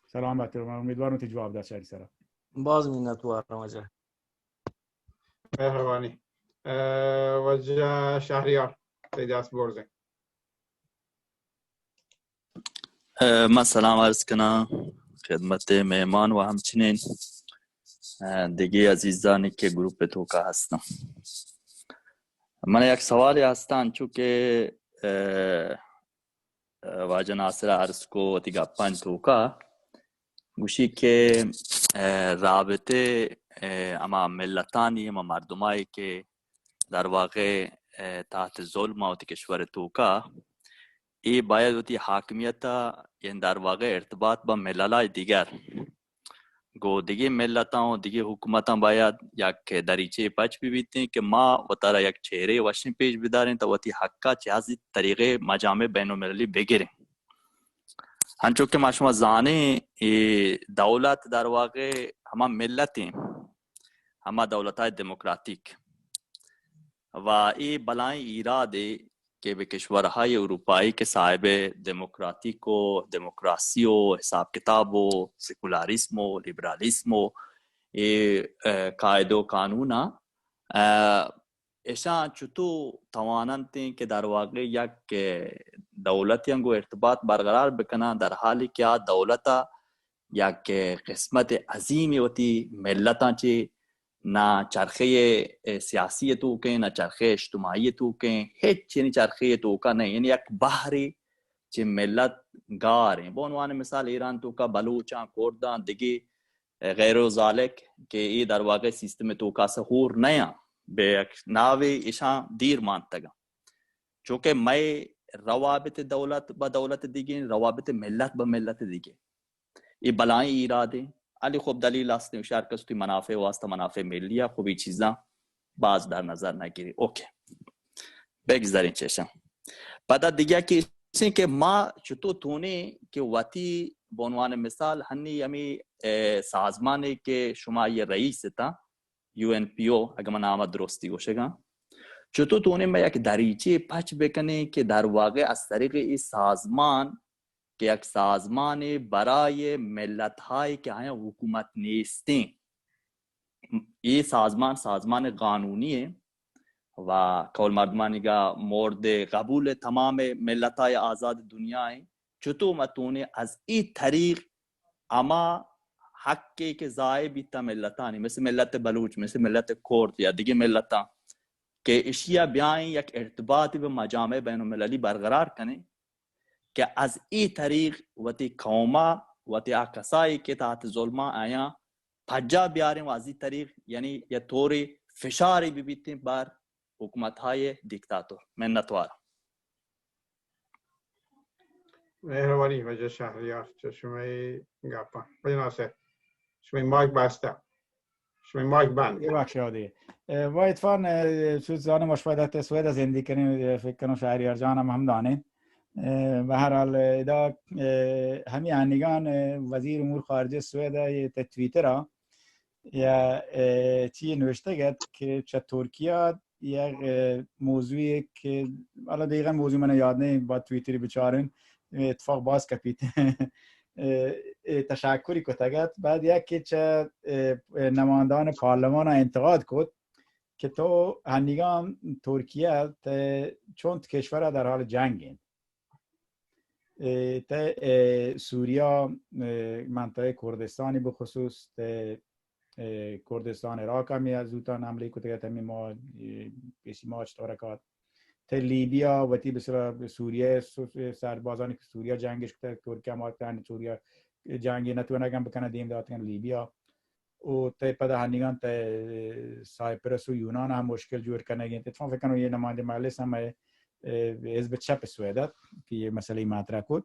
سلام بچه‌ها امیدوارم که جواب داد شری سلام باز می‌نتوانم وجه مهربانی وجه شهریار دست برزه من سلام عرض کنم خدمت مهمان و همچنین دیگه عزیزانی که گروپ توکا هستم. من یک سوالی هستن چون که واجه ناصر عرض کو تیگا پنج توکا گوشی که رابطه اما ملتانی اما مردمایی که در واقع تحت ظلم و کشور توکا ای باید وتی حاکمیت یعنی در واقع ارتباط با مللای دیگر گو دیگه ملتان و دیگه حکومتان باید یک دریچه پچ بیتیم که ما و ترا یک چهره وشن پیش بداریم تا وقتی حقا چه از طریقه مجامع بین المللی بگیریم. هنچون که ما شما زانه دولت در واقع همه ملتیم، همه دولت های دموکراتیک و این بلای ایراده که به کشورهای اروپایی که صاحب دموکراتیک و دموکراسی و حساب کتاب و سکولاریسم و لیبرالیسم و قاعده و قانون ایشان چطور توانند که در واقع یک دولتی انگو ارتباط برقرار بکنن در حالی که دولت یک قسمت عظیمی وتی ملتان چه نه چرخه سیاسی تو که نه چرخه اجتماعی تو که هیچ چیزی چرخه تو که نه، یعنی یک بحری چه ملت گاره. به عنوان مثال ایران تو که بلوچان کردان دیگه غیر و ذالک که این در واقع سیستم تو که سهور نیا به ناوی ایشان دیر مانتگا، چونکه میں روابط دولت با دولت دیگه روابط ملت با ملت دیگه این بلای ایراده علی خوب دلیل است نوشار کستی منافع واسطه منافع ملیه خوبی چیزا باز در نظر نگیری. اوکی بگذارین چشم. بعد دیگه که ما چطور تونه که وقتی به عنوان مثال هنی همی سازمانی که شما یه رئیس تا UNPO اگه من نام درستی گوشگم چطور تونه ما یک دریچه پچ بکنه که در واقع از طریق این سازمان که یک سازمان برای ملت هایی که آیا حکومت نیستین، این سازمان قانونیه و کول مردمانیگا مورد قبول تمام ملت های آزاد دنیای، چطور متونه از این طریق اما حقی که ضایع بیتا ملتانی مثل ملت بلوچ مثل ملت کرد یا دیگه ملتان که اشیا بیاین یک ارتباطی به مجامع بین المللی برقرار کنه که از این طریق وقتی قوما وقتی کسایی که تحت ظلما آیا پجا بیاریم و از این طریق یعنی یه طوری فشاری ببیتیم بر حکومت های دیکتاتور. منتوارم. مهربانی وجه شهریار چشمه گپا بایی ناسه شما مایک بسته شما مایک بند یه بخش یادی و اتفاقا سوزان مشاهدت سوید زندگی کنیم فکر کنم شهریار جان هم دانه و هر حال ادا همین انیگان وزیر امور خارجه سوید توییتر یا چی نوشته گد که چه ترکیه یک موضوعی که حالا دقیقا موضوع من یاد نیم با توییتری بچارن اتفاق باز کپیت تشکری کتگت بعد یکی چه نمایندگان پارلمان انتقاد کد که تو هنگام ترکیه چون کشور در حال جنگین سوریا منطقه کردستانی بخصوص کردستان عراق همی از اوتان حمله کتگت همی ما بیسی ماچ تارکات لیبیا و تی بسیار سوریه سربازانی که سوریا جنگش کرده ترکیه ماتن سوریا جنگی نتونه گم بکنه دیم داتن لیبیا و تی پدا هنگان تی سایپرس و یونان هم مشکل جور کنه گین اتفاق فکر کنم یه نماینده مجلس هم حزب چپ سوئد که یه مسئله مطرح کرد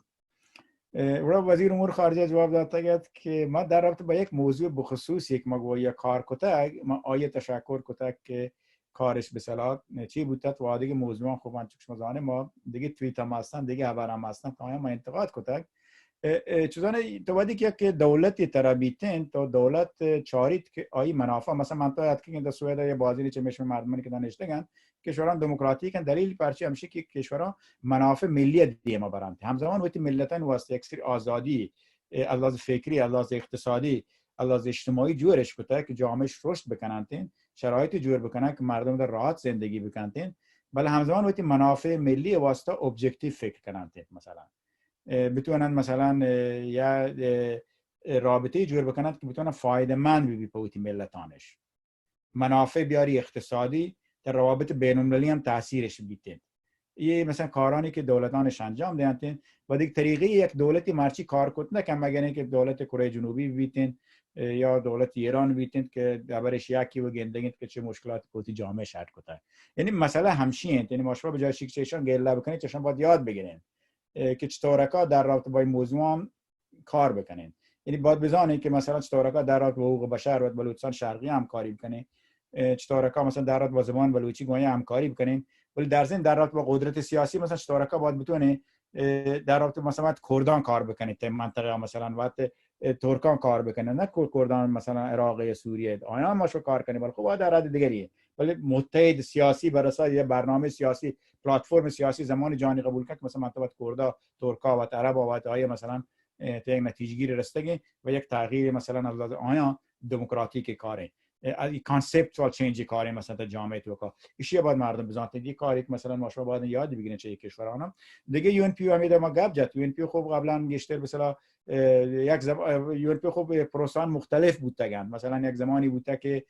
و وزیر امور خارجه جواب داد که ما در رابطه با یک موضوع بخصوص یک مگویی کار کتگ ما آیه تشکر کتگ که کارش به صلاح چی بودت و دیگه موضوع خوبان چکش مزانه ما دیگه توییت هم هستن دیگه خبر هم هستن تا ما انتقاد کتگ چیزانه تو وادی که دولتی ترابیتن تو دولت چارید که آیه منافع مثلا منطقه یاد که در سوئد یا بازیلی چه میشه مردمانی که دانشتگان کشوران دموکراتیکن دلیل پرچی همشه که کشورها منافع ملی دیما برند همزمان وقتی ملتان واسه یک سری آزادی از لحاظ فکری از لحاظ اقتصادی از لحاظ اجتماعی جورش بوده که جامعهش رشد بکنن شرایط جور بکنن که مردم در راحت زندگی بکنن ولی همزمان وقتی منافع ملی واسطه ابجکتیو فکر کنن مثلا بتونن مثلا یا رابطه جور بکنن که بتونن فایده مند بی پوتی ملتانش منافع بیاری اقتصادی در روابط بین المللی هم تاثیرش بیتن یه مثلا کارانی که دولتانش انجام دهند و دیگه طریقه یک دولتی مرچی کار کنه نکن مگر اینکه دولت کره جنوبی بیتن یا دولت ایران بیتن که دربارش یکی و گندگید که چه مشکلات پوتی جامعه شرط کنه یعنی مسئله همشین یعنی ماشوا به جای شیکشون گله بکنید چشون باید یاد بگیرین که چطورکا در رابطه با این موضوع هم کار بکنین یعنی باید بزنه که مثلا چطور که در رابطه با حقوق بشر و بلوچستان شرقی همکاری بکنه، چطور که مثلا در رابطه با زبان بلوچی گویا همکاری بکنیم، ولی در ضمن در رابطه با قدرت سیاسی مثلا چطور که باید بتونه در رابطه مثلا کردان کار بکنه، تا منطقه مثلا وقت ترکان کار بکنه، نه کردان مثلا عراق سوریه آیا ماشو کار کنه، ولی خب در حد دیگریه، ولی متحد سیاسی برای یه برنامه سیاسی پلتفرم سیاسی زمان جانی قبول کرد که مثلا منطقه کردا ترکا و عرب و آیا مثلا تا یک نتیجه گیری رسیدگی و یک تغییر مثلا از آیا دموکراتیک کاره کانسپچوال چینج کاری مثلا در جامعه تو کا ایشی باید مردم بزنن دیگه کاری که مثلا ما باید یاد بگیرن چه کشورانم دیگه یو ان پی امید ما گپ جت یو ان پی خوب قبلا گشتر مثلا یک یو ان پی خوب پروسان مختلف بودتگن، مثلا یک زمانی بوده که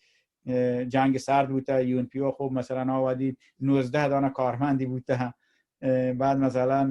جنگ سرد بوده، یو ان پی خوب مثلا آوادی 19 دانه کارمندی بوده، بعد مثلا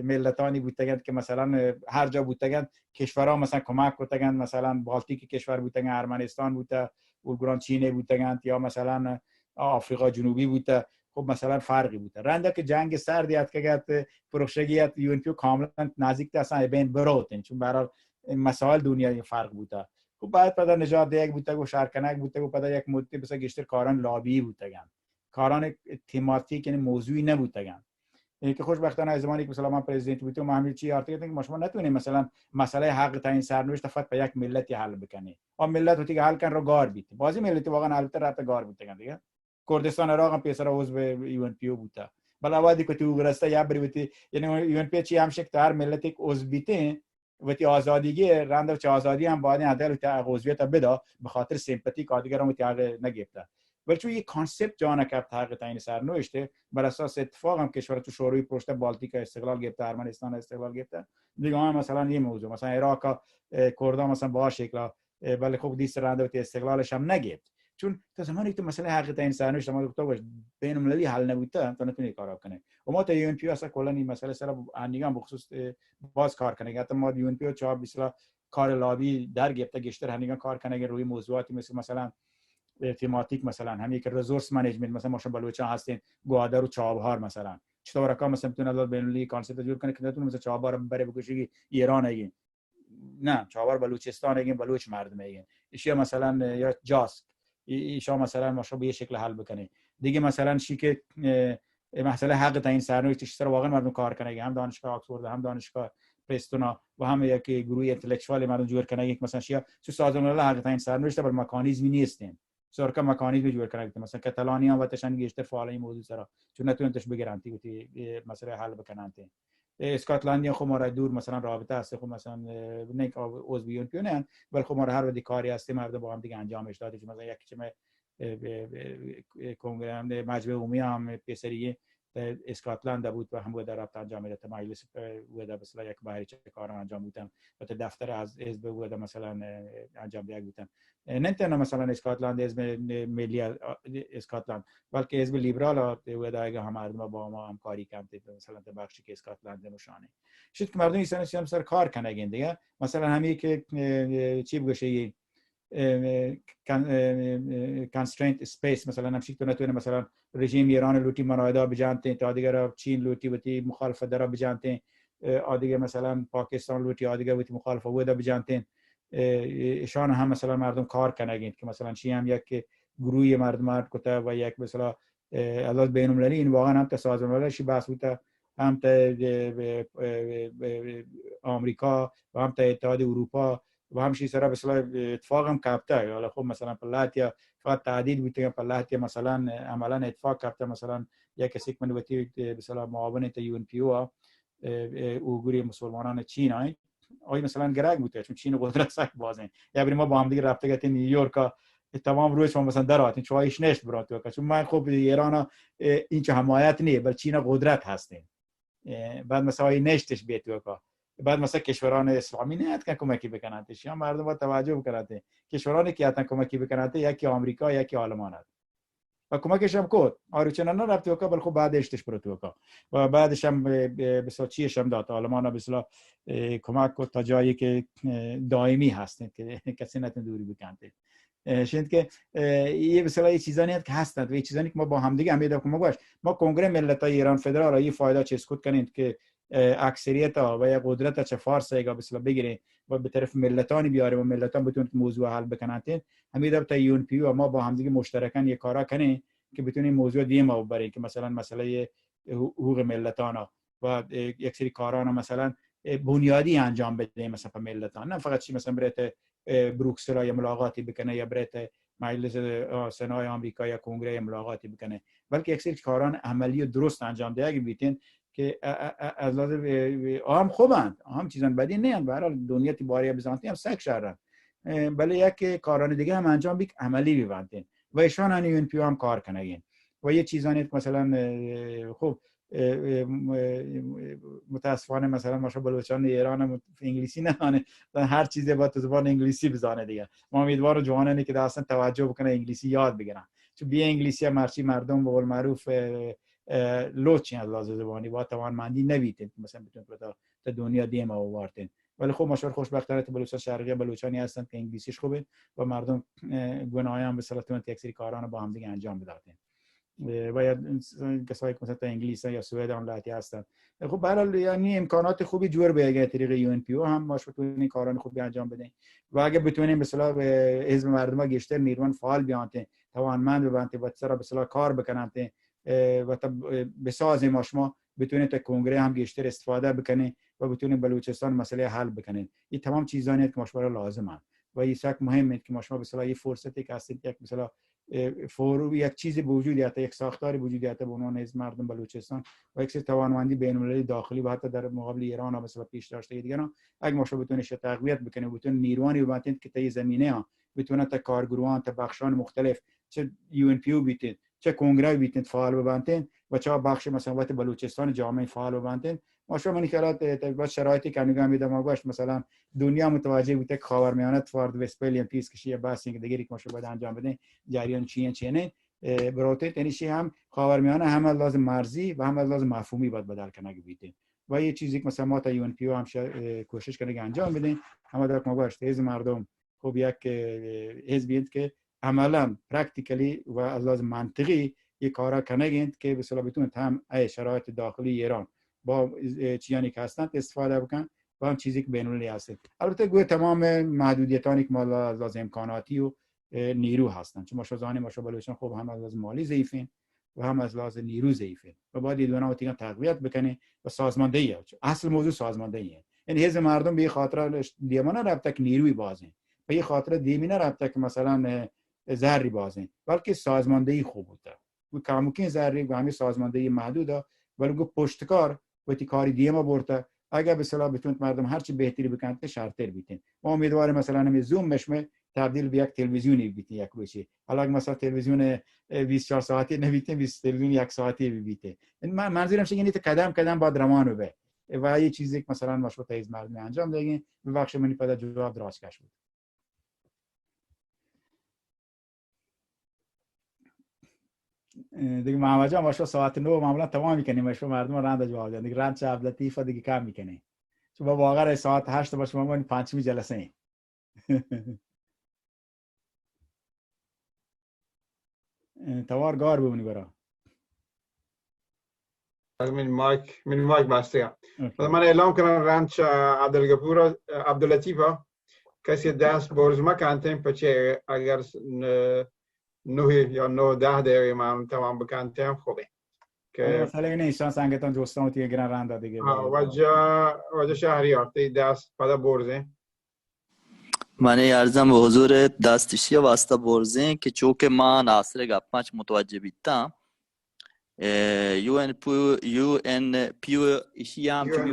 ملتانی بودتگن که مثلا هر جا بودتگن کشورها مثلا کمک کوتگن، مثلا بالتیک کشور بودتگن، ارمنستان بوده، اورگران چینه بودتگن یا مثلا آفریقا جنوبی بوده، خب مثلا فرقی بوده رنده که جنگ سردیت که گفت پروژه‌گیت یو ان پی کاملا نزدیک اصلا بین بروتن چون برای مسائل دنیای فرق بوده. خب بعد پدا نجات دیگ بوده و شارکنک بوده و پدا یک مدتی بس گشتر کاران لابی بودتگن، کاران تماتیک یعنی موضوعی نبودتگن که خوشبختانه از زمانی که مثلا من پرزیدنت بودم ما همین چی آرتیکل که ما شما نتونیم مثلا مسئله حق تعیین سرنوشت فقط به یک ملتی حل بکنی، اون ملت وقتی که حل کن رو گار بیت بازی ملتی واقعا حل رفت گار بودن دیگه کردستان عراق هم پیسر عضو یو ان پی بوده بالا وادی که تو گرسته یا بری وقتی یعنی یو ان پی چی هم شک هر ملت یک عضو بیته وقتی آزادیگی رنده چه آزادی هم باید عدالت تا عضویت بده به خاطر سیمپاتی که دیگه رو متعاقد نگرفته ولی چون یک کانسپت جان کپت حق تعیین سرنوشته بر اساس اتفاق هم کشور تو شوروی پشت بالتیک استقلال گرفته، ارمنستان استقلال گرفته دیگه هم مثلا یه موضوع مثلا عراق کردان مثلا با شکل ولی خب دیست رنده و استقلالش هم نگرفت چون تا زمانی که مثلا حق تعیین سرنوشت ما گفته باش بین المللی حل نبوده تا نتونی کار کنه و ما تا یو ان پی اصلا کلا این مسئله سر انیگام بخصوص باز کار کنه حتی ما یو ان پی چهار بیسلا کار لابی در گرفته گشتر هنیگان کار کنه روی موضوعاتی مثلا تماتیک مثلا همین که ریسورس منیجمنت مثلا ما شما بلوچستان هستین گوادر و چابهار مثلا چطور رقم مثلا میتونه داد بین‌المللی کانسپت جور کنه که نتونه مثلا چابهار بره بگوشی ایران اگه نه چابهار بلوچستان اگه بلوچ مردم اگه ایشیا مثلا یا جاسک ایشا مثلا ما شما به شکل حل بکنه دیگه مثلا چی که مسئله حق تعیین سرنوشتش سر واقعا مردم کار کنه هم دانشگاه آکسفورد هم دانشگاه پرستونا و هم یک گروه اینتלקچوال مردم جور کنه یک مثلا شیا تو سازمان ملل حق تعیین سرنوشت بر مکانیزمی نیستن سرکه مکانیزمی جور کنه مثلا کاتالانیا و تشن گشتر فعال این موضوع سره چون نتونن تش بگیرن تی مسئله حل بکنن تی اسکاتلندیا خو ما دور مثلا رابطه است خو مثلا نه عضو یون پی نه ولی خو ما هر ودی کاری است مردم با هم دیگه انجامش داده که مثلا یکی چه کنگره مجمع عمومی هم پیسریه اسکاتلند بود و هم در رابطه انجام میداد مجلس بود مثلا یک بحری چه کار انجام میدن و دفتر از حزب بود مثلا انجام دیگ بودن نه تنها مثلا اسکاتلند حزب ملی اسکاتلند بلکه حزب لیبرال بود اگه هم مردم با ما همکاری کردند مثلا در بخشی که اسکاتلند نشانه شد که مردم ایسان هم سر کار کنه دیگه مثلا همین که چی بگوشه constraint space مثلا نمیشه تو نتونه مثلا رژیم ایران لوتی منایدا بجانته تا دیگر چین لوتی وتی مخالفت درا بجانته آدیگه مثلا پاکستان لوتی آدیگه وتی مخالفت بوده بجانته ایشان هم مثلا مردم کار کنه که مثلا چی هم یک گروهی مردم کوته و یک مثلا عدالت بین المللی این واقعا هم تا سازمان مللش بحث بوده هم تا آمریکا و هم تا اتحاد اروپا و همشی سره مثلا اتفاق هم کافته حالا خب مثلا پلاتیا فقط تعدیل بوده پلاتیا مثلا عملا اتفاق کافته مثلا یک کسی که منوتی مثلا معاون تا یو ان پی او اوگوری مسلمانان چین آی مثلا گرگ بوده چون چین قدرت سک بازن یا بریم ما با هم دیگه رفته گفتیم نیویورک تمام روز ما مثلا دراتین چوایش نشت برات چون من خب ایران این چه حمایت نیه بل چین قدرت هستین بعد مثلا نشتش بیتو بعد مثلا کشوران اسلامی نه که کمکی بکنند یا مردم با توجه بکنند کشورانی که حتما کمکی بکنند یکی آمریکا یکی آلمان است و کمکش هم کرد آروچنا نه رفت وکا بل خب بعدش برات وکا و بعدش هم به چیش هم داد آلمان به اصطلاح کمک کرد تا جایی که دائمی هستن که کسی نتونه دوری بکنه شد که یه به اصطلاح چیزانی که هستند و چیزانی که ما با هم دیگه امید کنیم ما کنگره ملت‌های ایران فدرال یه فایده چه اسکوت کنید که اکثریت ها و یا قدرت چه فارس ایگا بسلا بگیره و به طرف ملتانی بیاره و ملتان بتونه موضوع حل بکنن همین تا یون پی و ما با هم دیگه مشترکاً یه کارا کنیم که بتونیم موضوع دیگه ما ببریم که مثلا مسئله حقوق ملتان و یک سری کارا مثلا بنیادی انجام بده مثلا ملتان نه فقط چی مثلا برات بروکسل یا ملاقاتی بکنه یا برات مجلس سنای آمریکا یا کنگره ملاقاتی بکنه بلکه یک سری کاران عملی و درست انجام ده اگه بیتین که از لحاظ هم خوبند هم چیزان بدی نه به هر حال دنیا تیباری بزنتی هم سگ شهرن بله یک کاران دیگه هم انجام بیک عملی ببندین و ایشان ان یون پی هم کار کنگین و یه چیزانی مثلا خب متاسفانه مثلا ما بلوچستان ایران انگلیسی نه هر چیزی با زبان انگلیسی بزنه دیگه ما امیدوارم جوانانی که اصلا توجه بکنه انگلیسی یاد بگیرن چون بی انگلیسی مرچی مردم به قول معروف لوچین از لحاظ زبانی با توانمندی نویتین مثلا بتونید تا دنیا دیم آوردین ولی خب ماشاءالله خوشبختانه بلوچستان شرقی بلوچانی هستن که انگلیسیش خوبه و مردم گناهی هم به صلاحتون یک سری کارا با هم دیگه انجام بدن و یا کسایی که مثلا انگلیس یا سوئد هم لاتی هستن خب به هر حال یعنی امکانات خوبی جور به طریق یو ان پی او هم باشه بتونین کاران خوبی انجام بدین و اگه بتونین به اصطلاح حزب مردم بیشتر نیروان فعال بیانته توانمند ببنده و به اصطلاح کار بکنن و بسازه ما شما بتونید تا کنگره هم بیشتر استفاده بکنید و بتونید بلوچستان مسئله حل بکنید این تمام چیزانی که مشوره لازمه و این سک مهمه که ما شما به اصطلاح این فرصتی که هستید یک مثلا فورو یک چیزی وجودی هست یک ساختاری وجودی هست به عنوان حزب مردم بلوچستان و یک سری توانمندی بین‌المللی داخلی و حتی در مقابل ایران هم مثلا پیش داشته دیگران اگه ما شما بتونید تقویت بکنید بتونید نیروانی ببندید که تا زمینه ها بتونن تا کارگروهان تا بخشان مختلف چه یو ان پی او بیتید چه کنگره بیتید فعال ببندید و چه بخش مثلا وقت بلوچستان جامعه فعال ببندید ماشاءالله من خیالات با شرایطی که نگاه میدم باش مثلا دنیا متوجه بوده که خاورمیانه فارد وستفالین پیس کشی بس اینکه دیگری که ماشاءالله باید انجام بده جریان چیه نه بروته تنیشی هم خاورمیانه هم از لحاظ مرزی و هم از لحاظ مفهومی باید بدل کنه بیته و یه چیزی که مثلا ما تا یو ان پی او هم کوشش کنه که انجام بده اما در ما باش حزب مردم خب یک حزبیت که عملا پرکتیکلی و از لحاظ منطقی یک کارا کنه که به اصطلاح بتونه هم شرایط داخلی ایران با چیانی که هستند استفاده بکن و هم چیزی که بین‌المللی هست البته گویا تمام محدودیتانی که ما از لحاظ امکاناتی و نیرو هستند چون ما بلوچستان خوب هم از لحاظ مالی ضعیفیم و هم از لحاظ نیرو ضعیفیم و باید این دونا رو تقویت بکنه و سازماندهی اصل موضوع سازماندهیه یعنی حزب مردم به خاطر دیمانه رابطه که نیروی بازه به خاطر دیمینه رابطه که مثلا زهری بازه بلکه سازماندهی خوب بوده و کامکین زهری و همین سازماندهی محدوده ولی گفت پشتکار و تی کاری دیما برده اگر به اصطلاح بتونید مردم هر چی بهتری بکنن که شرطر بیتین ما امیدواریم مثلا همین زوم مشمه تبدیل به یک تلویزیونی بیتین یک بشه حالا مثلا تلویزیون 24 ساعتی نبیتین 20 تلویزیون یک ساعتی بیته من منظورم اینه که قدم قدم با درمان به و یه چیزی که مثلا مشروط حزب مردم انجام دادین به بخش منی پدا جواب دراز کش بود دیگه محمد جان باشه ساعت 9 معمولا تمام میکنیم باشه مردم رند جواب دادن دیگه رند شب لطیفه دیگه کم میکنیم چون با واقعا ساعت 8 باشه ما پنجمی جلسه ایم توار گار بمونی برا من مایک بسته من اعلام کنم رنچ عبدالغفور عبداللطیفه کسی دست برزمه کنتیم پچه اگر 9 یا 9-10 دقیقه من تمام بکنتیم خوبه که مثلا این ایشان سنگتان جستان و تیه گرن رنده دیگه وجه شهریار تی دست پدا برزه من ارزم به حضور دستشی واسطه برزه که چوک ما ناصر گپماچ متوجه بیتم یو ان پیو اشیام چوبی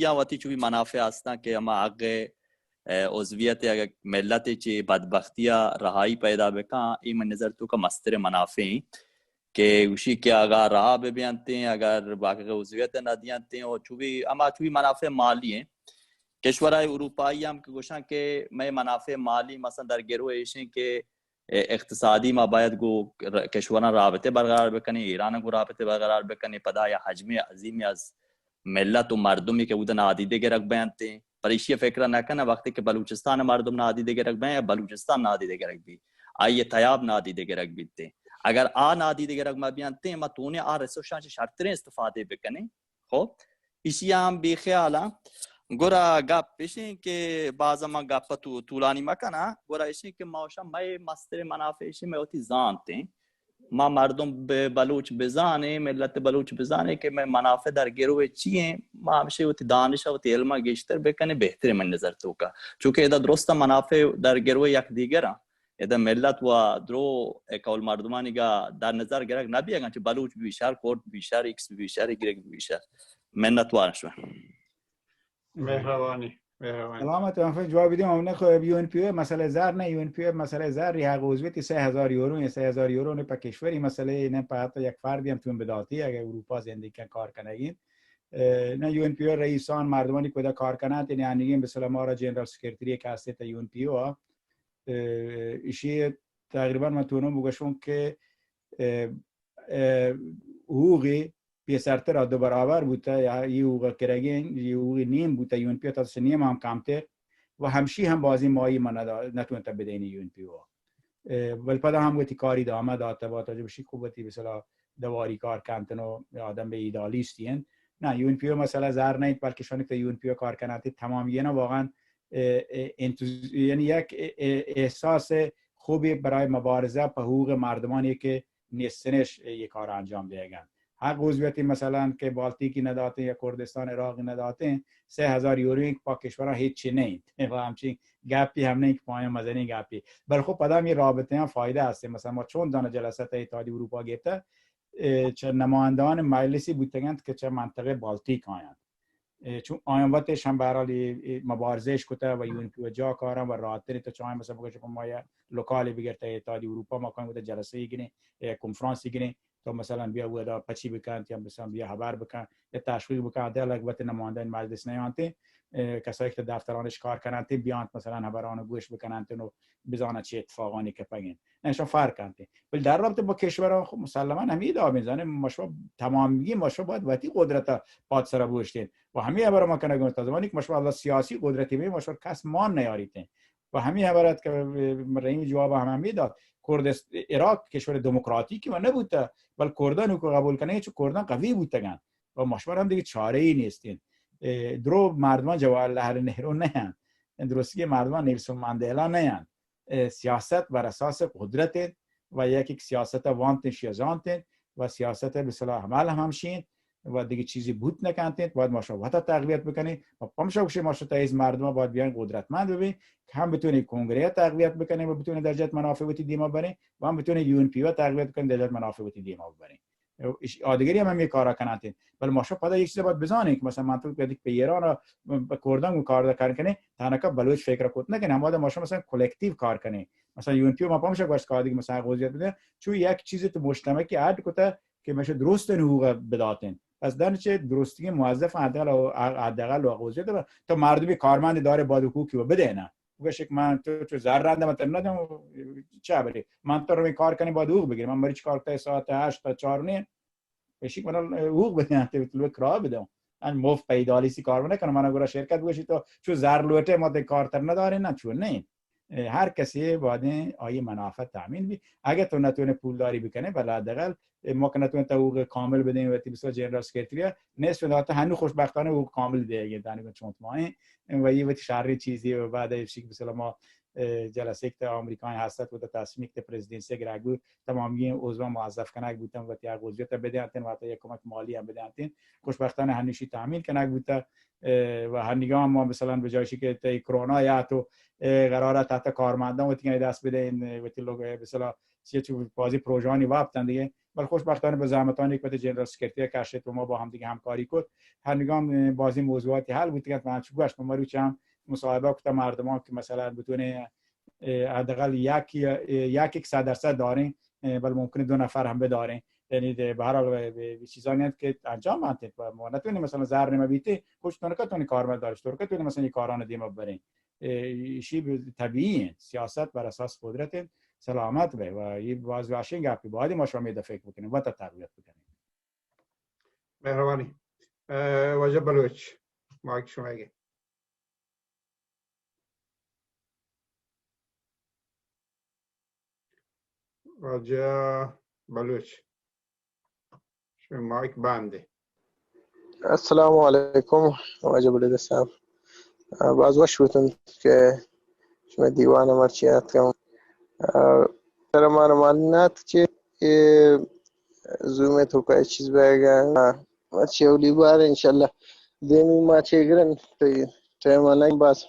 واتی چوبی منافع هستن که اما حق عضویت اگر ملت چی بدبختیا رهایی پیدا بکن این من نظر تو که مستر منافع که وشی که اگر رها بیانتے ہیں اگر باقی عضویت نہ دیانتے ہیں اور چوبی منافع مالی ہیں کشورهای اروپایی هم که گوشن که میں منافع مالی مثلا در گروه ایشن که اقتصادی ما باید گو کشوران رابطه برقرار بکنی ایران گو رابطه برقرار بکنی پدا یا حجم عظیمی از ملت و مردمی که بودن نادیده گرک بیانتے ہیں پر ایشی فکر نکنه وقتی که بلوچستان مردم نادیده گرک بیان بلوچستان نادیده گرک بھی آئیے تیاب نادیده گرک بیتے اگر نادیده گرک ما بیانتے ہیں ما تونے رسوشان سے شرطریں استفاده بکنی خب ایشی هم بی خیالم گورا گپ بشین که بعضا ما گپ طولانی مکنه گورا ایشی که ماشا مای مستر منافعشی میوتی زانتیم ما مردم به بلوچ بزانه ملت بلوچ بزانه که من منافع در گروه چیه ما همیشه وقتی دانش و علم گشتر بکنه بهتره من نظر تو که چونکه اذا درست منافع در گروه یک دیگره اذا ملت و درو اکول مردمانی که در نظر گرفت نبیگن که بلوچ بیشتر کرد بیشتر ایکس بیشتر ایگرگ بیشتر منت وارشون مهربانی سلامت من فکر جواب بدیم امونه خب یو ان پی مسئله زر نه یو ان پی مسئله زر ریح عضویت 3000 یورو یا 3000 یورو نه په کشوری مسئله نه په حتی یک فردی هم تون بداتی اگه اروپا زندگی کن کار کنگین نه یو ان پی رئیسان مردمانی که کار کنند یعنی به مثلا ما را جنرال سکرتری که هست تا یو ان پی ایشی تقریبا من تونم بگوشم که حقوقی پیسرتر را دو برابر بوده یا یه حقوق کرگین یه حقوق نیم بوده یون پی تا نیم هم کمتر و همشی هم بازی مایی من نتونت بدین یون پی ولی پدا هم وقتی کاری دامه داده با تاجه بشی خوبتی بسلا دواری کار کمتن و آدم به ایدالیستین نه یون پی مثلا زر نیست بلکه شانی که یون پی کار کنند تمام یه نه واقعا یعنی یک احساس خوبی برای مبارزه په حقوق مردمانی که نیستنش یک کار انجام دیگن حق عضویتی مثلا که بالتیکی نداته یا کردستان عراقی نداته 3000 یورو با کشورها هیچی نیست و همچین گپی هم نیست پایان مزنی گپی بل خب پدام این رابطه هم فایده هست مثلا ما چون دانه جلسات اتحادیه اروپا گرفته چه نمایندگان مجلسی بودند که چه منطقه بالتیک آیند چون آیان وقتش هم برای مبارزش کته و یون پی جا کارم و راحتری تا چای مثلا بگه ما یا لوکالی بگرته اتحادیه اروپا ما کنیم جلسه گیریم کنفرانسی گیریم تو مثلا بیا ودا پچی بکن یا مثلا بیا خبر بکن یا تشویق بکن در لگوت نمایندگان مجلس نیانته کسایی که دفترانش کار کنند بیان مثلا خبرانو گوش بکنند و بزانند چه اتفاقانی که پگین نشون فرق کنند ولی در رابطه با کشورها خب مسلما همین ادعا میزنه مشو تمام میگیم مشو باید وقتی قدرت پادسر بوشتین و همین خبر ما کنه گفت زمانی که مشو الله سیاسی قدرتی می مشو کس مان نیاریته و همین خبرات که رئیس جواب هم میداد کردستان عراق کشور دموکراتیکی و نبوده ولی کردان رو قبول کنه چون کردان قوی بودن و مشور هم دیگه چاره ای نیستین درو مردمان جواهرلال نهرو نه درستی مردمان نیلسون ماندلا نه سیاست بر اساس قدرت و یک سیاست وانت شیزانت و سیاست به صلاح عمل همشین و دیگه چیزی بود نکنید باید مشابهت تقویت بکنید و پامشوشه مشابهت از مردم باید بیان قدرتمند ببین که هم بتونه کنگره تقویت بکنه و بتونه درجات منافعتی دیما ببره و هم بتونه یو ان پی تقویت کنه درجات منافعتی دیما ببره آدگری هم کارا کنند ولی مشابهت یک چیز باید بزنه که مثلا منطق بدید به ایران و کردان کار کنه تنها بلوچ فکر کنه نه که هم باید مشابه مثلا کلکتیو کار کنه مثلا یو ان پی ما پامشه باش کار دیگه مثلا قضیه بده چون یک چیز تو مجتمع که عد کوته که میشه درست حقوق بداتن پس در چه درستی موظف حداقل واقعیت داره تا مردمی کارمند داره باید حقوقی رو بده نه بگه من تو ذره ندم ندم چه بری من تو رو کار کنی باید حقوق بگیرم من برای چی کار تا ساعت 8 تا 4 نه بشی من حقوق بدم تو کرا بدم من مفت پیدالیسی کار نکنم من اگر شرکت بگوشی تو چون زر لوته ما کارتر نداره نه چون نه هر کسی باید آیه منافع تامین بی اگه تو نتونه پولداری بکنه ولی حداقل ما که نتونه حقوق کامل بدیم وقتی مثلا جنرال سکرتری نصف داده هنوز خوشبختانه حقوق کامل دیگه دانه چون ماه و یه وقتی شهری چیزی و بعد شیک مثلا ما جلسه که آمریکایی هستند و تصمیم که پرزیدنسی گرگو تمامی عضو موظف کنه بودن و تیار عضویت بدهند و یک کمک مالی هم بدهند خوشبختانه هنوزی تامین کنه بوده و هر نگاه ما مثلا به جایشی که تی کرونا یا تو قراره تحت کارمندان و تیگه دست بدین و تی لوگ مثلا چه بازی پروژه‌ای وابطن دیگه ولی خوشبختانه به زحمتانی که جنرال سکرتری کشت و ما با هم دیگه همکاری کرد هر نگاه بازی موضوعاتی حل بود که من چوبش ما رو چم مصاحبه کردم مردمان که مثلا بتونه حداقل یک 100% دارین ولی ممکنه 2 نفر هم بدارین یعنی به هر حال چیزایی که انجام میدید و ما نتونیم مثلا زر نمیبیتی خوشتونه که تونی کارمند داشت تو که تونی مثلا این کارانو دیما ببرین شی طبیعیه سیاست بر اساس قدرت سلامت به و این باز واشنگ گپی باید ما شما میده فکر بکنیم و تقویت بکنیم مهربانی واجب بلوچ مایک شما اگه واجب بلوچ شما مایک بنده السلام علیکم واجب الاسلام. باز وشوتن که شما دیوان مرچیات کم ترمان مالنات چه زومه تو که چیز بیگا مرچی اولی باره انشالله دیمی ما چه گرن تیمان نیم باز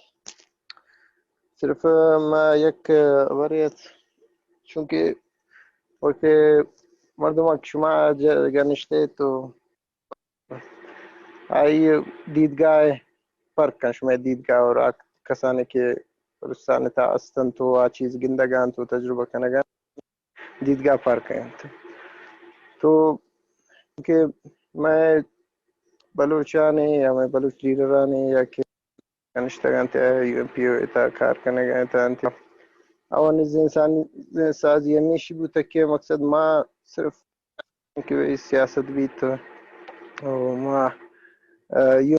صرف ما یک وریت چونکه وقت مردم که شما گرنشته تو ای دیدگاه فرق شما دیدگاه اور کسانی که رسانه تا استن تو آ چیز گندگان تو تجربه کنگان دیدگاه فرق ہے. تو کہ میں بلوچانی یا میں بلوچ لیڈرانی یا کہ کنشتگان تا یو ایم پی او تا کار کنگان تا انتی اوانی انسان سازی نیشی بوتا کہ مقصد ما صرف کہ سیاست بھی تو ما یو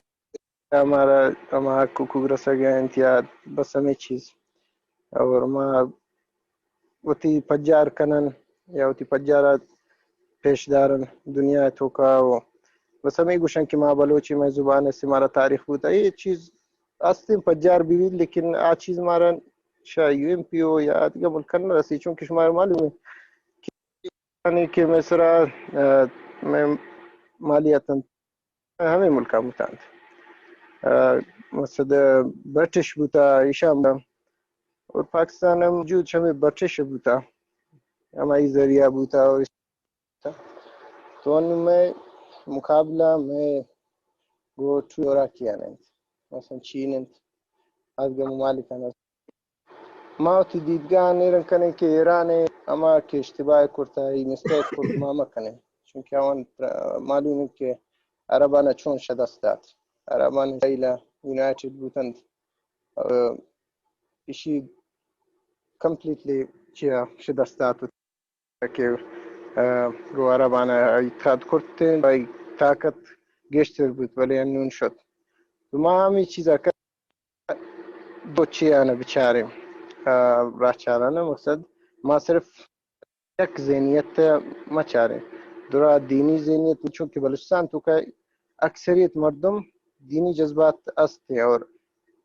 ہمارا ہمارا حقوق رسا گیا انتیاد بس ہمیں چیز اور ما وتی پجار کنن یا وتی پجارات پیش دارن دنیا تو کا بس ہمیں گوشن کہ ما بلوچی میں زبان سے ہمارا تاریخ ہوتا ہے. یہ چیز اصل پجار بھی لیکن آ چیز ہمارا شاید یو ایم پی او یا دیگر ملکن نہ رسی چونکہ شمار معلوم ہے کہ مصرا میں مالیاتاً ہمیں ملکہ متان مقصد برٹش بوتا ایشام اور پاکستان میں موجود ہمیں برٹش بوتا ہماری ذریعہ بوتا اور تو ان میں مقابلہ میں وہ ٹورا کیا نہیں مثلا چین از ممالک ما تو دیدگاه نیرن کنه که ایران اما که اشتباه کرده ای مستیک کرد ما مکنه چونکه آن معلومه که عربان چون شدست داد عربان ایلا یونایتد بودند ایشی کمپلیتلی چیا شدست داد که رو عربان اتحاد کرد و طاقت گشتر بود ولی انون شد ما همی چیزا که دو چیانه بچاریم راچارانه مقصد ما صرف یک ذہنیت ما چارے درا دینی ذہنیت چونکہ بلوچستان تو کا اکثریت مردم دینی جذبات است اور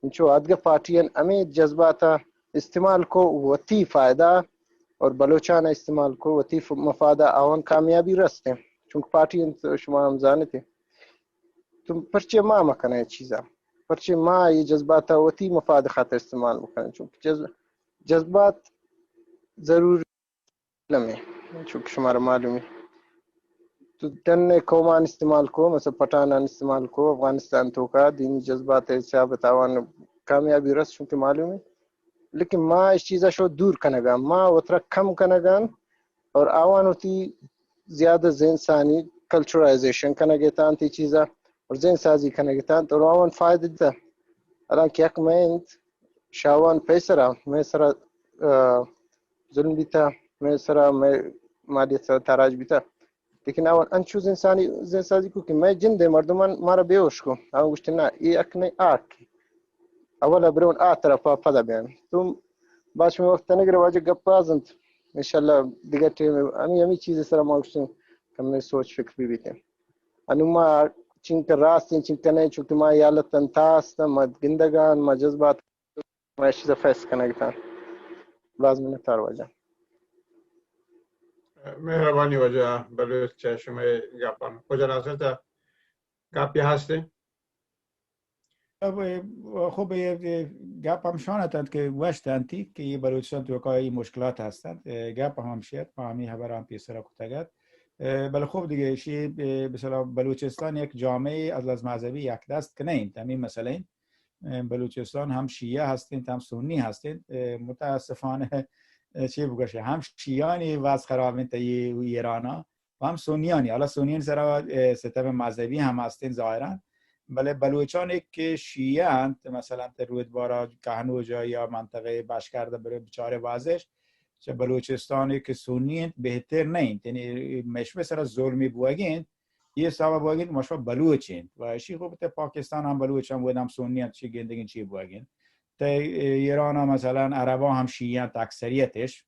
جو ادگہ پارٹیاں ہمیں جذبات استعمال کو وتی فائدہ اور بلوچانہ استعمال کو وتی مفادہ اون کامیابی رستے چونکہ پارٹیاں شما ہم جانتے تم پرچے ما مکنے چیزا پرچے ما یہ جذبات وتی مفاد خاطر استعمال مکنے چونکہ جذبات ضرور لمحے چونکہ شمار معلوم ہے تو تن قومان استعمال کو مثلا پٹھانان استعمال کو افغانستان تو کا دینی جذبات ثابت آوان کامیابی رس چونکہ معلوم ہے لیکن ما اس چیزا شو دور کنگا ما اترا کم کنگان اور آوان ہوتی زیادہ ذہن سانی کلچرائزیشن کنگیتان تی چیزا اور ذہن سازی کنگیتان تو آوان فائدہ دیتا حالانکہ یک میں شاوان پیسرا میں سرا ظلم بھی تھا میں سرا میں مالیت سرا تاراج بھی تھا لیکن آوان انچوز انسانی ذہن سازی کو کہ میں جن دے مردمان مارا بیوش کو آوان گوشتے نا یہ اکنے آک اولا برون طرفا پدا بیان تم باش میں وقت نگر واجہ گپازند انشاءاللہ دیگر ٹیم ہمی چیزیں سرا ماگوشتے ہیں کہ میں سوچ فکر بھی بیتے ہیں انو ما چنک راستین چنک نہیں چونکہ ما یالتن تاستا ما گندگان ما جذبات ما اشیزا فیس کنگتان لازم نتار واجہ مهربانی وجه بلوچ شما گپان کجا ناصر تا گپی هستی؟ خب گپ هم شانتند که وشتندی که یه بلوچستان تو که مشکلات هستند گپ هم شد ما همی خبر هم پیسر کتگد بله خوب دیگه شی مثلا بلوچستان یک جامعه از مذهبی یک دست که نه همین مثلا بلوچستان هم شیعه هستین هم سنی هستین متاسفانه چی بگوشه هم شیعانی واس خرابین تا ایرانا و هم سنیانی حالا سنیان سرا ستم مذهبی هم هستین ظاهرا بله بلوچان که شیعه اند مثلا در رودبارا کهنوجا یا منطقه بشکرده بره بچاره وازش چه بلوچستانی که سنی بهتر نه یعنی مشوه سر ظلمی بوگین یہ سبب بوگین مشوه بلوچین و شی خوب ته پاکستان هم بلوچان بودم سنی چی گندگین چی بوگین ته ایران مثلا عربا هم شیعه اکثریتش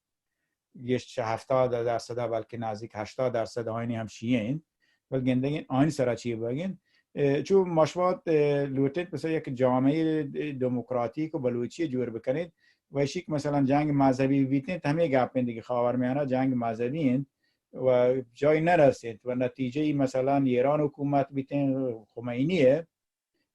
یه 70% بلکه نزدیک 80% آینی هم شیعه این ولی گندگین آین سر چی بوگین چون مشوات لوتت مثلا یک جامعه دموکراتیک و بلوچی جور بکنید و شیک مثلا جنگ مذهبی بیتنید همه گپ دیگه خاورمیانه جنگ مذهبی و جای نرسید و نتیجه مثلا ایران حکومت بیتن خمینیه،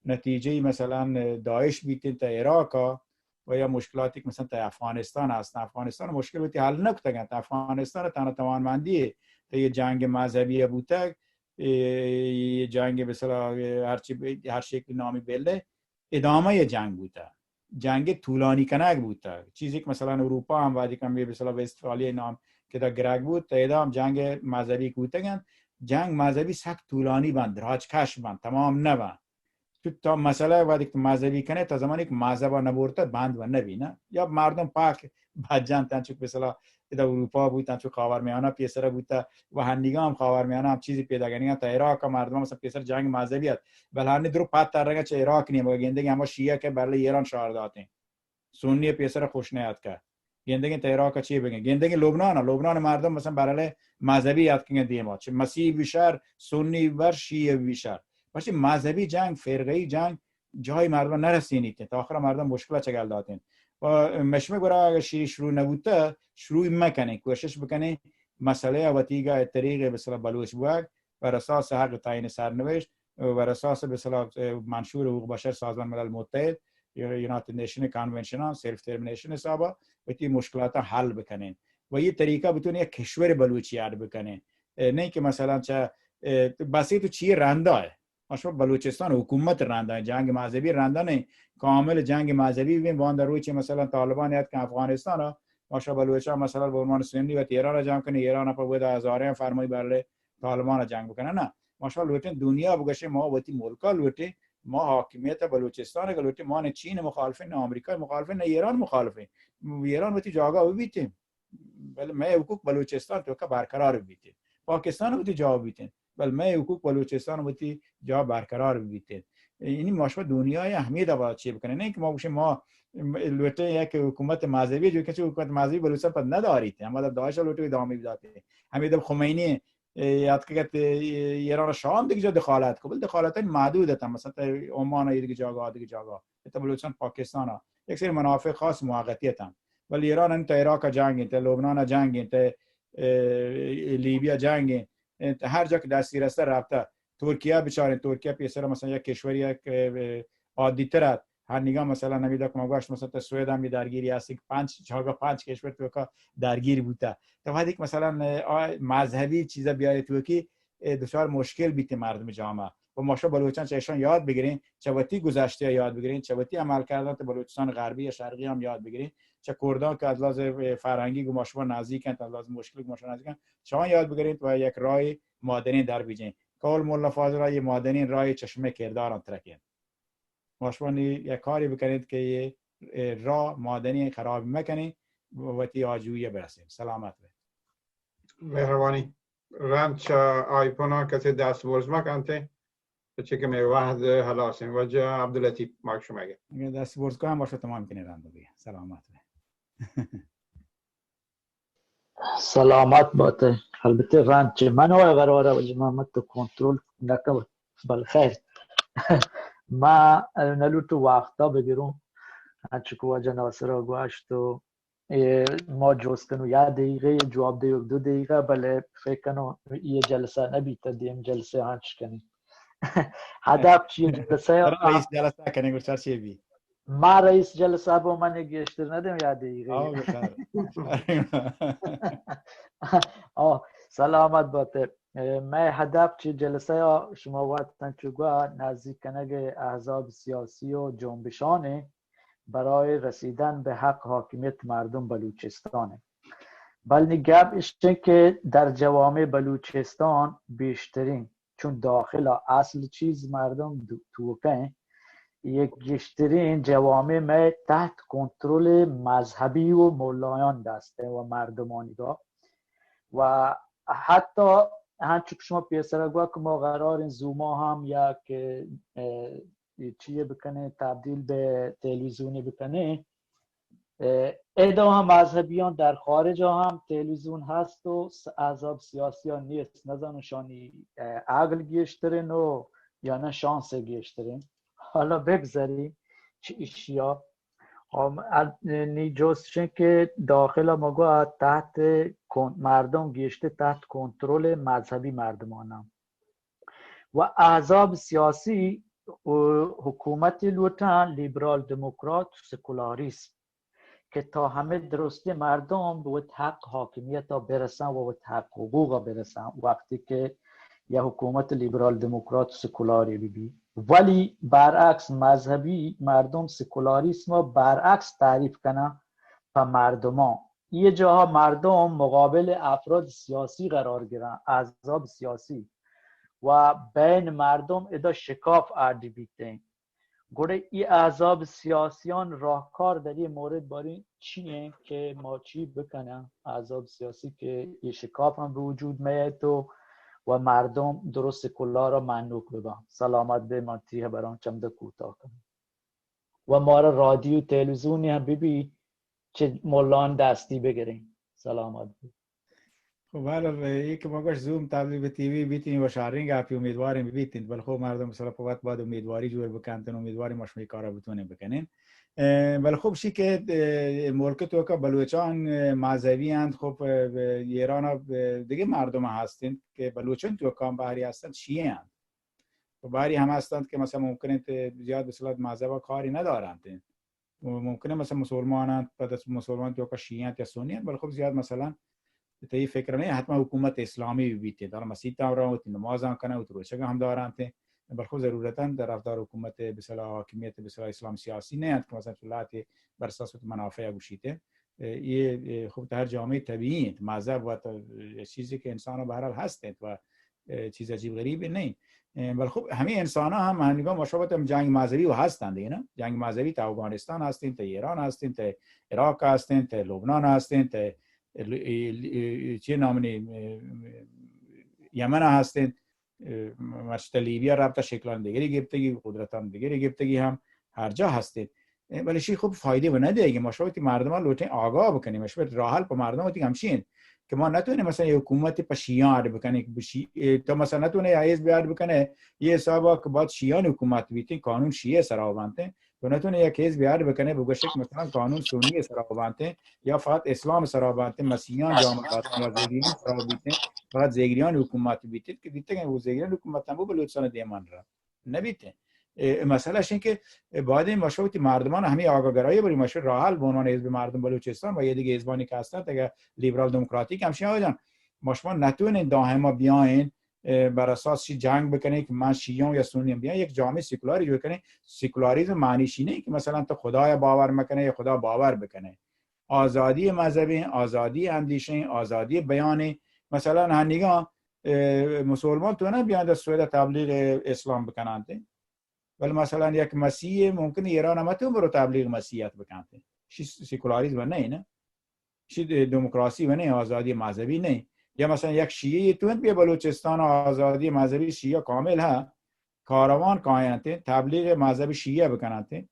نتیجه مثلا داعش بیتن تا عراق و یا مشکلاتی که مثلا تا افغانستان هست. افغانستان مشکلاتی حل نکتگن، افغانستان تنها توانمندی تا یه جنگ مذهبی بوده، یه جنگ مثلا هر شکل نامی بله ادامه یه جنگ بوده، جنگ طولانی کنک بوده، چیزی که مثلا اروپا هم وادی کم مثلا وستفالیه نام که دا گرگ بود تا ادام جنگ مذهبی بوده. جنگ مذهبی سخت طولانی بند، راجکش بند، تمام نبند. تو مسئله وقتی که مذهبی کنه تا زمانی که مذهب نبرده بند و نبینه یا مردم پاک بجان تنچو مثلا در اروپا بود تنچو خاورمیانه پیسر بود و هندیگا هم خاورمیانه هم چیزی پیدا کنن تا عراق مردم مثلا پیسر جنگ مذهبیت بلند درو پات ترنگ چه عراق نیم و گندگی اما شیعه که برای ایران شعار دادن سنی پیسر خوش نیاد که گندگی تا عراق چی بگن گندگی لبنان مردم مثلا برای مذهبی یاد کنن دیما چه مسیحی بیشتر سنی ور شیعه بیشتر باشه مذهبی جنگ فرقه‌ای جنگ جای مردم نرسینید تا آخر مردم مشکل چگل دادن و مشمه گرا اگر شروع نبوده شروع مکنه کوشش بکنه مسئله اوتیگا طریق مثلا بلوچ بوگ بر اساس حق تعیین سرنوشت و بر اساس مثلا منشور حقوق بشر سازمان ملل متحد یا یونایتد نیشن کانونشن سلف ترمینیشن حسابا و تی مشکلات حل بکنن و یه طریقه بتونه یک کشور بلوچی یاد بکنه نه که مثلا چه بسی تو چی رنده ماشو بلوچستان حکومت رنده جنگ مذهبی رنده نه کامل جنگ مذهبی ببین وان در روی چه مثلا طالبان یاد که افغانستان ماشو بلوچستان مثلا به عنوان سنی و ایران را جمع کنه ایران په ود هزاره فرمای برله طالبان را جنگ بکنه نه ماشو لوټین دنیا بگشه ما وتی ملکا لوټي ما حاکمیت بلوچستان لوټي ما نه چین مخالفین نه آمریکا مخالفین نه ایران مخالفین ایران وتی جاگا وبیتیم ولی ما حقوق بلوچستان تو که برقرار بیتیم پاکستان وتی جواب بیتیم ولی ما حقوق بلوچستان وتی جا برقرار بیتیم یعنی ماشوا دنیای اهمیت داره چی بکنه نه که ما بشه ما لوټه یک حکومت مذهبی جو که حکومت مذهبی بلوچستان پر ندارید اما در داعش لوټه ادامه میداده حمید خمینی یاد که ایران شام دیگه دخالت کو بل دخالت محدوده تا مثلا عمان دیگه جاگا تا بلوچستان پاکستان یک سری منافع خاص موقتی هم ولی ایران انت عراق جنگ تا لبنان جنگ تا لیبیا جنگ هر جا که دستی رسته رفته ترکیه بیچاره ترکیه پیسر مثلا یک کشوری یک عادی تر هر نگاه مثلا نمیده که مگوش مثلا سوئد هم درگیری هست که 5 کشور تو که درگیر بوده تا وقتی که مثلا مذهبی چیزا بیاره تو که دچار مشکل بیت مردم جامعه و ماشا بلوچستان چهشان یاد بگیرین چوتی گذشته یاد بگیرین چوتی عمل کردن تو بلوچستان غربی یا شرقی هم یاد بگیرین چه کردان که از لحاظ فرهنگی گماشوا نزدیکن از لحاظ مشکل گماشوا نزدیکن شما یاد بگیرید و یک راه مادنی در بیجین کول مولا فاضل راه مادنی راه چشمه کرداران ترکین ماشوانی یک کاری بکنید که راه مادنی خراب مکنی و تی آجویه برسیم سلامت بید مهربانی رمچ آیپونا کسی دست برز مکنده بچه که میوهد حلاسیم و جا عبداللطیف ماک شما اگر دست برز که هم باشه تمام کنی رنده بید سلامت بید سلامت باته البته رنچ منو قراره و جماعت کنترل نکم بالخیر ما نلوتو وقتا بگیرم هرچی که واجه ناصر را گوشت و ما جوز کنو 1 دقیقه جواب دیو 2 دقیقه بله فکر کنو یه جلسه نبیتا دیم جلسه هنچ کنی هدف چیه جلسه رئیس جلسه کنی گوشتر چیه بی ما رئیس جلسه با من گشتر ندیم 1 دقیقه سلامت باته ما هدف چی جلسه شما وقتن چوگوه نزدیک کنگ احزاب سیاسی و جنبشانه برای رسیدن به حق حاکمیت مردم بلوچستانه بلنی گپ اشته که در جوامع بلوچستان بیشترین چون داخل اصل چیز مردم توکه یک بیشترین جوامع ما تحت کنترل مذهبی و مولایان دسته و مردمانی دا و حتی هنچه که شما پیسر گوه که ما قرار زوما هم یک چیه بکنه تبدیل به تلویزیونی بکنه ایدا هم مذهبیان در خارج هم تلویزیون هست و احزاب سیاسی ها نیست نزانشانی عقل گیشترین و یا نه شانس گشترین. حالا بگذاریم چه اشیا نیجوستشن که داخل مگو تحت مردم گشته تحت کنترل مذهبی مردمانم و احزاب سیاسی حکومت لوتن لیبرال دموکرات سکولاریسم که تا همه درستی مردم به حق حاکمیت ها برسن و به حق حقوق برسن وقتی که یه حکومت لیبرال دموکرات سکولاری ببی. ولی برعکس مذهبی مردم سکولاریسم رو برعکس تعریف کنن و مردم یه جاها مردم مقابل افراد سیاسی قرار گیرن احزاب سیاسی و بین مردم ادا شکاف اردی بیتن گوره ای احزاب سیاسیان راهکار در این مورد باری چیه که ما چی بکنم احزاب سیاسی که یه شکاف هم به وجود میاد و مردم درست کلا را منوک ببن سلامت به منطیه بران چمده کوتاه کنم و ما را رادیو تلویزیونی هم ببین چه مولان دستی بگیریم سلامت به. خب حالا یک ما گوش زوم تبدیل به تیوی بیتیم و شهرینگ اپی امیدواریم بیتیم ولی خب مردم مثلا فقط باید امیدواری جور بکنن امیدواری مشمی کارا بتونیم بکنین ولی خب شی که ملک تو که بلوچان مذهبی اند خب ایران دیگه مردم هستند که بلوچان تو کام بحری هستند شیعه اند و بحری هم هستند که مثلا ممکنه زیاد به صورت مذهب کاری ندارند ممکنه مثلا مسلمانان بعد از مسلمان تو که شیعه یا سنی ولی خب زیاد مثلا تی فکر نه حتما حکومت اسلامی بیتی دارن مسیح هم را و نماز هم کنه و روزه هم دارن بل خود ضرورتا در رفتار حکومت به اصطلاح حاکمیت به اصطلاح اسلام سیاسی نه که مثلا ولایت بر اساس منافع گوشیته یه خب در جامعه طبیعی مذهب و چیزی که انسان به هر حال هستند و چیز عجیب غریبی نه ولی خب همه انسان ها هم نگاه مشابه جنگ مذهبی و هستند نه جنگ مذهبی تا افغانستان هستند تا ایران هستند تا عراق هستند تا لبنان هستند تا چه نامنی یمن هستند مشت لیبیا رابطه شکلان دیگری گرفتگی قدرتان دیگری گرفتگی هم هر جا هستید ولی چی خوب فایده و نده اگه ما شویتی مردم لوتین آگاه بکنیم شویت راه حل به مردم وقتی همشین که ما نتونیم مثلا یه حکومت په شیعان بکنه تو مثلا نتونه یه بیاد بکنه یه حسابا که بعد شیعان حکومت بیتین قانون شیعه سراوانته تو نتونه یک کیس بیاد بکنه بگه شک مثلا قانون سنی سراوانته یا فقط اسلام سراوانته مسیحیان جامعه و زیگریان سراوانته فقط زیگریان حکومت بیتید که دیگه که زیگریان حکومت هم بلوچستان دیمان را نبیته مسئله این که بعد این مشروطی مردمان همه آگاهگرایی بری مشروط راه حل به عنوان حزب مردم بلوچستان و یه دیگه حزبانی که هستند اگه لیبرال دموکراتیک همشین آجان مشما نتونین دائما بیاین بر اساس جنگ بکنه که من شیعه یا سنی بیان یک جامعه سکولاری جو کنه سکولاریسم معنیش اینه که مثلا تو خدای باور میکنه یا خدا باور بکنه آزادی مذهبی آزادی اندیشه آزادی بیان مثلا هنگام مسلمان تو نه بیان در سوید تبلیغ اسلام بکنند ولی مثلا یک مسیح ممکنه ایران هم تو برو تبلیغ مسیحیت بکنه چی سکولاریسم نه چی دموکراسی و نه آزادی مذهبی نه یا مثلا یک شیعه تو بیا بلوچستان آزادی مذهبی شیعه کامل ها کاروان کاینته تبلیغ مذهب شیعه بکنند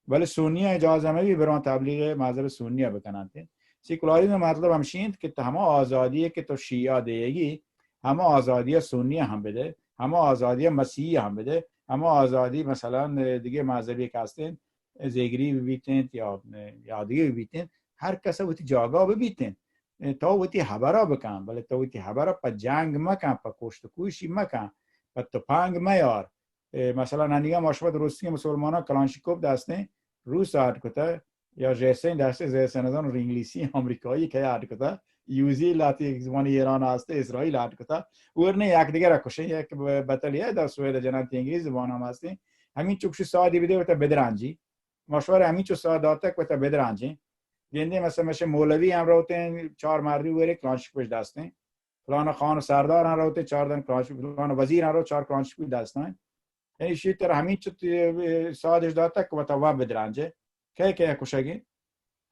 ولی سنی اجازه نمی برون تبلیغ مذهب سنی بکنند سکولاریسم مطلب همشین که همه آزادی که تو شیعه دیگی همه آزادی سنی هم بده همه آزادی مسیحی هم بده همه آزادی مثلا دیگه مذهبی که هستن زیگری ببیتن یا دیگه ببیتن هر کس وقتی جاگا ببیتن تا وقتی خبرها بکن ولی تا وقتی خبرها پا جنگ مکن پا کشت کوشی مکن پا تپنگ میار مثلا ننیگه ماشبت روسی مسلمان ها کلانشیکوب دستن روس آرد کتا یا جیسین دسته زیسین ازان رو انگلیسی امریکایی که آرد کتا یوزی لاتی یک زمان ایران هسته اسرائیل آرد کتا ورنه یک دیگه را کشه یک بطلیه در سوید جنت انگلیس زبان هم هسته همین چوکشی ساعتی بیده و تا بدرانجی مشوار همین چو ساعت داتک و تا بدرانجی گنده مثلا مولوی هم روتن 4 مردی وره کلانشیک پش دستن فلان خان و سردار هم روتن 4 دن کلانشیک فلان وزیر هم رو 4 کلانشیک پش دستن یعنی شیطر همین چو ساعتش داتک و تا بدرانجه که کشگی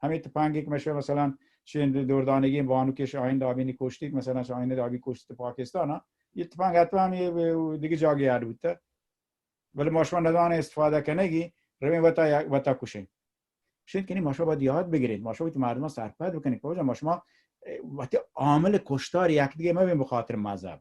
همین تپنگی که مثلا شین دوردانگی بانو که شاهین دابینی کشتید مثلا شاهین دابی کشتید پاکستان ها یه تپنگ حتما هم دیگه جاگی یاد بوده ولی ماشما ندانه استفاده کنگی روی وطا کشین شاید کنی ماشما باید یاد بگیرید ماشما باید مردم سرپد بکنید که ماشما وقتی عامل کشتار یک دیگه مبین بخاطر مذهب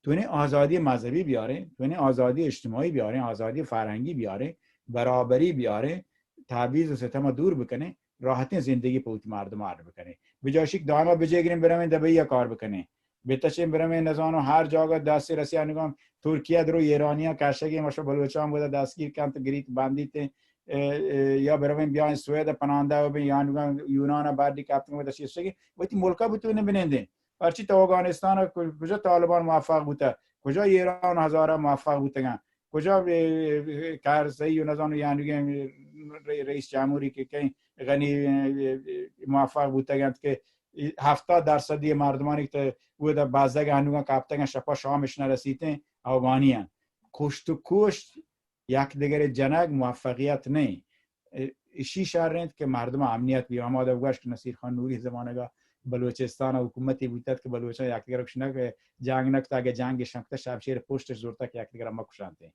تونه آزادی مذهبی بیاره، تونه آزادی اجتماعی بیاره، آزادی فرهنگی بیاره، برابری بیاره، تبعیض و ستم دور بکنه، راحتی زندگی پوت مردم عرض بکنه. بجاش یک دائما بجگریم برام دبی یا کار بکنه، بتاشیم برام نزانو هر جاگا دستی رسی انگام ترکیه درو ایرانیا کشگی ماشو بلوچان بوده دستگیر کم تو گریت باندیت یا برام بیان سوئد پناهنده و بیان یونان بعدی کاتم بوده شیشگی وقتی ملکا بتونه بننده هرچی تو افغانستان کجا طالبان موفق بوده، کجا ایران هزاره موفق بودن، کجا کارزایی و نزانو یعنی رئیس جمهوری که غنی موفق بودن که 70% مردمانی که بوده بازده هنوز کاپتن شپا شامش نرسیده افغانیان کشت و کشت یک دیگر جنگ موفقیت نه. ایشی شهرند که مردم امنیت بی آماده بگوش که نصیر خان نوری زمانه بلوچستان حکومتی بودت که بلوچان یک دیگر کشنه که جنگ نکته اگه جنگ شنکته شمشیر پشتش زورتا که یک دیگر ما کشنده.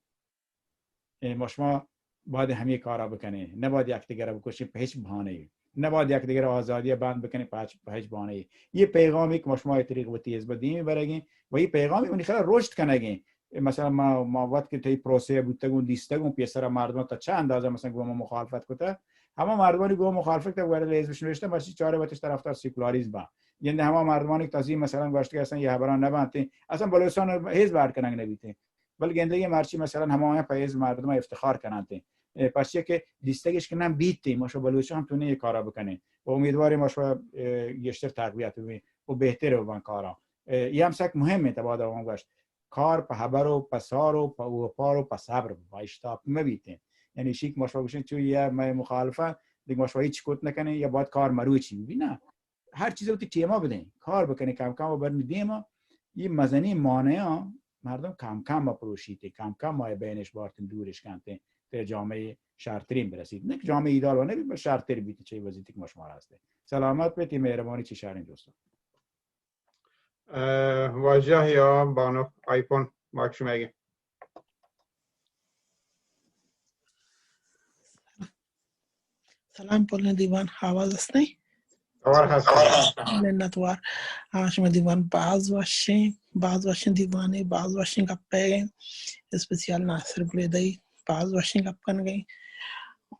ما باید همه کارا بکنه، نباید یک دیگر بکشیم به هیچ بهانه‌ای، نباید یک دیگر آزادی بند بکنیم به هیچ بهانه‌ای. یه پیغامی که ما طریق و تیز بدیم برگیم و یه پیغامی اون خیلی رشد کنگیم. مثلا ما وقت که توی پروسه بودتگون دیستگون پیسر مردم تا چند اندازه مثلا گوم مخالفت کنه، همه مردمانی گوم مخالفت کرد وارد حزبش نوشتن واسه چاره وقتش طرفدار سکولاریسم. یعنی همه مردمانی که تازه مثلا گاشته هستن یه خبران نبانته اصلا بلوچستان حزب بر کنن نبیته، ولی گندگی مرچی مثلا همه پایز مردم افتخار کنند. پس که دیستگش کنن بیتی ماشو بلوچستان تونه یه کارا بکنه و امیدواریم ماشو بیشتر تقویت ببینیم و بهتره اون کارا. یه همسک مهمه تباد اون گشت کار په خبرو په سارو په وپارو په صبر و اشتاق مبیته. یعنی شیک ماشو بشین توی یه مخالفه دیگه ماشو هیچ کوت نکنه یا باید کار مروچی ببینه هر چیزی رو تیما بدین کار بکنه کم کم و برمیدیم یه مزنی مانعه مردم کم کم بپروشیده کم کم ما بینش بارتن دورش کنته تا جامعه شرطرین برسید نه جامعه ایدال و نه شرطری بیت چه وضعیتی که مشمار هسته. سلامت بیتی مهربانی چی شهرین دوستان. واجه یا بانو آیفون ماکش میگه. سلام پولن دیوان آواز است نه؟ آواز هست. منتوار شما دیوان باز واشین دیوانه باز واشین کپه اسپیشال ناصر گلیدای باز واشین کپ کنگی.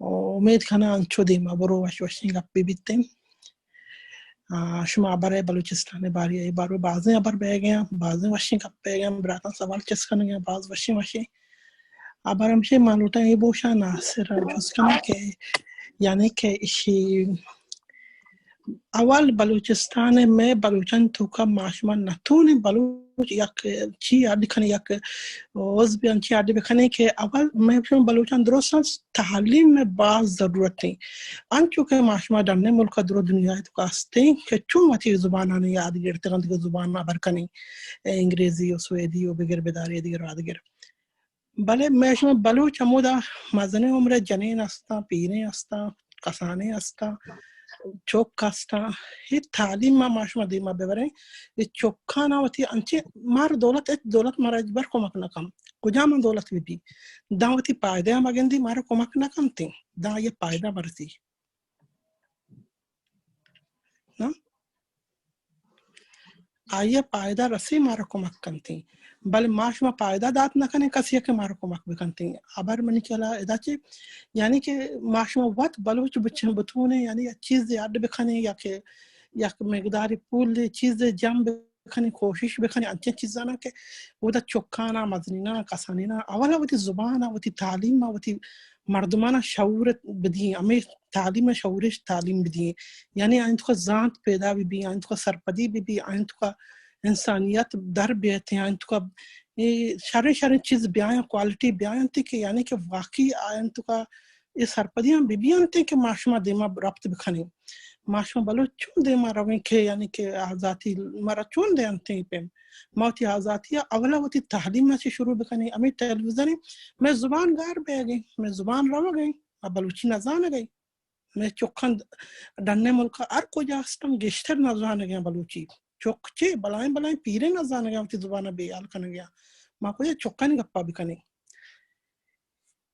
امید کنم انچو دیما برو واشین کپ بیتیم. شما برای بلوچستان باری بارو بازی ابر بیایم بازی واشین کپ بیایم براتان سوال چس کنگی باز واشین ابر میشه معلومات ای بوشان ناصر چس کنم که یعنی که ایشی اول بلوچستان میں بلوچن تو کا معاشمہ نتون بلوچ یک چی یاد کنه یک عضو چی یاد بکنه که اول میں بلوچن درست تعلیم میں بعض ضرورت ہے انچو کہ معاشمہ دمنے ملک درو دنیا تو کاستے کہ چون متی زبانان یاد گرتے گند کی زبان میں برکنی انگریزی و سویدی و بغیر بداری دیگر ادگر بله میں بلوچ مودا مزنه عمر جنین استا پیرے استا کسانے استا چوک استا هی تعلیم ما ماشما دیما ببره چوکانا وتی انچه مار دولت مار اجبر کمک نکم کجا من دولت بی داوتی پایده مگندی مار کمک نکم تی دا یہ پایده برسی نا آیه پایده رسی مار کمک کنتی بل معاش ما پایده داد نکنه کسی که مار کمک بکنتی ابر منی کلا اداچه یعنی که معاش ما وقت بلوچ بتونه یعنی چیز یاد بکنه یا که یک مقدار پول چیز جمع بکنه کوشش بکنه انچه چیزا نه که ودا چوکانا مزنینا کسانینا اولا وتی زبان وتی تعلیم وتی مردمان شعور بدی امی تعلیم شعورش تعلیم بدی یعنی این تو ذات پیدا بی این تو سرپدی بی این تو انسانیت در بیت این تو شر چیز بیان کوالٹی بیان تی که یعنی که واقعی این تو یہ سرپدیاں بیبیاں تے کہ معاشمہ دیما رابط بکھنی معاشمہ بلو چون دے مارویں کہ یعنی کہ آزادی مرا چون دے انتے پہ موتی آزادی اولا ہوتی تعلیم سے شروع بکھنی امی ٹیلیویژن میں زبان گار بہ گئی میں زبان رو گئی بلوچی نہ جان گئی میں چوکھن ڈننے ملک ہر کو جاستم گشتر نہ جان گیا بلوچی چوکچے بلائیں پیرے نہ جان گیا تی زبان بیال کن گیا ما کو چوکن گپا بکھنی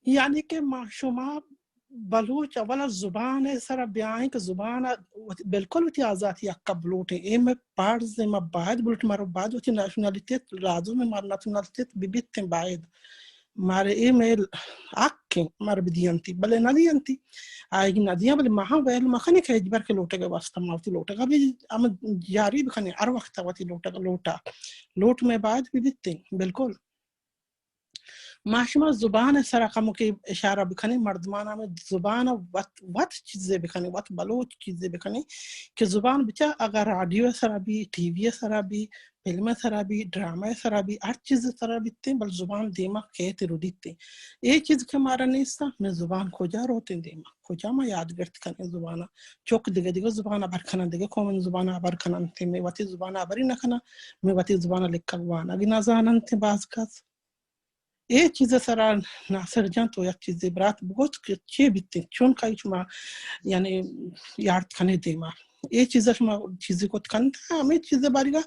یعنی کہ معاشمہ بلوچ اول زبان سره بیان که زبان بالکل وتی آزادی قبلوټ ایم پارز ما بعد بلوټ مر بعد وتی ناشوناليتيت لازم مر ناشوناليتيت ببيت بعيد مر ایمیل اک مر بديانتي بل نديانتي اي نديا بل ما هو ما خني که اجبر که لوټه واسطه ماوتي لوټه به ام جاری بخني هر وخت وتی لوټه لوټ میں بعد ببيت بالکل ماشما زبان سره کوم کې اشاره بکنی مردمانه میں زبان وات چیزیں بکنی وات بلوچ چیزیں بکنی کہ زبان بچا اگر رادیو سره بھی ٹی وی سره بھی فلم سره بھی ڈرامہ سره بھی ہر چیز سره بھی تے بل زبان دیما کہتے رو دیتے ایک چیز کہ ہمارا نیستا میں زبان کجا روتے دیما کجا ما یاد گرت کنه زبان چوک دیگه زبان برکنه دیگه کومن زبان برکنه تے میں وتی زبان بری نکنه میں وتی زبان لکوان اگه نزانن تے باز کس یه چیز سر ناصر جان تو یک چیزی برات بگوت که چی بیتی چون که شما یعنی یارد کنه دیما یه چیز شما چیزی کت کنه همه چیز باریگا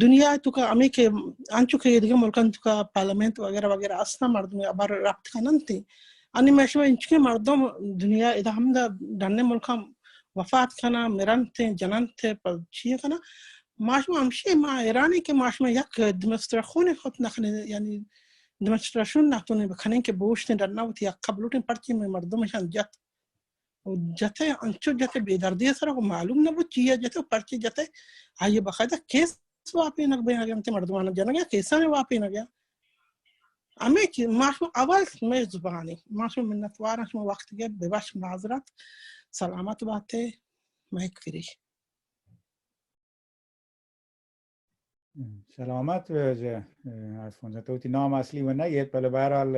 دنیا تو که همه که آنچه که دیگه ملکان تو که پارلمنت وغیره اصلا مردم ابر رابط کنن تی آنی میشه اینچ که مردم دنیا اذا هم دنیا ملکان وفات کنه میرن تی جنن تی پر چیه کنه ماشو همشه ما ایرانی که ماشو یک دمسترخونه خود نخنه یعنی دمستراشون نتونه بکنن که بوشت در نوت یا قبلوتن پرچی مردمشان جت و جته انچو جته بیدردی سره و معلوم نبود چیه جته و پرچی جته آیه بخاطر کیس واپی نگ بین گیا مردمان جنگا کیسان واپی نگیا امی چیز ماشو اول می زبانی ماشو منتوارش ما وقتی که بباش معذرت سلامت باته مایک فری سلامت وجه از فونجا توتی نام اصلی و نگید بله برحال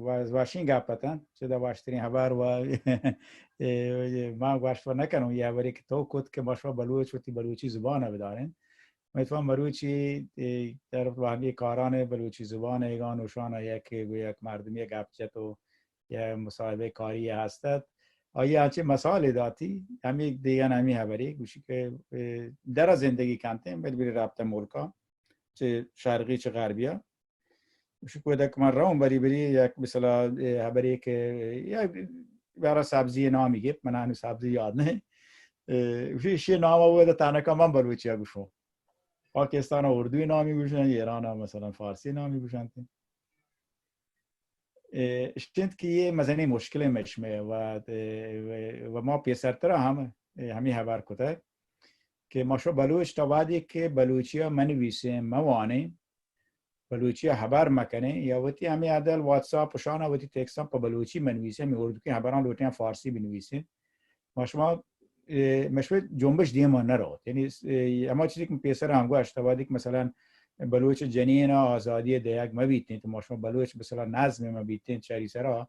از واشین گپتن چه دا واشترین خبر و ما واشت و نکنم یه خبری که تو کد که ماشوا بلوچ و تی بلوچی زبانه بدارن میتوان بلوچی در واقعی کاران بلوچی زبان ایگان وشان یک مردمی گپچت و یه مصاحبه کاری هستد آیا چه مسائل داتی همی دیگه همی خبری گوشی که در زندگی کنتیم بری رابطه ملکا چه شرقی چه غربی گوشی که دک من راون بری یک مثلا خبری که یک برای سبزی نامی گفت من هنوز سبزی یاد نه گوشی نام بود تنها من بلوچی گوشم پاکستان اردوی نامی گوشن ایران هم مثلا فارسی نامی گوشن اشتند که یه مزنی مشکل مشمه و ما پیسرتر همی خبر کده که ماشو بلوچ تا بعدی که بلوچی ها منویسه موانه بلوچی ها خبر مکنه یا وقتی همی عدل واتساپ پشانه وقتی تکستان پا بلوچی منویسه می اردو که خبران لوٹیان فارسی بنویسه ماشما مشوی جنبش دیما نرود یعنی اما چیزی که پیسر همگو اشتبادی که مثلا بلوچ جنین آزادی دیگ مبیتین تو ماشما بلوچ مثلا نظم مبیتین چری سرا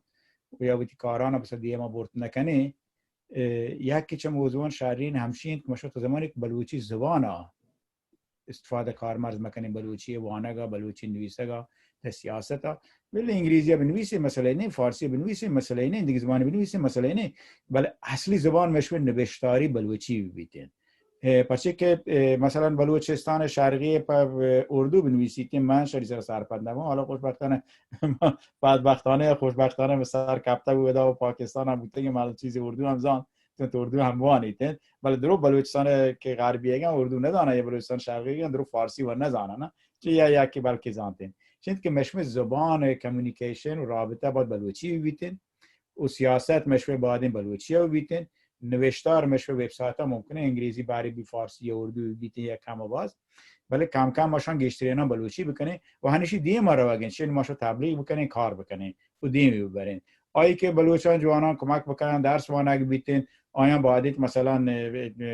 و یا وقتی کارانه مثلا دیما برد نکنه یکی چه موضوع شهرین همشین که ماشما تو زمانی که بلوچی زبانه استفاده کارمرز مکنه بلوچی وانگا بلوچی نویسگا تا سیاستا ولی انگلیسی بنویسی مسئله نه فارسی بنویسی مسئله نه دیگه زبان بنویسی مسئله نه بله اصلی زبان مشوی نوشتاری بلوچی بیتین پرچه که مثلا بلوچستان شرقی پر اردو بنویسی که من شری سر سرپندم حالا خوشبختانه مثلا کپتا بود و پاکستان هم بوده که من چیز اردو هم زان تو اردو هم وانیتن ولی درو بلوچستان که غربیه اردو ندانه یا بلوچستان شرقی درو فارسی و نزانه چه یا یکی بلکه زانتن چند که مشمه زبان کمیونیکیشن و رابطه باید بلوچی بیتن و سیاست مشمه باید بلوچی بیتن نوشتار مشمه وبسایت ها ممکنه انگلیسی باری بی فارسی یا اردو بیتن یا کم و باز ولی کم کم ماشان گشترینا بلوچی بکنه و هنوشی دیم رو بگن چون ماشا تبلیغ بکنه کار بکنه و دیم ببرین آیی که بلوچان جوانان کمک بکنن درس وانگ بیتن آیا باید مثلا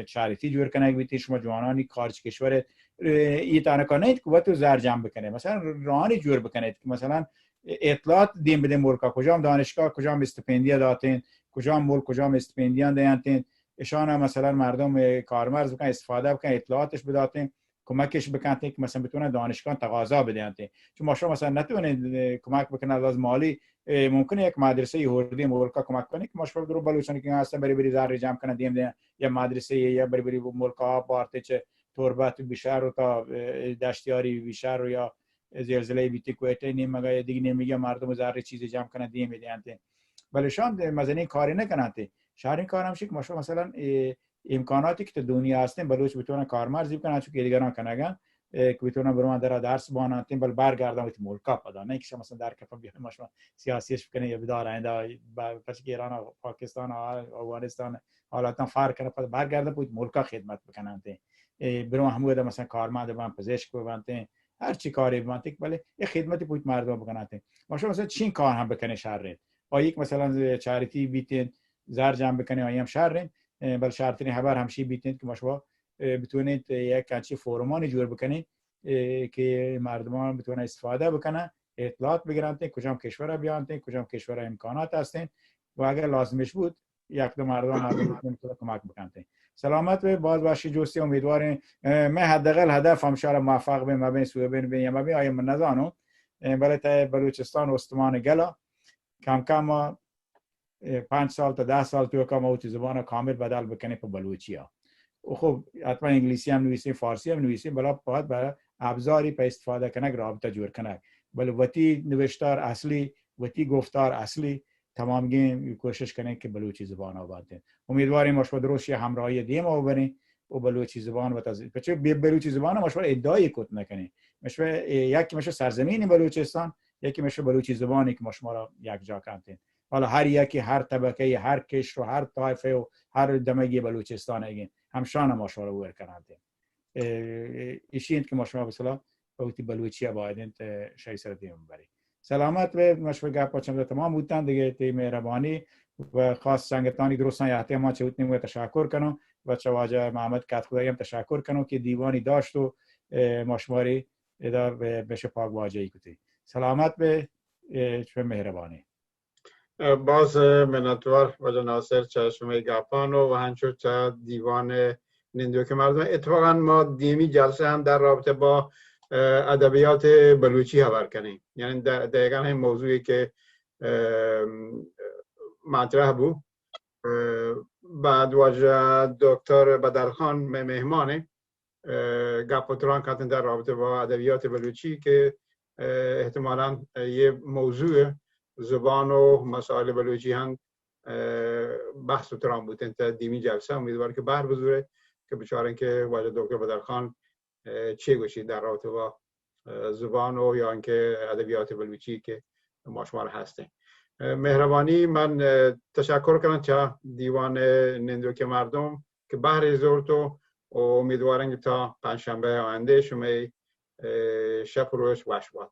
چاریتی جور کنه بیتی شما جوانانی کارچ کشور ای تانه کنید که وقت زر جمع بکنه مثلا راهانی جور بکنید که مثلا اطلاعات دیم بده ملکا کجام دانشگاه کجام استپندیا داتین کجام ملک کجام استپندیان دیانتین اشانه مثلا مردم کارمرز بکن استفاده بکن اطلاعاتش بداتین کمکش بکنید که مثلا بتونه دانشگاه تقاضا بدهند چون ما شما مثلا نتونید کمک بکنید از مالی ممکنه یک مدرسه یهودی ملکا کمک کنه که ماشو درو بلوچانی که هستن بری زر جمع کنه دیم یا مدرسه یا بری ملکا پارت چه تربت بیشتر و تا دشتیاری بیشتر و یا زلزله بیتی کویته نیم مگه دیگه نمیگه مردم زر چیز جمع کنه دیم میدهند بلشان مزنی کاری نکنند شهری کارم شک ماشو مثلا امکاناتی که تو دنیا هستن بلوچ بتونن کارمرزی بکنن چون که دیگران کنگن که بتونن برون در درس بانن بل برگردن به ملکا پدا نه که مثلا در کفا بیان ماشو سیاسیش بکنه یا بدارن پس که ایران و پاکستان و افغانستان حالاتن فرق کنه پدا برگردن به ملکا خدمت بکنن برون همو مثلا کارمند بان پزشک بان هر چی کاری بان ولی یه خدمتی پویت مردم بکنن ماشو مثلا چین کار هم بکنه شهر با یک مثلا چاریتی بیتین زار جمع بکنه آیم شهر بل شرطی خبر همشی بیتین که ماشوا بتونید یک کانچی فورمانی جور بکنید که مردمان بتونن استفاده بکنن اطلاعات بگیرن کجام کشور بیان کجام کشور امکانات هستن و اگر لازمش بود یک دو مردم میتونه کمک بکنن سلامت به باز باشی جوستی امیدوارم من حداقل هدفم شهر موفق به ما بین سوی بین ما بین آیم من نزانم برای بلوچستان استمان گلا کم کم 5 سال تا 10 سال تو کام اوت زبان کامل بدل بکنه په بلوچی ها خب حتما انگلیسی هم نویسیم فارسی هم نویسیم بلا باید برای ابزاری په استفاده کنه رابطه جور کنه بل وتی نوشتار اصلی وتی گفتار اصلی تمام کوشش کنه که بلوچی زبان آباد امیدواریم مشورت روشی همراهی دیم آوریم و بلوچی زبان و بچه بلوچی زبان مشورت ادعای کت نکنه مشورت یکی مشورت سرزمین بلوچستان یکی مشورت بلوچی زبانی که مشورت یک جا کنتین حالا هر یکی هر طبقه هر کشور و هر طایفه و هر دمگی بلوچستان اگین همشان مشورت ور کنند ایشین که مشورت بسلا وقتی بلوچی باید شای سر دیم بری سلامت به مشورت گپ چند تمام بودن دیگه تی مهربانی و خاص سنگتانی درستان یاته ما چه اتنیم تشکر کنم و چواجه محمد کات خدایم تشکر کنم که دیوانی داشت و مشوری ادار بشه پاک واجهی کتی سلامت به مهربانی باز منتوار و ناصر چشمه گپانو و هنچور چه دیوان نندوک مردم اتفاقا ما دیمی جلسه هم در رابطه با ادبیات بلوچی خبر کنیم یعنی دقیقا همین موضوعی که مطرح بود بعد واجه دکتر بدرخان مهمانه گپوتران کردن در رابطه با ادبیات بلوچی که احتمالاً یه موضوع زبان و مسائل بلوچی هم بحث ترام بودن تا دیمی جلسه امیدوارم که بحر بزوره که بچارن که واجه دکتر بدرخان چه گوشید در رابطه با زبان و یا اینکه ادبیات بلوچی که ما شما هستیم مهربانی من تشکر کنم چه دیوان نندوک مردم که بحر زورتو و امیدوارم که تا پنجشنبه آینده شما شب روش وش باد